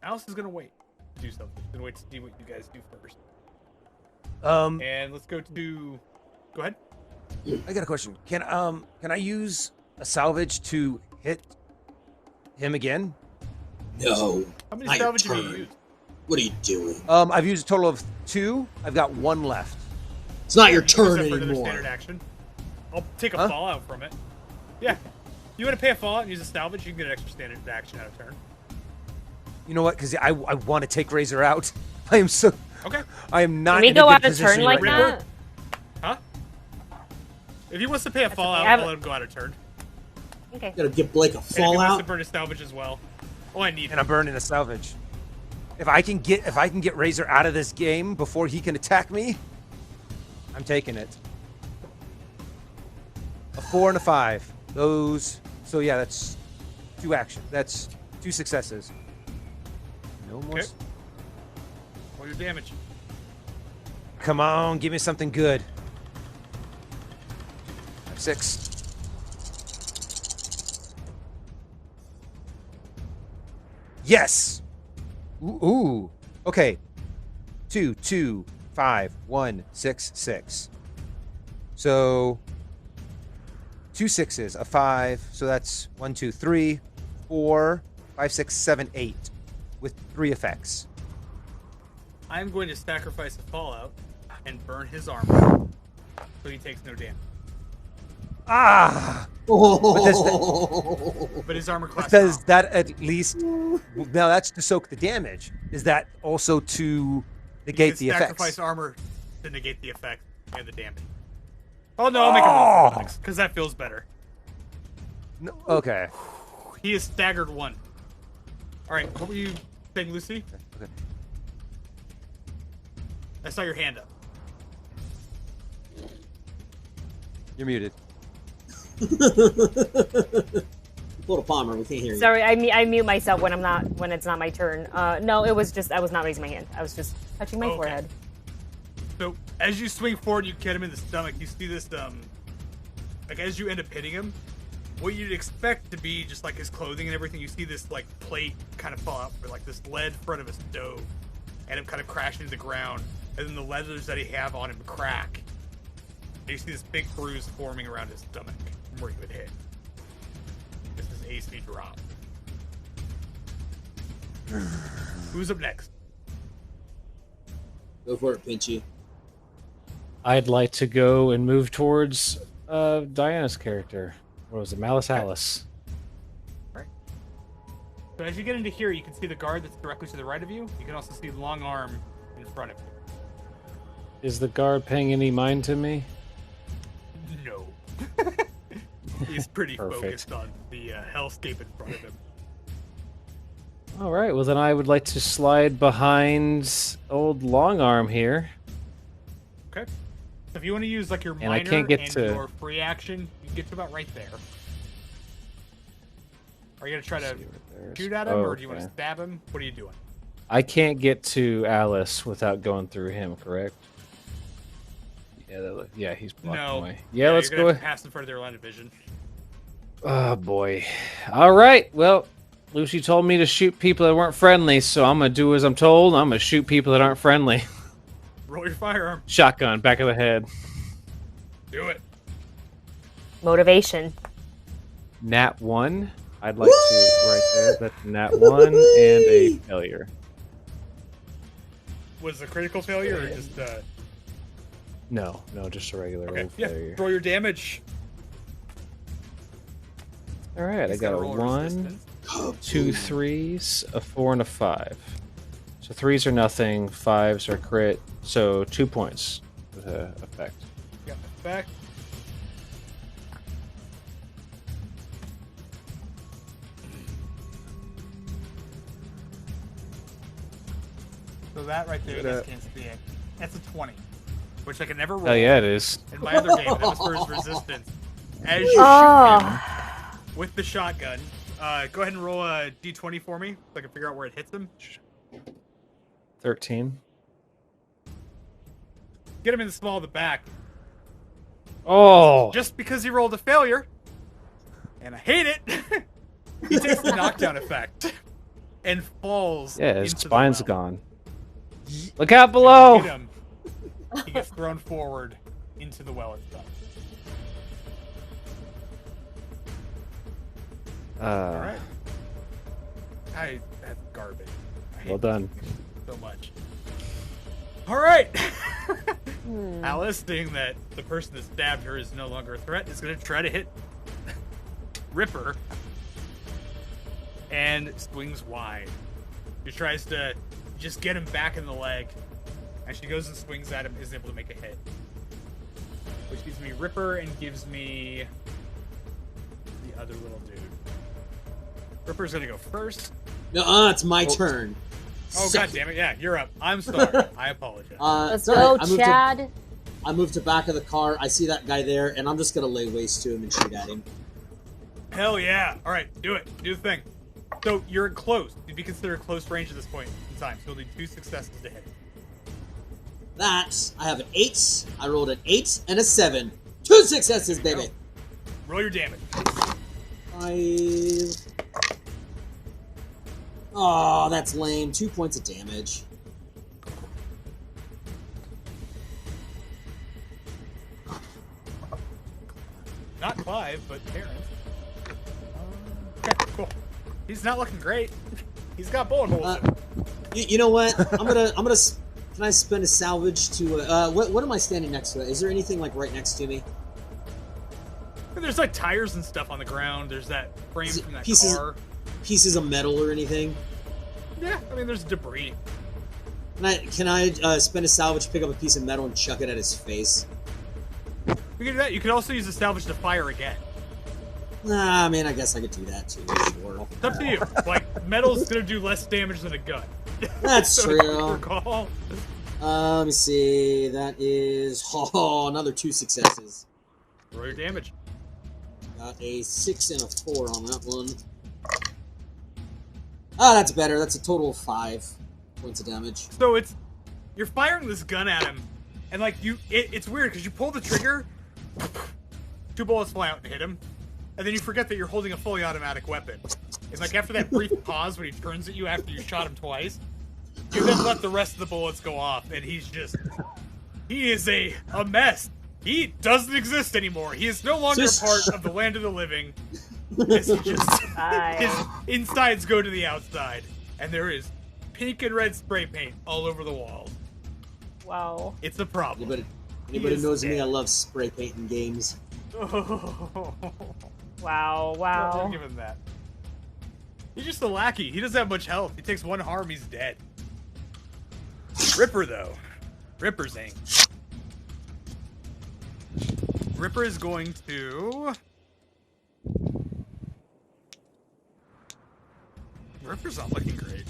Alice is gonna wait to do something. She's gonna wait to see what you guys do first. And let's go to. Go ahead. I got a question. Can I use a salvage to hit him again? No. How many Not your salvage have you turn. used? What are you doing? I've used a total of 2. I've got 1 left. It's not your You can use turn that for another anymore. standard action. I'll take a Huh? fallout from it. Yeah. You want to pay a fallout and use a salvage? You can get an extra standard action out of turn. You know what? Because I want to take Razor out. I am so. Okay. I am not. Can we in a go good out of position right turn like now. that? Huh? If he wants to pay a fallout, okay. I'll let him go out of turn. Okay. Gotta give Blake a And if he wants to fallout. burn a salvage as well. Oh, I need And I'm burning a salvage. If I can get Razor out of this game before he can attack me, I'm taking it. A 4 and a 5. Those. So yeah, that's 2 action. That's 2 successes. No more. Okay. Roll your damage. Come on, give me something good. 6. Yes. Ooh. Okay. 2, 2, 5, 1, 6, 6. So 2 6s, a 5. So that's 1, 2, 3, 4, 5, 6, 7, 8 with 3 effects. I'm going to sacrifice a fallout and burn his armor so he takes no damage. Ah! But his armor class. Does that at least? Now that's to soak the damage. Is that also to negate the effects? Sacrifice armor to negate the effect and the damage. Oh no, I'll make a roll because that feels better. No, okay. He is staggered 1. All right, what were you saying, Lucy? Okay. I saw your hand up. You're muted. Little Palmer, we can't hear you. Sorry, I mute myself when it's not my turn. No, it was just I was not raising my hand. I was just touching my forehead. So as you swing forward, you get him in the stomach. You see this like as you end up hitting him, what you'd expect to be just like his clothing and everything. You see this like plate kind of fall out, or like this lead front of a stove, and him kind of crashing to the ground, and then the leathers that he have on him crack. And you see this big bruise forming around his stomach from where you would hit. This is AC drop. Who's up next? Go for it, Pinchy. I'd like to go and move towards Diana's character. What was it? Malice Alice. Right. So as you get into here, you can see the guard that's directly to the right of you. You can also see Long Arm in front of you. Is the guard paying any mind to me? No. He's pretty focused on the hellscape in front of him. All right. Well, then I would like to slide behind old Long Arm here. Okay. So if you want to use like your And I minor can't get and to- your free action, you can get to about right there. Are you gonna try to shoot at him, or do you want to okay. stab him? What are you doing? I can't get to Alice without going through him, correct? Yeah, he's blocking No. away. Yeah, let's you're gonna go. have to pass in front of their line of vision. Oh boy. All right. Well, Lucy told me to shoot people that weren't friendly, so I'm gonna do as I'm told. I'm gonna shoot people that aren't friendly. Roll your firearm. Shotgun, back of the head. Do it. Motivation. Nat 1. I'd like to right there. That's nat 1 and a failure. Was it a critical failure or just No, just a regular okay? old Yeah. failure. Roll your damage. All right, I He's got gotta a roll 1, resistance. 2 3s, a 4, and a 5. So 3s are nothing, 5s are crit. So 2 points with effect. Got the back. So that right there, Good. that's a 20, which I can never roll. Oh yeah, it is. In my other game, that was for his resistance. As you shoot him with the shotgun, go ahead and roll a d20 for me, so I can figure out where it hits him. 13. Get him in the small of the back. Oh! Just because he rolled a failure, and I hate it, he takes the knockdown effect and falls. Yeah, his into the spine's well. gone. Look out below! Hit him. He gets thrown forward into the well itself. Alright. That's garbage. I hate Well done. so much. Alright! Alice, seeing that the person that stabbed her is no longer a threat, is going to try to hit Ripper and swings wide. She tries to just get him back in the leg, and she goes and swings at him, isn't able to make a hit. Which gives me Ripper and gives me the other little dude. Ripper's gonna go first. No, it's my turn. Oh, god damn it, yeah, you're up. I'm sorry. I apologize. Let's sorry, go, I moved Chad. I moved to back of the car. I see that guy there, and I'm just gonna lay waste to him and shoot at him. Hell yeah. Alright, do it. Do the thing. So, you're in close. You'd be considered close range at this point in time, so you'll need 2 successes to hit. That, I have an 8. I rolled an 8 and a 7. 2 successes, baby. Roll your damage. 5. Oh, that's lame. 2 points of damage. Not Clive, but Terrence. Okay, cool. He's not looking great. He's got bullet holes. You know what? I'm gonna. Can I spend a salvage to? What am I standing next to? Is there anything like right next to me? There's like tires and stuff on the ground. There's that frame from that car. Pieces of metal or anything? Yeah, I mean there's debris. Can I spend a salvage, pick up a piece of metal, and chuck it at his face? You can do that. You could also use the salvage to fire again. Nah, I mean, I guess I could do that too. Sure. It's up to you. Like, metal's gonna do less damage than a gun. That's so true. Let me see. That is another 2 successes. Roll your damage. Got a 6 and a 4 on that one. Ah, that's better. That's a total of 5 points of damage. So you're firing this gun at him, and like it's weird because you pull the trigger, 2 bullets fly out and hit him, and then you forget that you're holding a fully automatic weapon. It's like after that brief pause when he turns at you after you shot him twice, you then let the rest of the bullets go off, and he is a mess. He doesn't exist anymore. He is no longer part of the land of the living. His insides go to the outside, and there is pink and red spray paint all over the walls. Wow. It's a problem. Anybody knows me, I love spray painting games. Wow, wow. Don't give him that. He's just a lackey. He doesn't have much health. He takes 1 harm, he's dead. Ripper, though. Ripper's ink. Ripper is going to... Ripper's not looking great.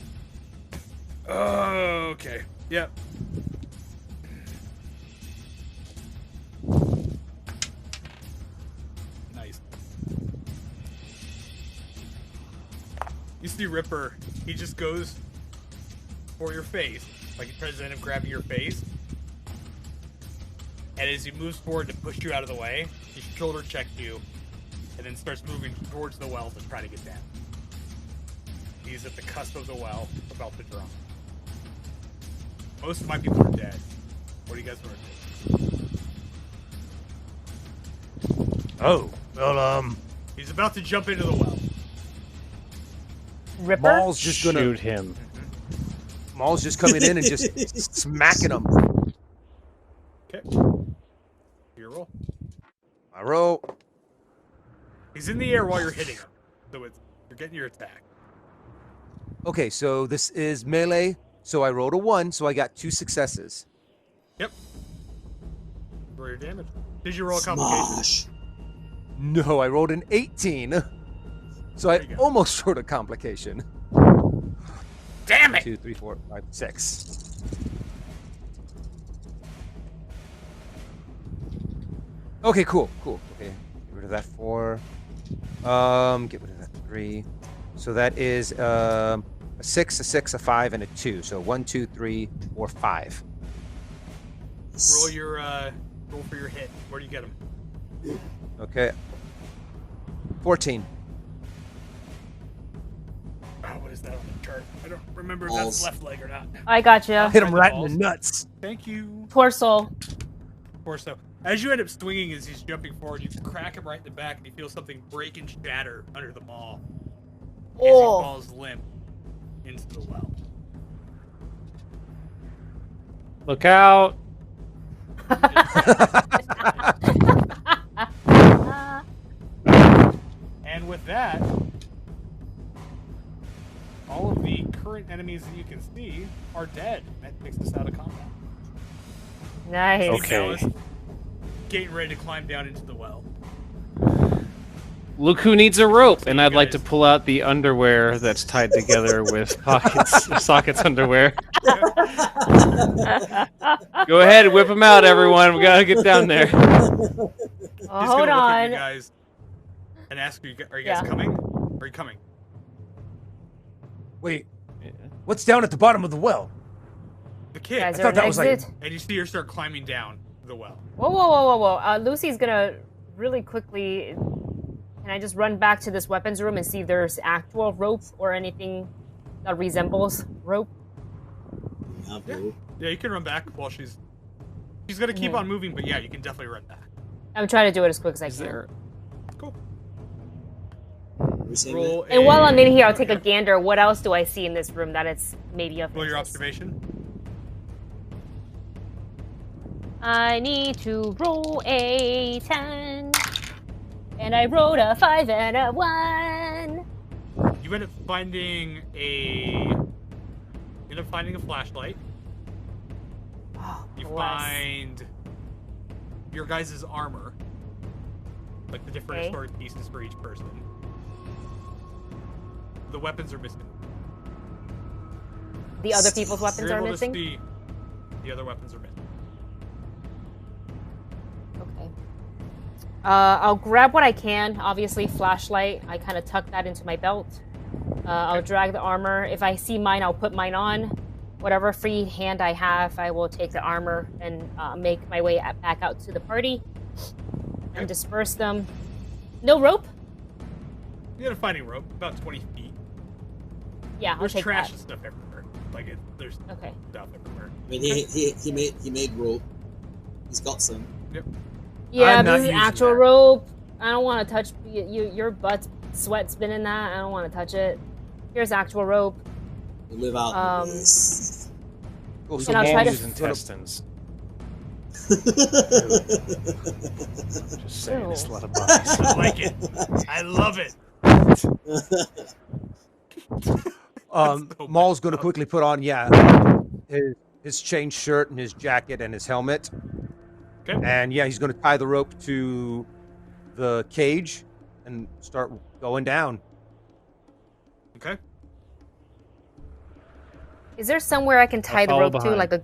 Oh, okay. Yep. Nice. You see Ripper, he just goes for your face. Like he tries to end up grabbing your face. And as he moves forward to push you out of the way, he shoulder checks you, and then starts moving towards the well to try to get down. He's at the cusp of the well, about to drop. Most of my people are dead. What do you guys want to do? Oh, well, He's about to jump into the well. Ripper? Maul's just gonna shoot him. Maul's just coming in and just smacking him. Okay. Your roll. I roll. He's in the air while you're hitting him, so you're getting your attack. Okay, so this is melee. So I rolled a 1, so I got 2 successes. Yep. Roll your damage. Did you roll a complication? No, I rolled an 18. So I almost rolled a complication. Damn it! 2, 3, 4, 5, 6. Okay, cool. Okay, get rid of that 4. Get rid of that 3. So that is a 6, a 6, a 5, and a 2. So 1, 2, 3, 4, 5. Roll your roll for your hit. Where do you get him? Okay. 14. Oh, what is that on the chart? I don't remember if that's left leg or not. I gotcha. Hit him right in the nuts. Thank you. Torso. Torso. As you end up swinging as he's jumping forward, you crack him right in the back, and you feel something break and shatter under the maul. As he falls limp into the well. Look out! And with that, all of the current enemies that you can see are dead. That takes us out of combat. Nice. Okay. Getting ready to climb down into the well. Look who needs a rope, and I'd like to pull out the underwear that's tied together with sockets underwear. Go ahead, whip them out, everyone. We gotta get down there. Oh, hold on. You guys and ask you, are you guys coming? Are you coming? Wait, what's down at the bottom of the well? The kid. Guys, I thought that was like. And you see her start climbing down the well. Whoa. Lucy's gonna really quickly. Can I just run back to this weapons room and see if there's actual rope or anything that resembles rope? Yeah, you can run back while she's gonna keep on moving, but yeah, you can definitely run back. I'm trying to do it as quick as I can. we saying? Roll And while I'm in here, I'll take a gander. What else do I see in this room that it's maybe of Roll your interest? observation. I need to roll a 10. And I rolled a 5 and a 1. You end up finding a flashlight. You bless. find your guys' armor. Like the different assorted pieces for each person. The weapons are missing. The other people's weapons You're are able to missing? see the other weapons are missing. Okay. I'll grab what I can. Obviously, flashlight. I kind of tuck that into my belt. I'll drag the armor. If I see mine, I'll put mine on. Whatever free hand I have, I will take the armor and make my way back out to the party and disperse them. No rope? You got a fighting rope, about 20 feet. Yeah, I'll There's take trash that. and stuff everywhere. There's stuff everywhere. I mean, he made rope. He's got some. Yep. Yeah, I'm not this is using actual that. rope. I don't want to touch your butt. Sweat's been in that. I don't want to touch it. Here's actual rope. We live out in this. Cool, And I'll try to- Balls and intestines. Just saying, it's a lot of bodies. I like it. I love it. Maul's going to quickly put on, his chain shirt and his jacket and his helmet. Okay. And he's going to tie the rope to the cage and start going down. Okay. Is there somewhere I can tie the follow rope to, behind. like a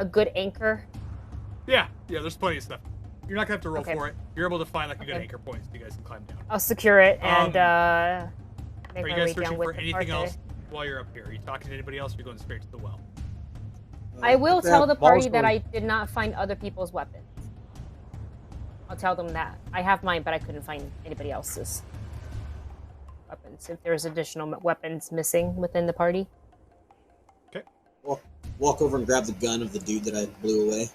good anchor? Yeah, there's plenty of stuff. You're not gonna have to roll Okay. for it. You're able to find like a good Okay. anchor point so you guys can climb down. I'll secure it and make Are my you way guys down searching with for the anything party. else while you're up here? Are you talking to anybody else or are you going straight to the well? I will Yeah, tell the Maul's party that I going- did not find other people's weapons. I'll tell them that. I have mine, but I couldn't find anybody else's weapons. If there's additional weapons missing within the party. Walk over and grab the gun of the dude that I blew away.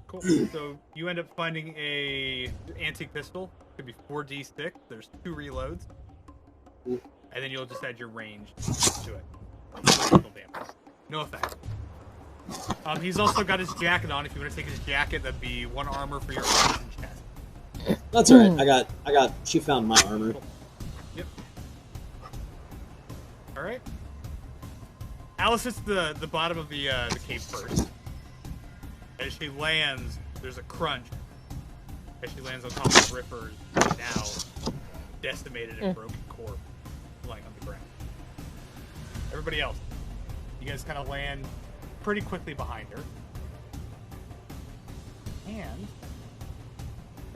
Cool. So you end up finding a antique pistol. Could be 4d6. There's 2 reloads. Ooh. And then you'll just add your range to it. No damage. No effect. He's also got his jacket on. If you want to take his jacket, that'd be 1 armor for your arms and chest. That's alright. I got. She found my armor. Cool. Yep. All right. Alice hits the bottom of the cave first. As she lands, there's a crunch. As she lands on top of Ripper's now decimated and broken corpse lying on the ground. Everybody else, you guys kind of land pretty quickly behind her. And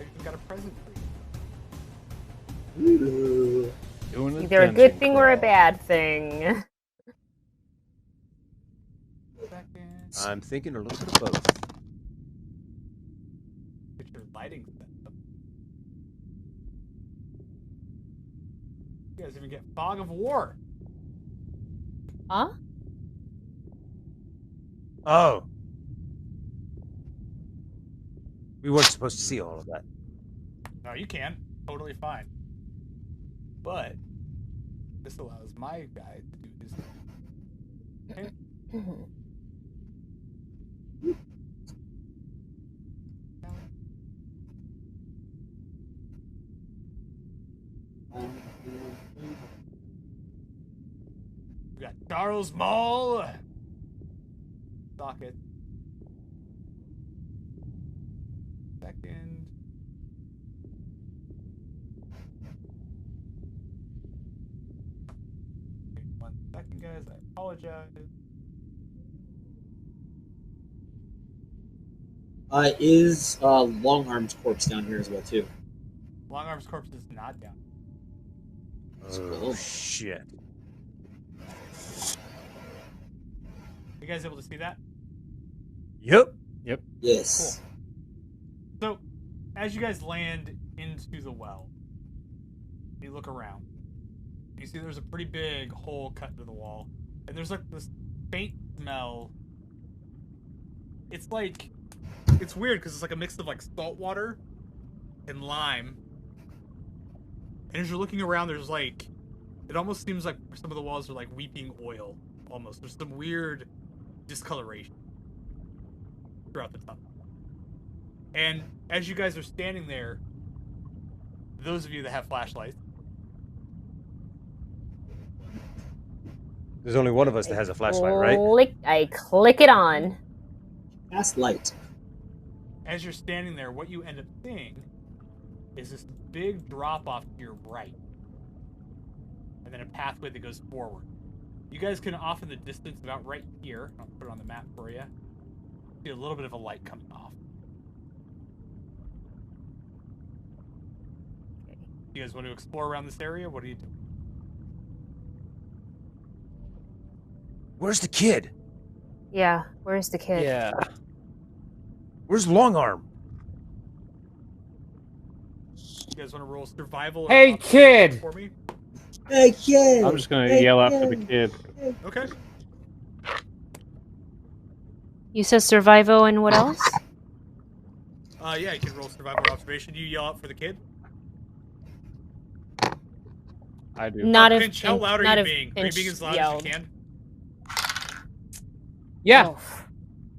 I've got a present for you. Doing a Either a dungeon good thing or a crawl. bad thing. I'm thinking a little bit of both. Get your lighting set up. You guys even get Fog of War. Huh? Oh. We weren't supposed to see all of that. No, you can. Totally fine. But this allows my guy to do his thing. Okay. We got Charles Mall. Socket. Second. Wait 1 second, guys. I apologize. Is Longarm's corpse down here as well too? Longarm's corpse is not down. Oh, shit. You guys able to see that? Yep. Yes. So, as you guys land into the well, you look around. You see there's a pretty big hole cut into the wall. And there's like this faint smell. It's weird because it's like a mix of like salt water and lime. And as you're looking around, there's like, it almost seems like some of the walls are like weeping oil, almost. There's some weird discoloration throughout the tunnel. And as you guys are standing there, those of you that have flashlights, There's only one of us that has a flashlight, right? I click it on. Cast light. as you're standing there, what you end up seeing is this big drop off to your right. And then a pathway that goes forward. You guys can off in the distance about right here. I'll put it on the map for you. See a little bit of a light coming off. You guys want to explore around this area? What do you do? Where's the kid? Yeah, where's the kid? Yeah. Where's Longarm? You guys want to roll survival? Hey, kid! For me? Hey, kid! I'm just gonna yell out for the kid. Okay. You said survival and what else? Yeah, you can roll survival observation. You yell out for the kid. I do. Not if. Pinch, how loud are not you if being? Are you Pinch being as loud yelled. as you can? Yeah. Oh.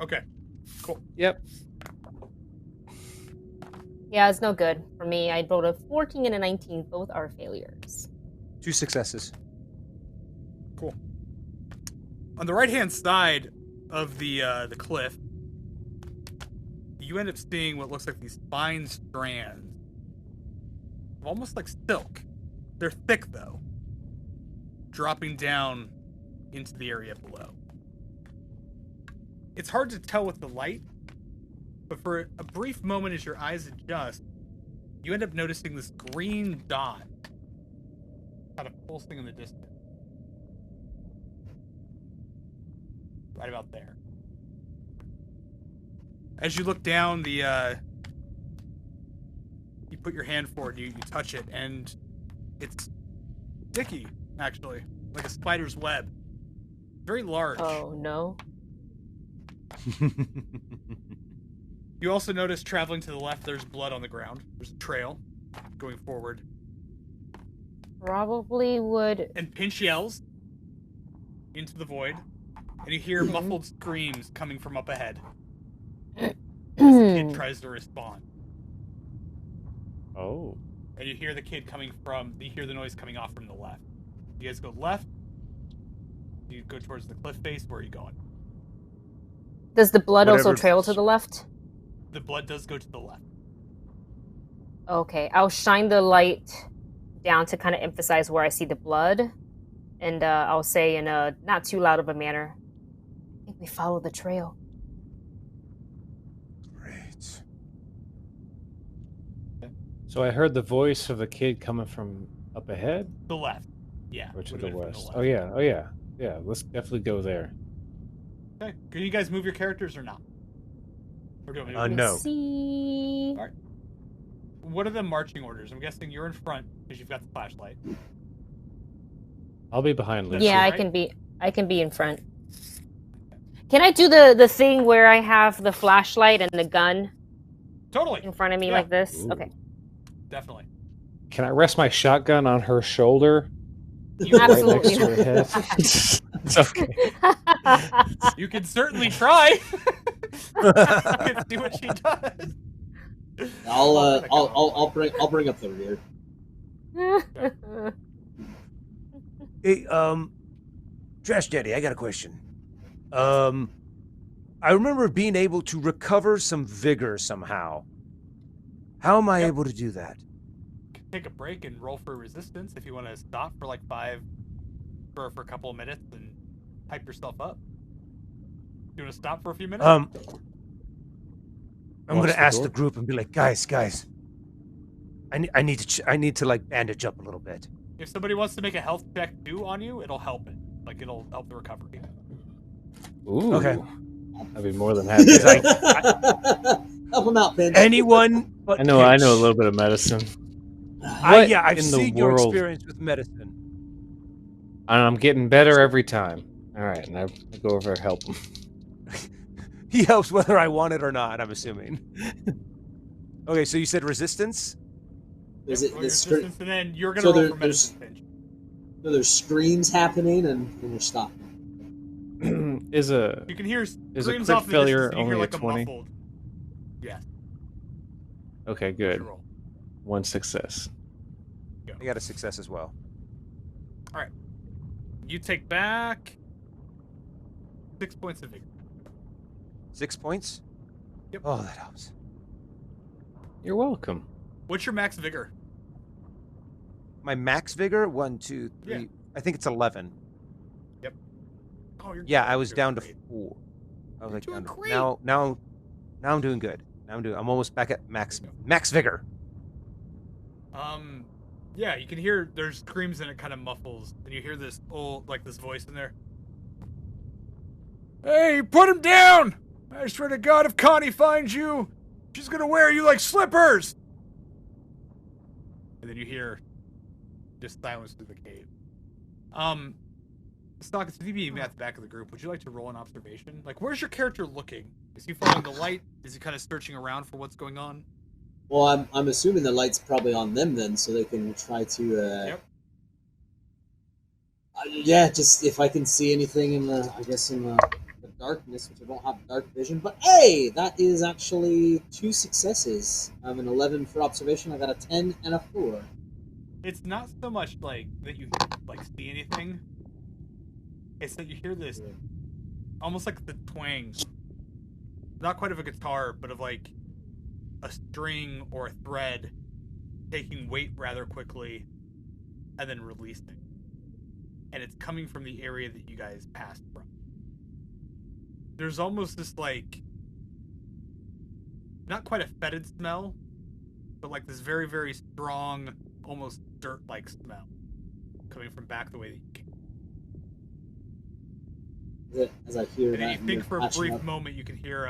Okay. Cool. Yep. Yeah, it's no good for me. I rolled a 14 and a 19. Both are failures. 2 successes. Cool. On the right-hand side of the cliff, you end up seeing what looks like these fine strands, almost like silk. They're thick, though, dropping down into the area below. It's hard to tell with the light, but for a brief moment as your eyes adjust, you end up noticing this green dot kind of pulsing in the distance. Right about there. As you look down, you put your hand forward, you touch it, and it's sticky, actually, like a spider's web. Very large. Oh, no. You also notice traveling to the left, there's blood on the ground. There's a trail going forward. Probably would. And Pinch yells into the void, and you hear muffled screams coming from up ahead as the kid tries to respond. Oh. And you hear the noise coming off from the left. You guys go left. You go towards the cliff face. Where are you going? Does the blood also trail to the left? The blood does go to the left. Okay, I'll shine the light down to kind of emphasize where I see the blood. And I'll say in a not too loud of a manner, I think we follow the trail. Great. So I heard the voice of the kid coming from up ahead? The left. Yeah. Or to would've the been from west. left. Oh, yeah. Oh, yeah. Yeah, let's definitely go there. Okay. Can you guys move your characters or not? Or do you want me to No. See. All right. What are the marching orders? I'm guessing you're in front because you've got the flashlight. I'll be behind Lucy. Yeah, right? I can be in front. Can I do the thing where I have the flashlight and the gun Totally. in front of me Yeah. like this? Ooh. Okay. Definitely. Can I rest my shotgun on her shoulder? You Right Absolutely. next to her head? It's okay. You can certainly try. Let's see what she does. I'll bring up the rear. Hey, Trash Daddy, I got a question. I remember being able to recover some vigor somehow. How am I able to do that? Take a break and roll for resistance if you want to stop for like for a couple of minutes and hype yourself up. You want to stop for a few minutes? I'm Watch gonna the ask door. the group and be like, guys, I need to like bandage up a little bit. If somebody wants to make a health check too on you, it'll help it. Like it'll help the recovery. Ooh. Okay. I'd be more than happy. Help him out, Ben. Anyone but I know a Pinch. little bit of medicine. I've in the seen your world? experience with medicine. And I'm getting better every time. All right, and I go over and help him. He helps whether I want it or not, I'm assuming. Okay, so you said resistance? Is Yep, it roll the your scream? resistance, and then you're gonna So roll for medicine pinch. So there's screams happening, and we're stopping. Is a You can hear is a screams crit off the failure distance, and you hear only a like a 20? muffled. Yes. Okay, What's good. your roll? 1 success. I got a success as well. All right. You take back 6 points of vigor. 6 points? Yep. Oh, that helps. You're welcome. What's your max vigor? My max vigor, 1, 2, 3. Yeah. I think it's 11. Yep. Oh, you're Yeah, good. I was You're down great. to 4. I was You're like doing down to, great. now I'm doing good. I'm almost back at max vigor. Yeah, you can hear there's screams and it kind of muffles, and you hear this old, like this voice in there. Hey, put him down! I swear to God, if Connie finds you, she's gonna wear you like slippers! And then you hear just silence through the cave. Stockings, with you being at the back of the group, would you like to roll an observation? Like, where's your character looking? Is he following the light? Is he kind of searching around for what's going on? Well, I'm assuming the light's probably on them then, so they can try to. Yep. Yeah, just if I can see anything in the darkness, which I don't have dark vision. But hey, that is actually 2 successes. I have an 11 for observation. I got a 10 and a 4. It's not so much like that you like see anything. It's that you hear this, almost like the twang, not quite of a guitar, but of like a string or a thread taking weight rather quickly and then releasing. And it's coming from the area that you guys passed from. There's almost this like, not quite a fetid smell, but like this very, very strong, almost dirt-like smell coming from back the way that you came. As I hear And that, then you think for a patching brief up. moment you can hear,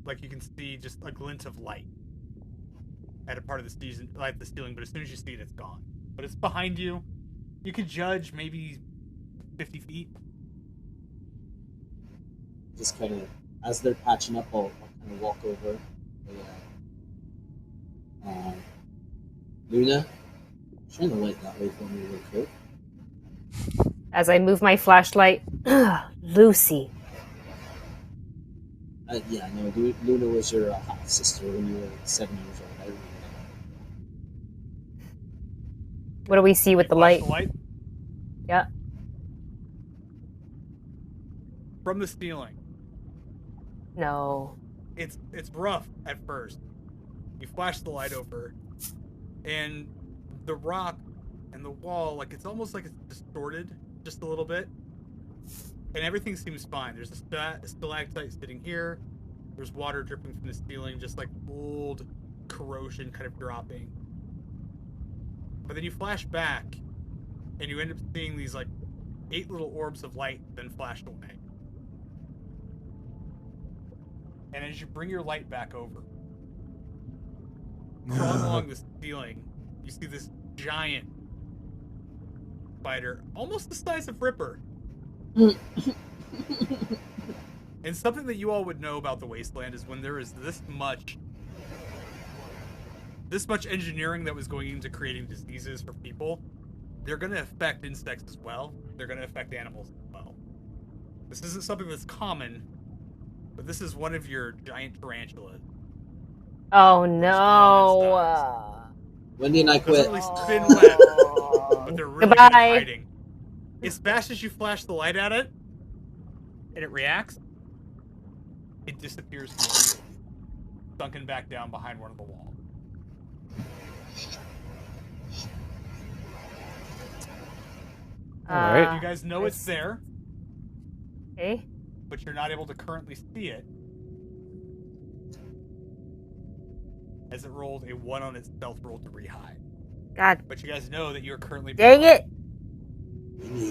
like you can see just a glint of light at a part of the ceiling, but as soon as you see it, it's gone. But it's behind you. You could judge maybe 50 feet. Just kind of, as they're patching up, I'll kind of walk over. Luna, shine the light that way for me real quick. As I move my flashlight, Lucy. Yeah, no, Luna was your half sister when you were 7 years old. I remember that. What do we see with the light? Yeah. From the ceiling. No. It's rough at first. You flash the light over, and the rock and the wall, like it's almost like it's distorted just a little bit. And everything seems fine. There's a stalactite sitting here. There's water dripping from the ceiling, just like old corrosion kind of dropping. But then you flash back, and you end up seeing these like 8 little orbs of light then flashed away. And as you bring your light back over, crawling along the ceiling, you see this giant spider, almost the size of Ripper. And something that you all would know about the Wasteland is when there is this much engineering that was going into creating diseases for people, they're going to affect insects as well. They're going to affect animals as well. This isn't something that's common, but this is one of your giant tarantulas. Oh no. Wendy and I quit. Doesn't really spin web, but they're really good at hiding. As fast as you flash the light at it, and it reacts, it disappears from the view, sunken back down behind one of the walls. All right. You guys know it's there. Okay. But you're not able to currently see it, as it rolled a 1 on its stealth roll to rehide. God. But you guys know that you are currently. Dang it!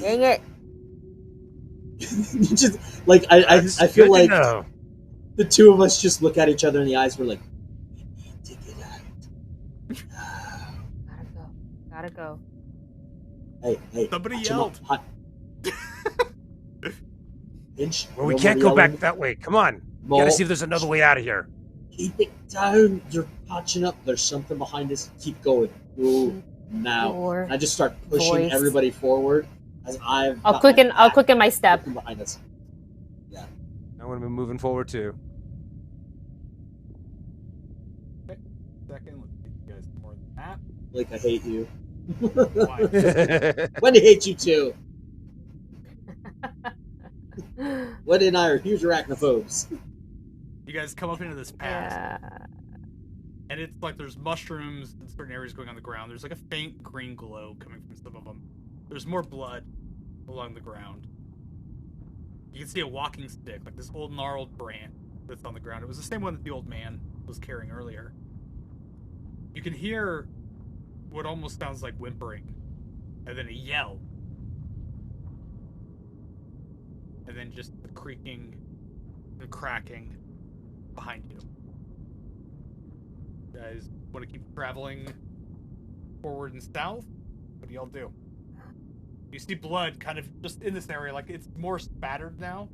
Dang it! Just like I feel like the two of us just look at each other in the eyes. We're like, we need to get out. Gotta go. Hey! Somebody watch him yelled. up. Inch, Well, we no can't more go back yelling. that way. Come on. Mo- Gotta see if there's another way out of here. Keep it down. You're patching up. There's something behind us. Keep going. Ooh, now. Your I just start pushing voice. everybody forward as I've. I'll quicken my step. Behind us. Yeah. I'm going to be moving forward too. Okay. Second, let's give you guys more than that. Like, I hate you. Why? Wendy hates you too. Wendy and I are huge arachnophobes. You guys come up into this path. And it's like there's mushrooms in certain areas going on the ground. There's like a faint green glow coming from some of them. There's more blood along the ground. You can see a walking stick, like this old gnarled branch that's on the ground. It was the same one that the old man was carrying earlier. You can hear what almost sounds like whimpering, and then a yell. And then just the creaking and cracking behind you. You guys want to keep traveling forward and south? What do y'all do? You see blood kind of just in this area, like it's more spattered now.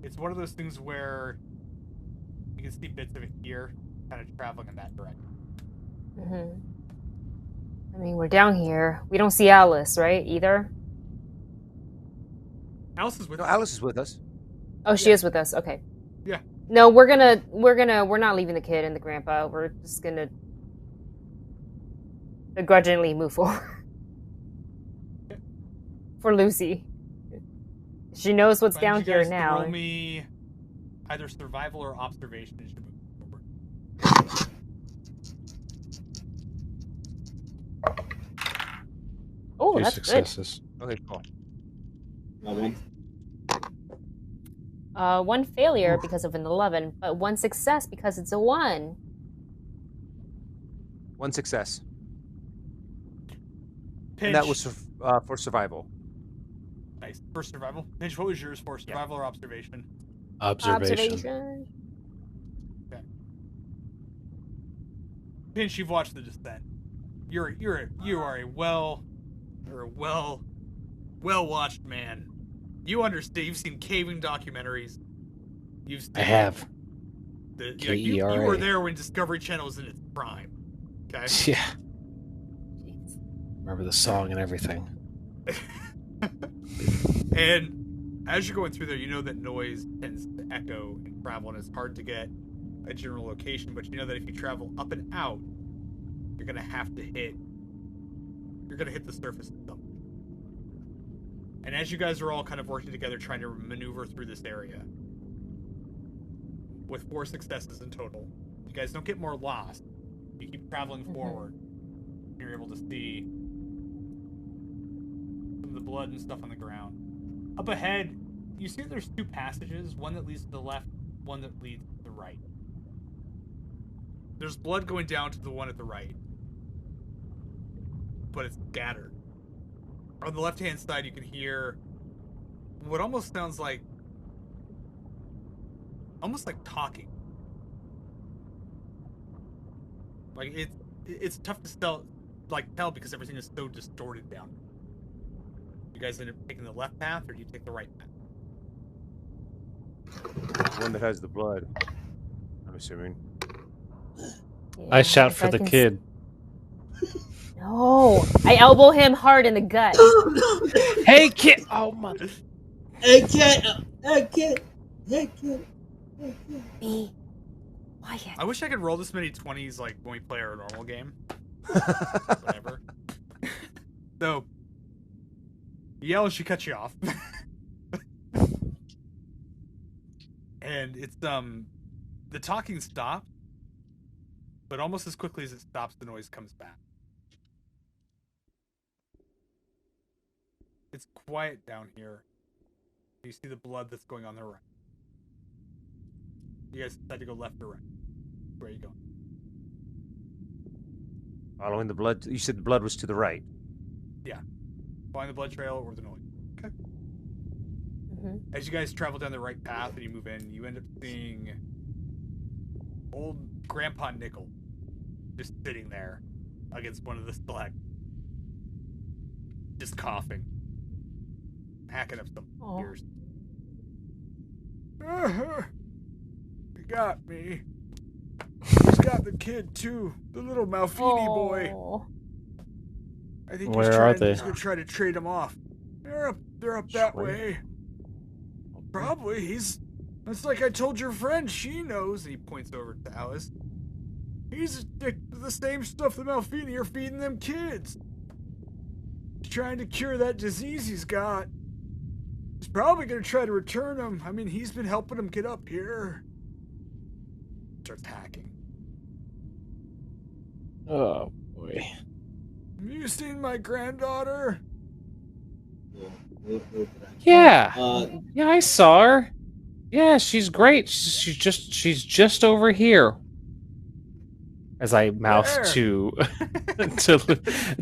It's one of those things where you can see bits of it here, kind of traveling in that direction. Mm-hmm. I mean, we're down here. We don't see Alice, right? Either. Alice is with No, us. Alice is with us. Oh, she is with us. Okay. Yeah. No, we're not leaving the kid and the grandpa. We're just gonna begrudgingly move forward. For Lucy. She knows what's down here now. Roll me either survival or observation as you move forward. Oh, Two that's successes. Okay, cool. One failure because of an 11, but one success because it's a 1. One success. Pinch. And that was for survival. Nice. For survival. Pinch, what was yours for? Survival or observation? Observation. Okay. Pinch, you've watched The Descent. You are a well watched man. You understand. You've seen caving documentaries. You've seen I have. You were there when Discovery Channel was in its prime. Okay. Yeah. Remember the song and everything. And as you're going through there, you know that noise tends to echo and travel, and it's hard to get a general location. But you know that if you travel up and out, you're gonna hit the surface of something. And as you guys are all kind of working together, trying to maneuver through this area, with 4 successes in total, you guys don't get more lost. You keep traveling forward. You're able to see some of the blood and stuff on the ground. Up ahead, you see there's 2 passages, one that leads to the left, one that leads to the right. There's blood going down to the one at the right, but it's scattered. On the left-hand side, you can hear what almost sounds like talking. Like it's tough to tell because everything is so distorted down. You guys end up taking the left path, or do you take the right path? The one that has the blood, I'm assuming. Yeah, I shout for the kid. No, I elbow him hard in the gut. Hey, kid! Oh my! Hey, kid! Hey, kid! Hey, kid! Hey, kid! Be quiet. I wish I could roll this many 20s like when we play our normal game. Whatever. So, you yell and she cuts you off. And it's the talking stops, but almost as quickly as it stops, the noise comes back. It's quiet down here. You see the blood that's going on the right. You guys decide to go left or right. Where are you going? Following the blood. You said the blood was to the right. Yeah. Following the blood trail or the noise. Okay. Mm-hmm. As you guys travel down the right path and you move in, you end up seeing old Grandpa Nickel just sitting there against one of the stalactites, just coughing, hacking up some ears. He got me. He's got got the kid too, the little Malfini boy. Oh. I think Where are they? he's gonna try to trade him off. They're up that way. Probably. It's like I told your friend. She knows. He points over to Alice. He's addicted to the same stuff the Malfini are feeding them kids. He's trying to cure that disease he's got. He's probably gonna try to return him. I mean, he's been helping him get up here. Starts hacking. Oh boy. Have you seen my granddaughter? Yeah. Yeah, I saw her. Yeah, she's great. She's just over here. As I mouth to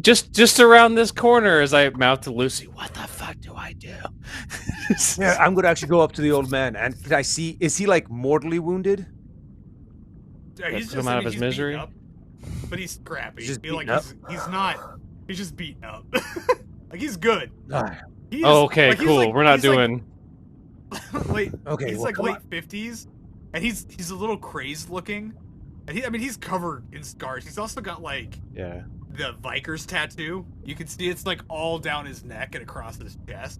just around this corner as I mouth to Lucy. What the fuck do I do? Yeah, I'm gonna actually go up to the old man and can I see? Is he like mortally wounded? Yeah, he's Come out of his misery. Up, but he's scrappy. He's just He's beaten He's just beaten up. Like he's good. He is, okay, like, he's cool. like- We're not he's like doing. late. Okay, he's well, like come late on. 50s, and he's a little crazed looking. And he's covered in scars. He's also got like Yeah. the Vickers tattoo. You can see it's like all down his neck and across his chest.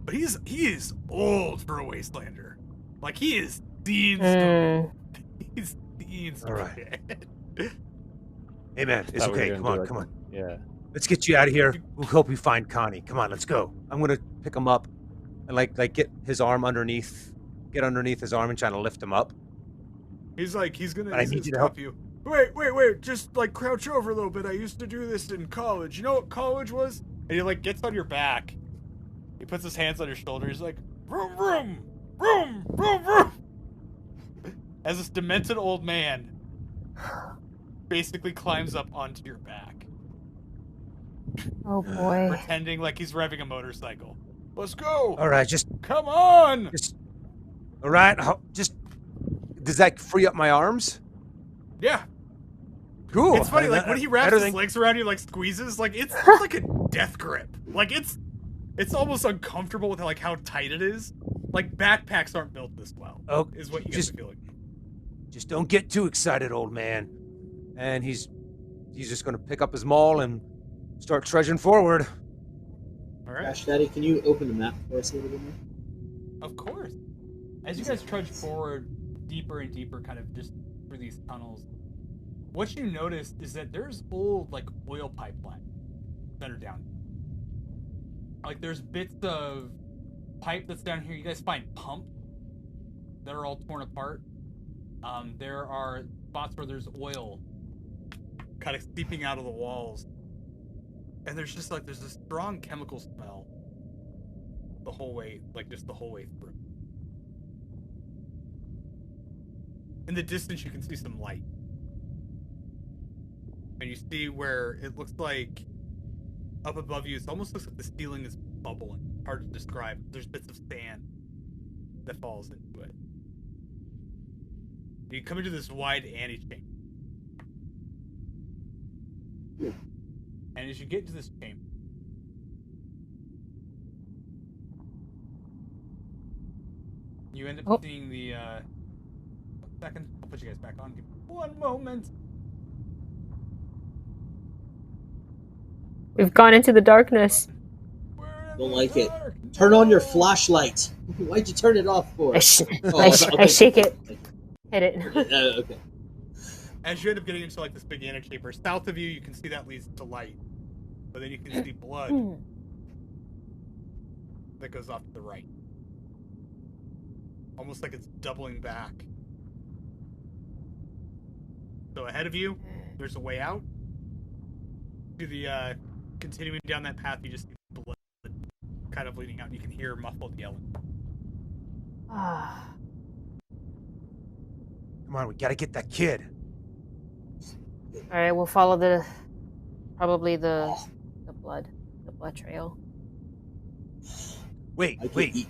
But he is old for a Wastelander. Like he is Dean Stone. He's Dean Stone. All right. Hey man, it's Thought we were okay. gonna Come do on, like- come on. Yeah. Let's get you out of here. We'll help you find Connie. Come on, let's go. I'm gonna pick him up and like get his arm underneath, get underneath his arm and try to lift him up. He's gonna I need you to help. stop you. Wait. Just like crouch over a little bit. I used to do this in college. You know what college was? And he like gets on your back. He puts his hands on your shoulder. He's like, vroom, vroom, vroom, vroom, vroom. As this demented old man basically climbs up onto your back. Oh boy. Pretending like he's revving a motorcycle. Let's go. All right, just Come on. all right. Just does that free up my arms? Yeah. Cool. It's funny, like when he wraps better his than- legs around you, like squeezes, like it's like a death grip. Like it's almost uncomfortable with like how tight it is. Like backpacks aren't built this well. Oh, is what you just- get the feeling. Just don't get too excited, old man. And he's just gonna pick up his maul and start trudging forward. All right. Crash Daddy, can you open the map for us a little bit more? Of course. As you guys trudge forward, deeper and deeper, kind of just through these tunnels, what you notice is that there's old like oil pipelines that are down. Like there's bits of pipe that's down here. You guys find pumps that are all torn apart. There are spots where there's oil kind of seeping out of the walls. And there's just like, there's a strong chemical smell the whole way, like just the whole way through. In the distance, you can see some light. And you see where it looks like up above you, it almost looks like the ceiling is bubbling. Hard to describe. There's bits of sand that falls into it. You come into this wide antechamber. And as you get into this chamber, you end up seeing the, 1 second, I'll put you guys back on. Give me 1 moment. We've gone into the darkness. Don't like it. Turn on your flashlight. Why'd you turn it off for? I shake it. Hit it. Okay. As you end up getting into like this big antechamber, south of you, you can see that leads to light. But then you can see blood that goes off to the right. Almost like it's doubling back. So ahead of you, there's a way out. To the continuing down that path, you just see blood kind of leading out, and you can hear muffled yelling. Come on, we gotta get that kid. All right, we'll follow the blood trail. Wait. Lucy.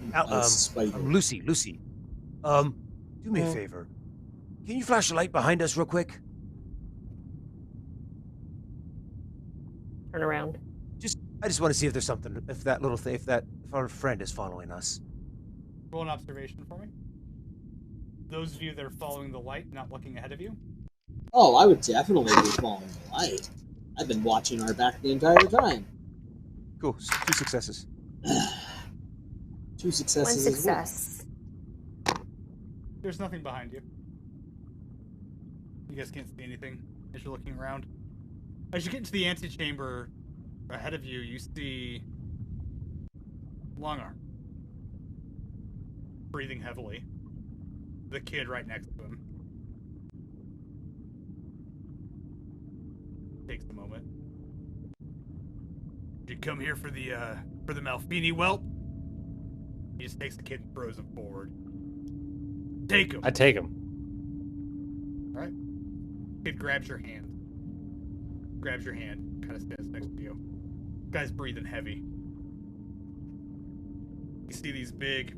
Do me a favor. Can you flash a light behind us real quick? Turn around. I just want to see if there's something. If our friend is following us. Roll an observation for me. Those of you that are following the light, not looking ahead of you. Oh, I would definitely be following the light. I've been watching our back the entire time. Cool. 2 successes. 2 successes. 1 as well. success. There's nothing behind you. You guys can't see anything as you're looking around. As you get into the antechamber ahead of you, you see Longarm breathing heavily. The kid right next to him. Takes a moment. Did you come here for the Malfini whelp? He just takes the kid and throws him forward. Take him. I take him. Alright. Kid grabs your hand. Kind of stands next to you. Guy's breathing heavy. You see these big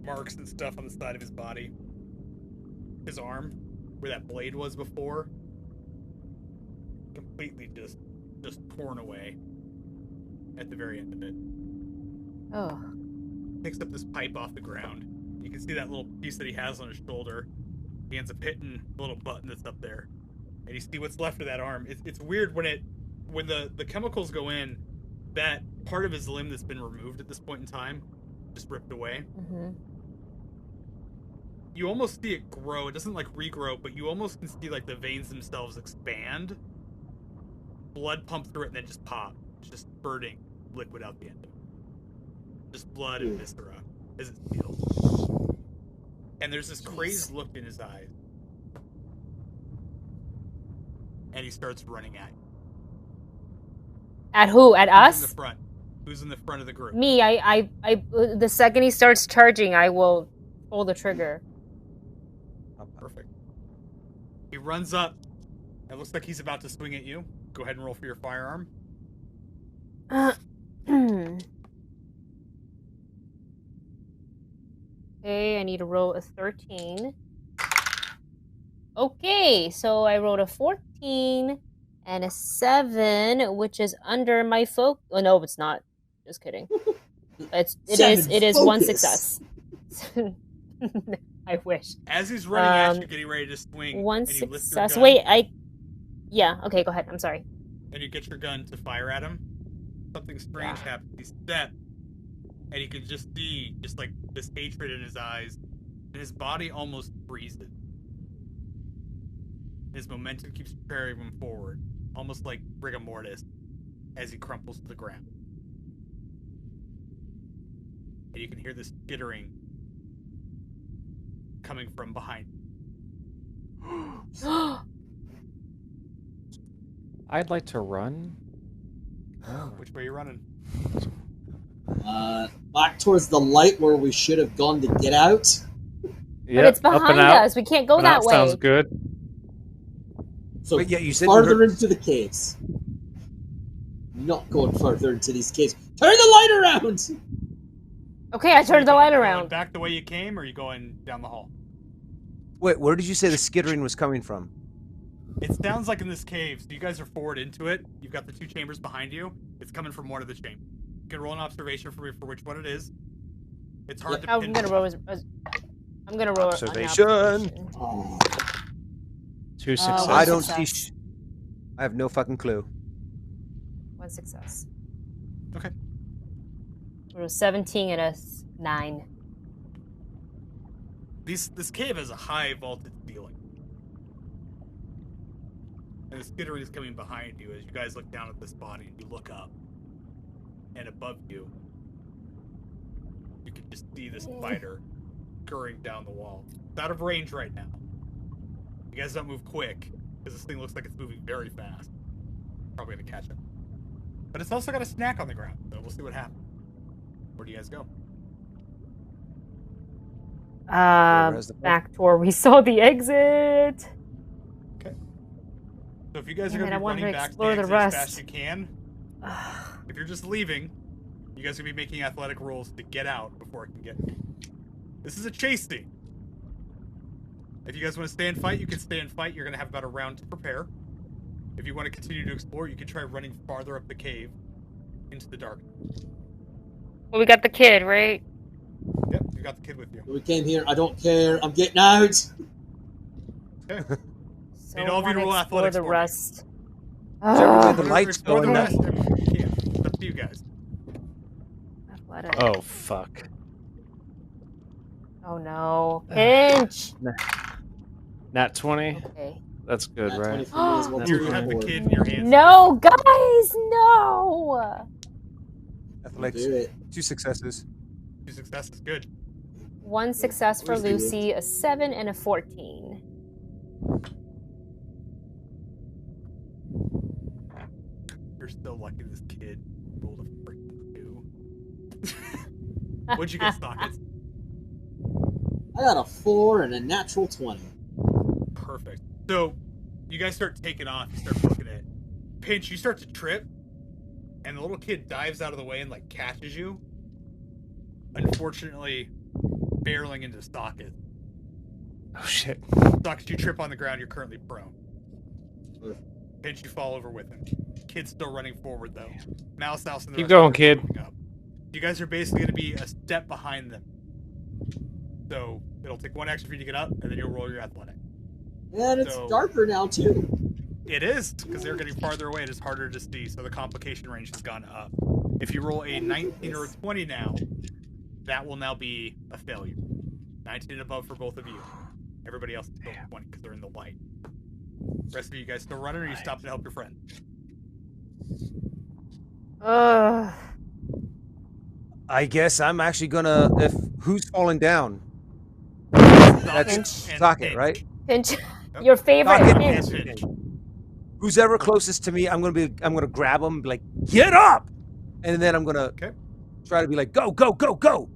marks and stuff on the side of his body. His arm, where that blade was before, completely just torn away at the very end of it. Oh. Picks up this pipe off the ground. You can see that little piece that he has on his shoulder. He ends up hitting the little button that's up there. And you see what's left of that arm. It's weird when the chemicals go in, that part of his limb that's been removed at this point in time, just ripped away. Mm-hmm. You almost see it grow. It doesn't like regrow, but you almost can see like the veins themselves expand. Blood pump through it and then just pop. It's just spurting liquid out the end of it. Just blood and viscera as it's healed. And there's this crazed look in his eyes. And he starts running at you. At who? At us? Who's in the front? Who's in the front of the group? Me. I the second he starts charging, I will pull the trigger. Perfect. He runs up. It looks like he's about to swing at you. Go ahead and roll for your firearm. Okay, I need to roll a 13. Okay, so I rolled a 14 and a 7, which is under my Oh no, it's not. Just kidding. It is 1 success. I wish. As he's running at you, getting ready to swing, 1 and you lift your success. gun, Wait, yeah. Okay, go ahead. I'm sorry. and you get your gun to fire at him, something strange happens. He steps, and you can just see like this hatred in his eyes, and his body almost freezes. His momentum keeps carrying him forward, almost like rigor mortis, as he crumples to the ground. And you can hear this skittering coming from behind. I'd like to run. Which way are you running? Back towards the light where we should have gone to get out. But it's behind us. We can't go that way. Sounds good. So but yeah, you said farther into the caves. Not going further into these caves. Turn the light around! Okay, I turned the light Going around. back the way you came, or are you going down the hall? Wait, where did you say the skittering was coming from? It sounds like in this cave, so you guys are forward into it. You've got the two chambers behind you. It's coming from one of the chambers. You can roll an observation for me for which one it is. It's hard to I'm pin. gonna roll. I'm gonna roll Observation. 2 successes. I don't see. I have no fucking clue. 1 success. Okay. Roll 17 and a 9. This cave has a high vaulted ceiling. And the skittering is coming behind you as you guys look down at this body and you look up. And above you, you can just see this spider scurrying down the wall. It's out of range right now. You guys don't move quick, because this thing looks like it's moving very fast. Probably gonna catch it. But it's also got a snack on the ground, so we'll see what happens. Where do you guys go? Back to where we saw the exit. Okay. So if you guys are Damn gonna it, I be wanted running to back to explore the the exit as rest. fast as you can, if you're just leaving, you guys are gonna be making athletic rolls to get out before it can get you. This is a chase scene. If you guys want to stay and fight, you can stay and fight. You're gonna have about a round to prepare. If you want to continue to explore, you can try running farther up the cave into the dark. Well, we got the kid, right? Yep, you got the kid with you. We came here. I don't care. I'm getting out. Okay. I need all of you to roll explore athletics the for me. rust. Whichever way the Or lights explore the going. rest. I mean, you can. It's up to you guys. Athletics. Oh fuck. Oh no. Pinch! Nat 20. Okay. That's good, Nat right? 20 for me as well, That's too. You have the fine. kid in your hands. No, guys, no! Athletics. Do it. 2 successes. 2 successes, good. 1 success for Where's the- Lucy, a 7 and a 14. You're still lucky this kid rolled a freaking 2. What'd you get, Stockets? I got a 4 and a natural 20. Perfect. So, you guys start taking off. You start booking it. Pinch, you start to trip, and the little kid dives out of the way and, like, catches you. Unfortunately, barreling into Stockets. Oh shit. Stockets, you trip on the ground. You're currently prone. Pinch, you fall over with him. Kid's still running forward, though. Mouse House and the Keep rest going, of you are kid. moving up. You guys are basically going to be a step behind them. So, it'll take 1 action for you to get up, and then you'll roll your athletic. And it's So- darker now, too. It is, because they're getting farther away. It is harder to see, so the complication range has gone up. If you roll a 19 or a 20 now, that will now be a failure. 19 and above for both of you. Everybody else is still 20 because they're in the light. Rest of you guys still running, or you stop to help your friend? Ugh. I guess I'm actually gonna. If who's falling down? That's and Socket, Pinch. right? Pinch. Your favorite Socket pinch. and Pinch. Who's ever closest to me, I'm gonna grab him, be like, get up, and then I'm gonna try to be like, go, go, go, go.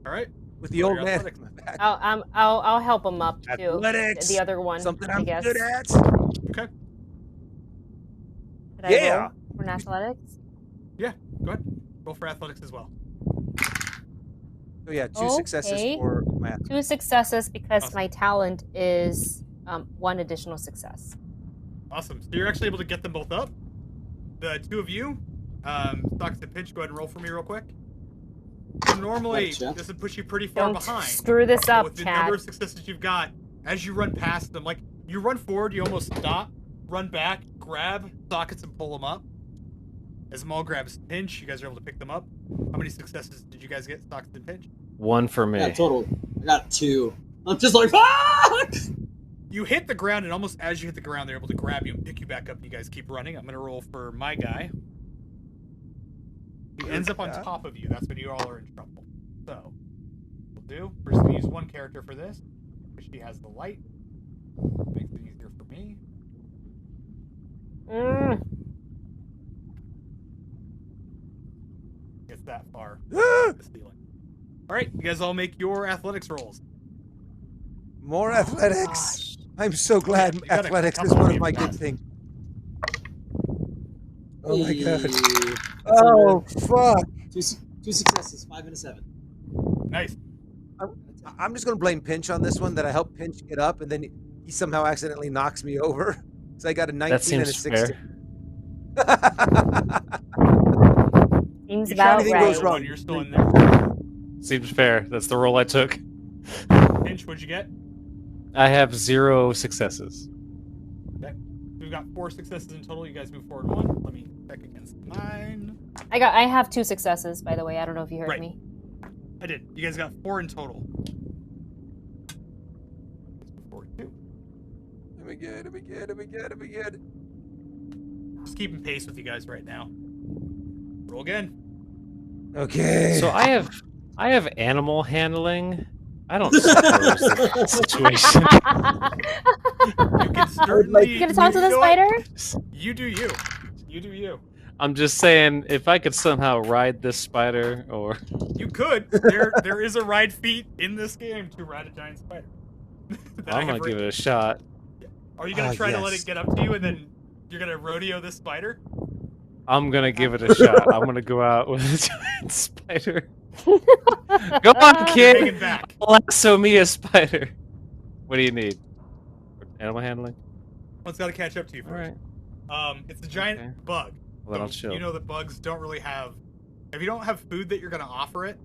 All right. With the Roll old your man. athletics. I'll help him up too. Athletics. The other one, Something I I'm guess. good at. Okay. Should I Yeah. roll for an athletics? Yeah, go ahead. Roll for athletics as well. So yeah, 2 successes Okay. for math. 2 successes because Awesome. my talent is 1 additional success. Awesome. So you're actually able to get them both up. The 2 of you, Stockets and Pinch, go ahead and roll for me real quick. So normally, Gotcha. this would push you pretty far Don't behind. screw this But up, with the Chad. number of successes you've got, as you run past them, like, you run forward, you almost stop, run back, grab Stockets and pull them up. As Maul grabs Pinch, you guys are able to pick them up. How many successes did you guys get, Stockets and Pinch? 1 for me. Yeah, total. I got 2. I'm just like, fuck! You hit the ground, and almost as you hit the ground, they're able to grab you and pick you back up. You guys keep running. I'm going to roll for my guy. He ends up on top of you. That's when you all are in trouble. So, we'll do. First, we use 1 character for this, because she has the light. Makes it easier for me. Gets that far. The ceiling. All right, you guys all make your athletics rolls. More athletics. I'm so glad You got a athletics is couple one of of my you. good things. Oh my god. Hey. Oh fuck. 2 successes, 5 and a 7. Nice. I'm just gonna blame Pinch on this one, that I helped Pinch get up and then he somehow accidentally knocks me over. So I got a 19 That and a seems 16. Seems If about anything right. goes wrong, You're still in there. Seems fair. That's the role I took. Pinch, what'd you get? I have 0 successes. Okay. We've got 4 successes in total. You guys move forward 1. Let me check against mine. I have 2 successes, by the way. I don't know if you heard Right. me. I did. You guys got 4 in total. Let's move forward 2. Let me get. Just keeping pace with you guys right now. Roll again. Okay. So I have animal handling. I don't suppose the situation. You can certainly. You gonna talk to the know what? spider? You do you. You do you. I'm just saying, if I could somehow ride this spider, or You could. There is a ride feat in this game to ride a giant spider. that I I'm have gonna give written. it a shot. Are you gonna try to let yes. it get up to you and then you're gonna rodeo this spider? I'm gonna give it a shot. I'm gonna go out with a giant spider. Go on, Hanging kid. back. Lasso me a spider. What do you need? Animal handling. One's got to catch up to you All first. right. It's a giant Okay. bug. Well, then I'll So chill. You know that bugs don't really have. If you don't have food that you're gonna offer it,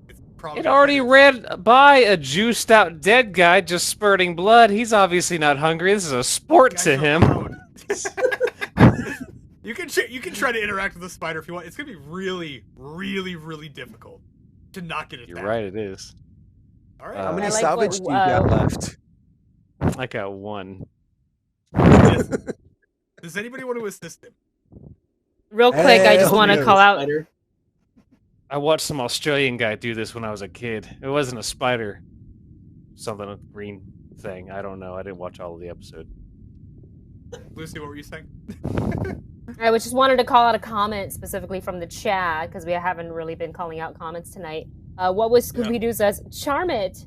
it's probably. It already ran by a juiced out dead guy just spurting blood. He's obviously not hungry. This is a sport to him. You can try to interact with the spider if you want. It's gonna be really, really, really difficult to not get it. You're right, it is. All right. How many salvage do you got left? I got one. Does anybody want to assist him? Real quick, I just want to call out. I watched some Australian guy do this when I was a kid. It wasn't a spider. Something, a green thing. I don't know. I didn't watch all of the episode. Lucy, what were you saying? I just wanted to call out a comment specifically from the chat because we haven't really been calling out comments tonight. What was Scooby-Doo says? Charm it.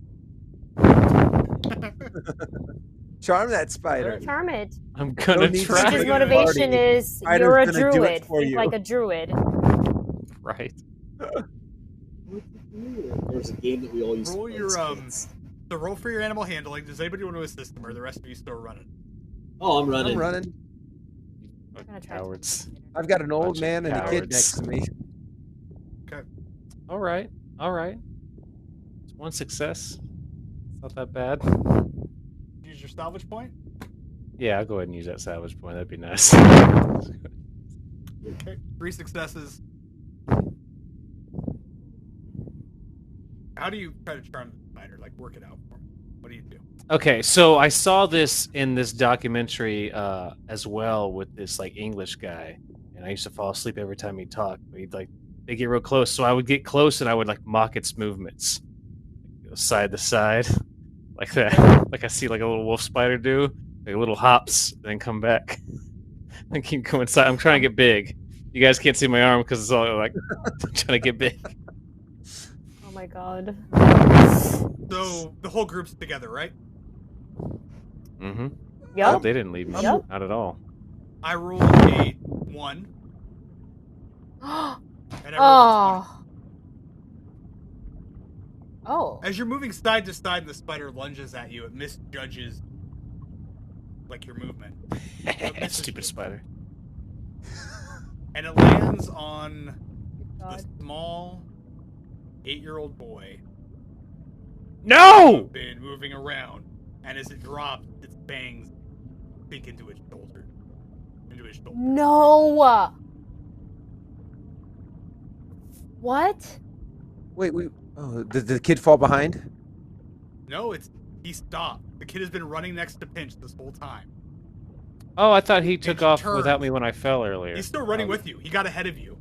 Charm that spider. Charm it. I'm gonna try. His motivation is you're a druid. Think like a druid. Right. There's a game that we all used to Roll play your as kids. the roll for your animal handling. Does anybody want to assist him, or are the rest of you still running? Oh, I'm running. I'm running. Cowards. I've got an old Bunch of man and a kid cowards. next to me. Okay. All right. It's one success. It's not that bad. Use your salvage point. Yeah, I'll go ahead and use that salvage point. That'd be nice. Okay. 3 successes. How do you try to charm the spider? Like, work it out for me. What do you do? Okay, so I saw this in this documentary as well with this like English guy, and I used to fall asleep every time he'd talk. But they'd get real close, so I would get close and I would like mock its movements, go side to side, like that. Like I see like a little wolf spider do, like little hops, then come back, and keep going side. I'm trying to get big. You guys can't see my arm because it's all like trying to get big. Oh my god. So the whole group's together, right? Mm-hmm. Yep. Oh, they didn't leave me. Yep. Not at all. I rolled a 1. And I rolled a 20. Oh. As you're moving side to side and the spider lunges at you, it misjudges like your movement. Stupid spider. And it lands on God. the small 8-year-old boy. No! Who's been moving around, and as it drops, its fangs sink into its shoulder. No. What? Wait, did the kid fall behind? No, he stopped. The kid has been running next to Pinch this whole time. Oh, I thought he took off turned. without me when I fell earlier. He's still running with you. He got ahead of you.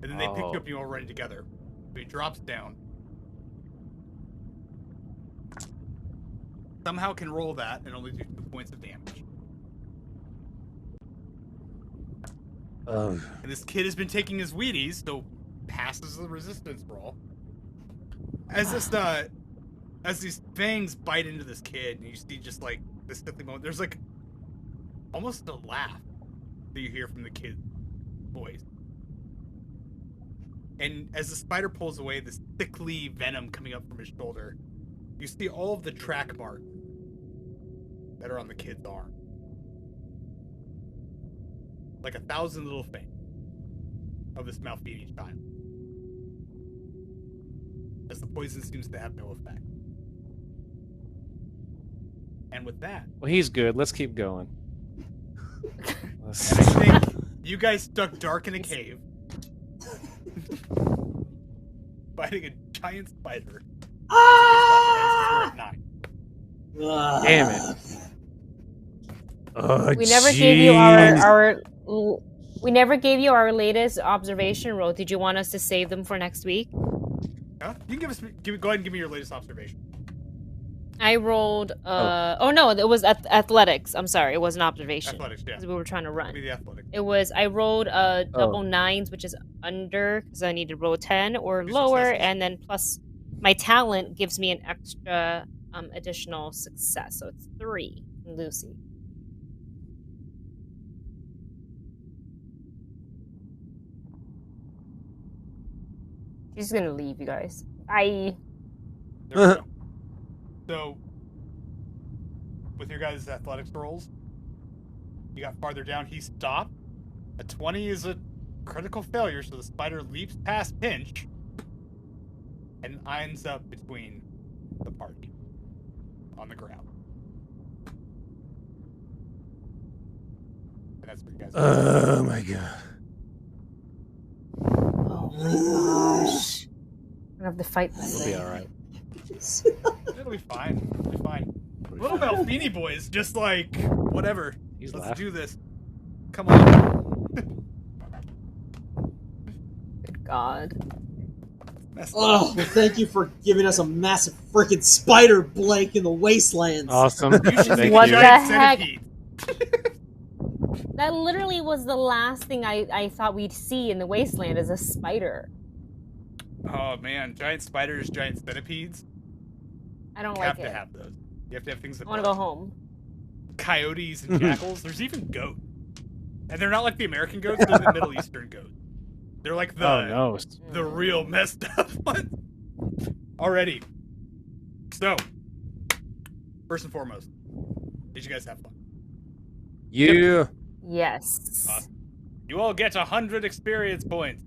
And then they picked you Oh. up and you all running together. So he drops down. Somehow can roll that and only do 2 points of damage. And this kid has been taking his Wheaties, so passes the resistance roll. As these fangs bite into this kid, and you see just like this sickly moment, there's like almost a laugh that you hear from the kid's voice. And as the spider pulls away, this thickly venom coming up from his shoulder, you see all of the track marks that are on the kid's arm. Like 1,000 little fangs of this mouth-feeding child. As the poison seems to have no effect. And with that... Well, he's good. Let's keep going. I think you guys stuck dark in a cave. Fighting a giant spider. Damn it. Oh, We never gave you our we never gave you our latest observation roll. Did you want us to save them for next week? Huh? You can go ahead and give me your latest observation. I rolled oh no, it was athletics. I'm sorry, it was an observation. Athletics, yeah. Because we were trying to run. Give me the athletics. It was I rolled double 9s, which is under because I need to roll 10 or 2 lower, successes. and then plus my talent gives me an extra additional success, so it's 3. Lucy. She's gonna leave, you guys. There we go. So, with your guys' athletics rolls, you got farther down, he stopped. A 20 is a critical failure, so the spider leaps past Pinch and ends up between the party on the ground. And that's what you guys. Oh my god. Oh my gosh. I'm gonna have to fight this It'll be thing. all right. It'll be fine. It'll be fine. Little Malfini boys, just like whatever. He's Let's laughing. do this. Come on. Good God. Oh, well, thank you for giving us a massive freaking spider blank in the wastelands. Awesome. You should Thank see What you. the giant heck? centipede. That literally was the last thing I thought we'd see in the wasteland is a spider. Oh man, giant spiders, giant centipedes. I don't You like have it. to have those. You have to have things that I want to go home. Coyotes and jackals. There's even goat. And they're not like the American goats, they're the Middle Eastern goats. They're like the Oh no. the real messed up ones. Already. So, first and foremost, did you guys have fun? Yeah. Yes. Awesome. You all get 100 experience points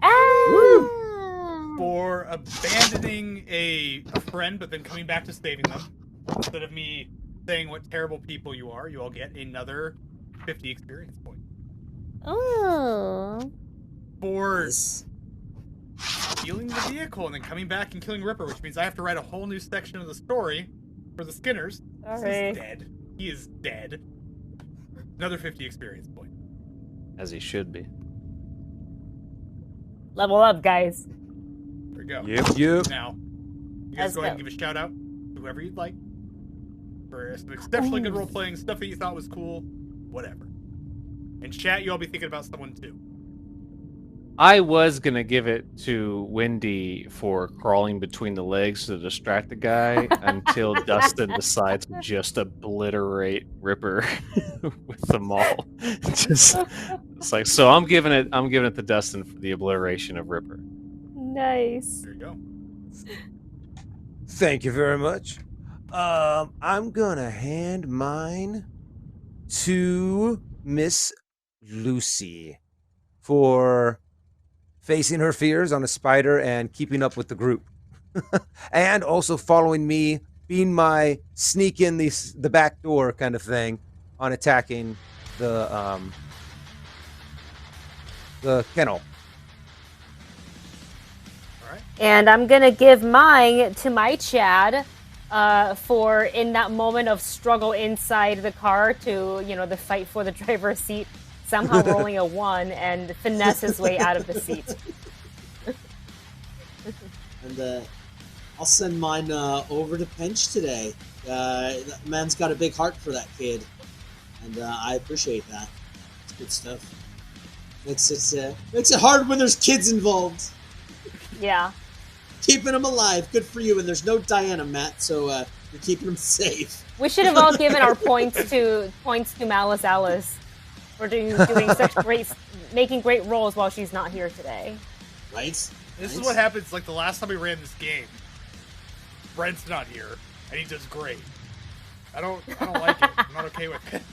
Ah! for abandoning a friend, but then coming back to saving them. Instead of me saying what terrible people you are, you all get another 50 experience points. Oh. For stealing the vehicle and then coming back and killing Ripper, which means I have to write a whole new section of the story for the Skinners. Sorry. He's dead. He is dead. Another 50 experience points. As he should be. Level up, guys. There we go. Yep. Now, you guys Let's go ahead and go. give a shout out to whoever you'd like for some exceptionally good role playing, stuff that you thought was cool, whatever. In chat, you all be thinking about someone too. I was gonna give it to Wendy for crawling between the legs to distract the guy until Dustin decides to just obliterate Ripper with the maul. Just it's like so. I'm giving it to Dustin for the obliteration of Ripper. Nice. There you go. Thank you very much. I'm gonna hand mine to Miss Lucy for facing her fears on a spider and keeping up with the group. And also following me, being my sneak in the back door kind of thing on attacking the kennel. And I'm gonna give mine to my Chad for in that moment of struggle inside the car to, the fight for the driver's seat, somehow rolling a 1 and finesse his way out of the seat. And I'll send mine over to Pench today. That man's got a big heart for that kid, and I appreciate that. It's good stuff. Makes it hard when there's kids involved. Yeah. Keeping them alive, good for you. And there's no Diana, Matt, so you're keeping them safe. We should have all given our points to Malice Alice for doing such making great roles while she's not here today. Right? This is what happens, like, the last time we ran this game. Brent's not here, and he does great. I don't like it. I'm not okay with it.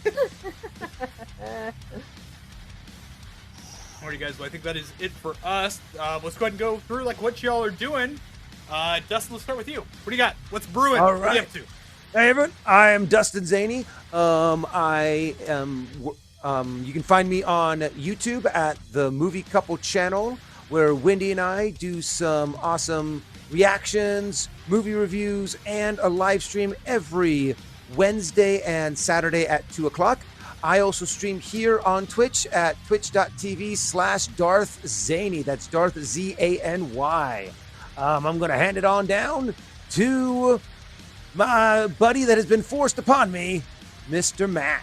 Alright, guys, well, I think that is it for us. Let's go ahead and go through, like, what y'all are doing. Dustin, let's start with you. What do you got? What's brewing? All What are you right. up to? Hey everyone, I am Dustin Szany. I am. You can find me on YouTube at the Movie Couple channel, where Wendy and I do some awesome reactions, movie reviews, and a live stream every Wednesday and Saturday at 2 o'clock. I also stream here on Twitch at twitch.tv/Darth Szany. That's Darth Zany. I'm going to hand it on down to my buddy that has been forced upon me, Mr. Matt.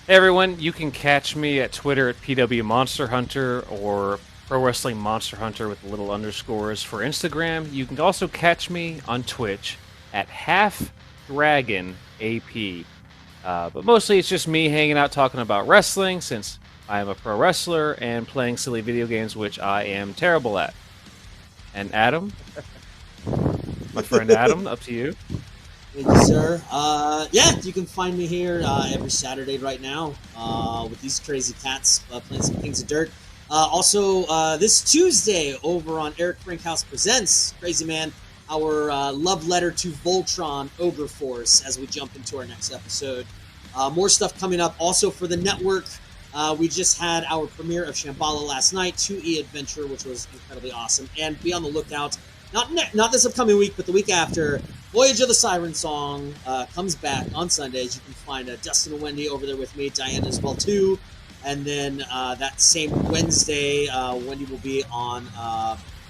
Hey everyone, you can catch me at Twitter at PW Monster Hunter or Pro Wrestling Monster Hunter with little underscores for Instagram. You can also catch me on Twitch at Half Dragon AP. But mostly it's just me hanging out talking about wrestling since I am a pro wrestler and playing silly video games, which I am terrible at. And Adam? My friend Adam, up to you. Thank you, sir. You can find me here every Saturday right now with these crazy cats playing some Kings of Dirt. Also, this Tuesday over on Eric Frankhouse Presents, Crazy Man, our love letter to Voltron Ogre Force as we jump into our next episode. More stuff coming up also for the network. We just had our premiere of Shambhala last night, 2E Adventure, which was incredibly awesome. And be on the lookout, not this upcoming week, but the week after, Voyage of the Siren Song comes back on Sundays. You can find Dustin and Wendy over there with me, Diana as well too. And then that same Wednesday, Wendy will be on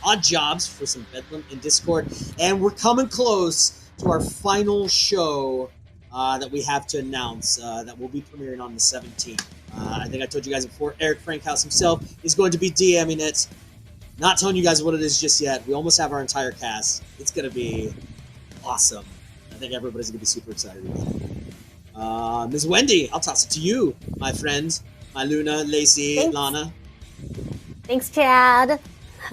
Odd Jobs for some Bedlam in Discord. And we're coming close to our final show that we have to announce that will be premiering on the 17th. I think I told you guys before, Eric Frankhouse himself is going to be DMing it. Not telling you guys what it is just yet. We almost have our entire cast. It's going to be awesome. I think everybody's going to be super excited about it. Ms. Wendy, I'll toss it to you, my friend. My Luna, Lacey, Thanks. Lana. Thanks, Chad.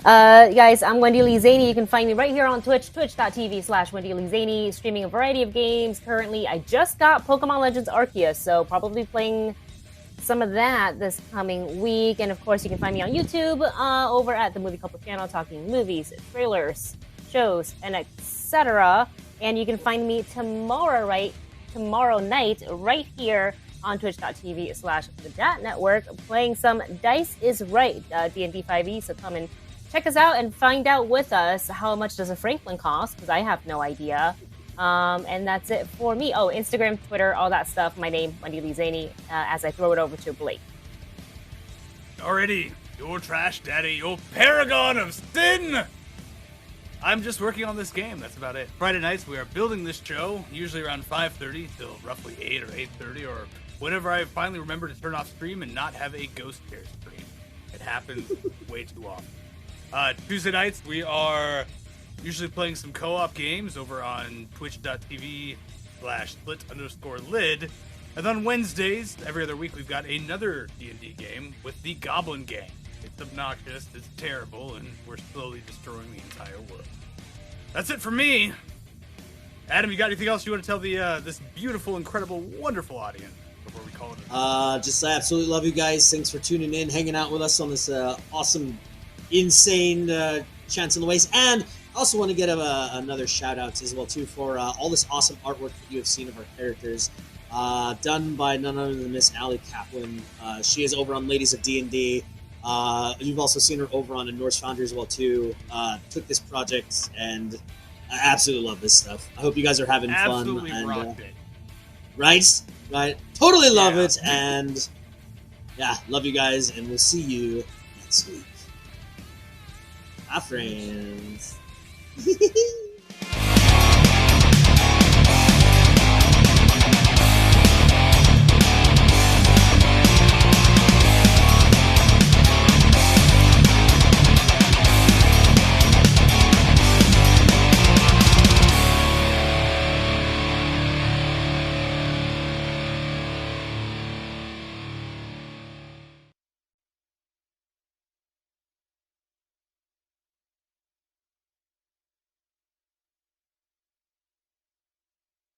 Guys, I'm Wendy Lee Szany. You can find me right here on Twitch, twitch.tv/Wendy Lee Szany, streaming a variety of games. Currently, I just got Pokemon Legends Arceus, so probably playing some of that this coming week. And of course, you can find me on YouTube over at the Movie Couple channel, talking movies, trailers, shows, and etc. And you can find me tomorrow night right here on twitch.tv/The Dat Network, playing some Dice is Right, D&D 5e. So come and check us out and find out with us how much does a Franklin cost, because I have no idea. And that's it for me. Oh, Instagram, Twitter, all that stuff. My name, Wendy Lee Szany, as I throw it over to Blake. Already, your trash daddy, your paragon of sin! I'm just working on this game, that's about it. Friday nights, we are building this show, usually around 5:30 till roughly 8 or 8:30, or whenever I finally remember to turn off stream and not have a ghost scare stream. It happens way too often. Tuesday nights, we are usually playing some co-op games over on twitch.tv/split_lid. And on Wednesdays, every other week, we've got another D&D game with the Goblin Gang. It's obnoxious, it's terrible, and we're slowly destroying the entire world. That's it for me. Adam, you got anything else you want to tell the this beautiful, incredible, wonderful audience before we call it? Just I absolutely love you guys. Thanks for tuning in, hanging out with us on this awesome, insane Chance in the Waste. And I also want to get another shout out as well too for all this awesome artwork that you have seen of our characters, done by none other than Miss Allie Kaplan. She is over on Ladies of D&D. You've also seen her over on the Norse Foundry as well too. Took this project and I absolutely love this stuff. I hope you guys are having Absolutely fun. rocked it. Right. Totally love it. And yeah, love you guys, and we'll see you next week. Bye, friends.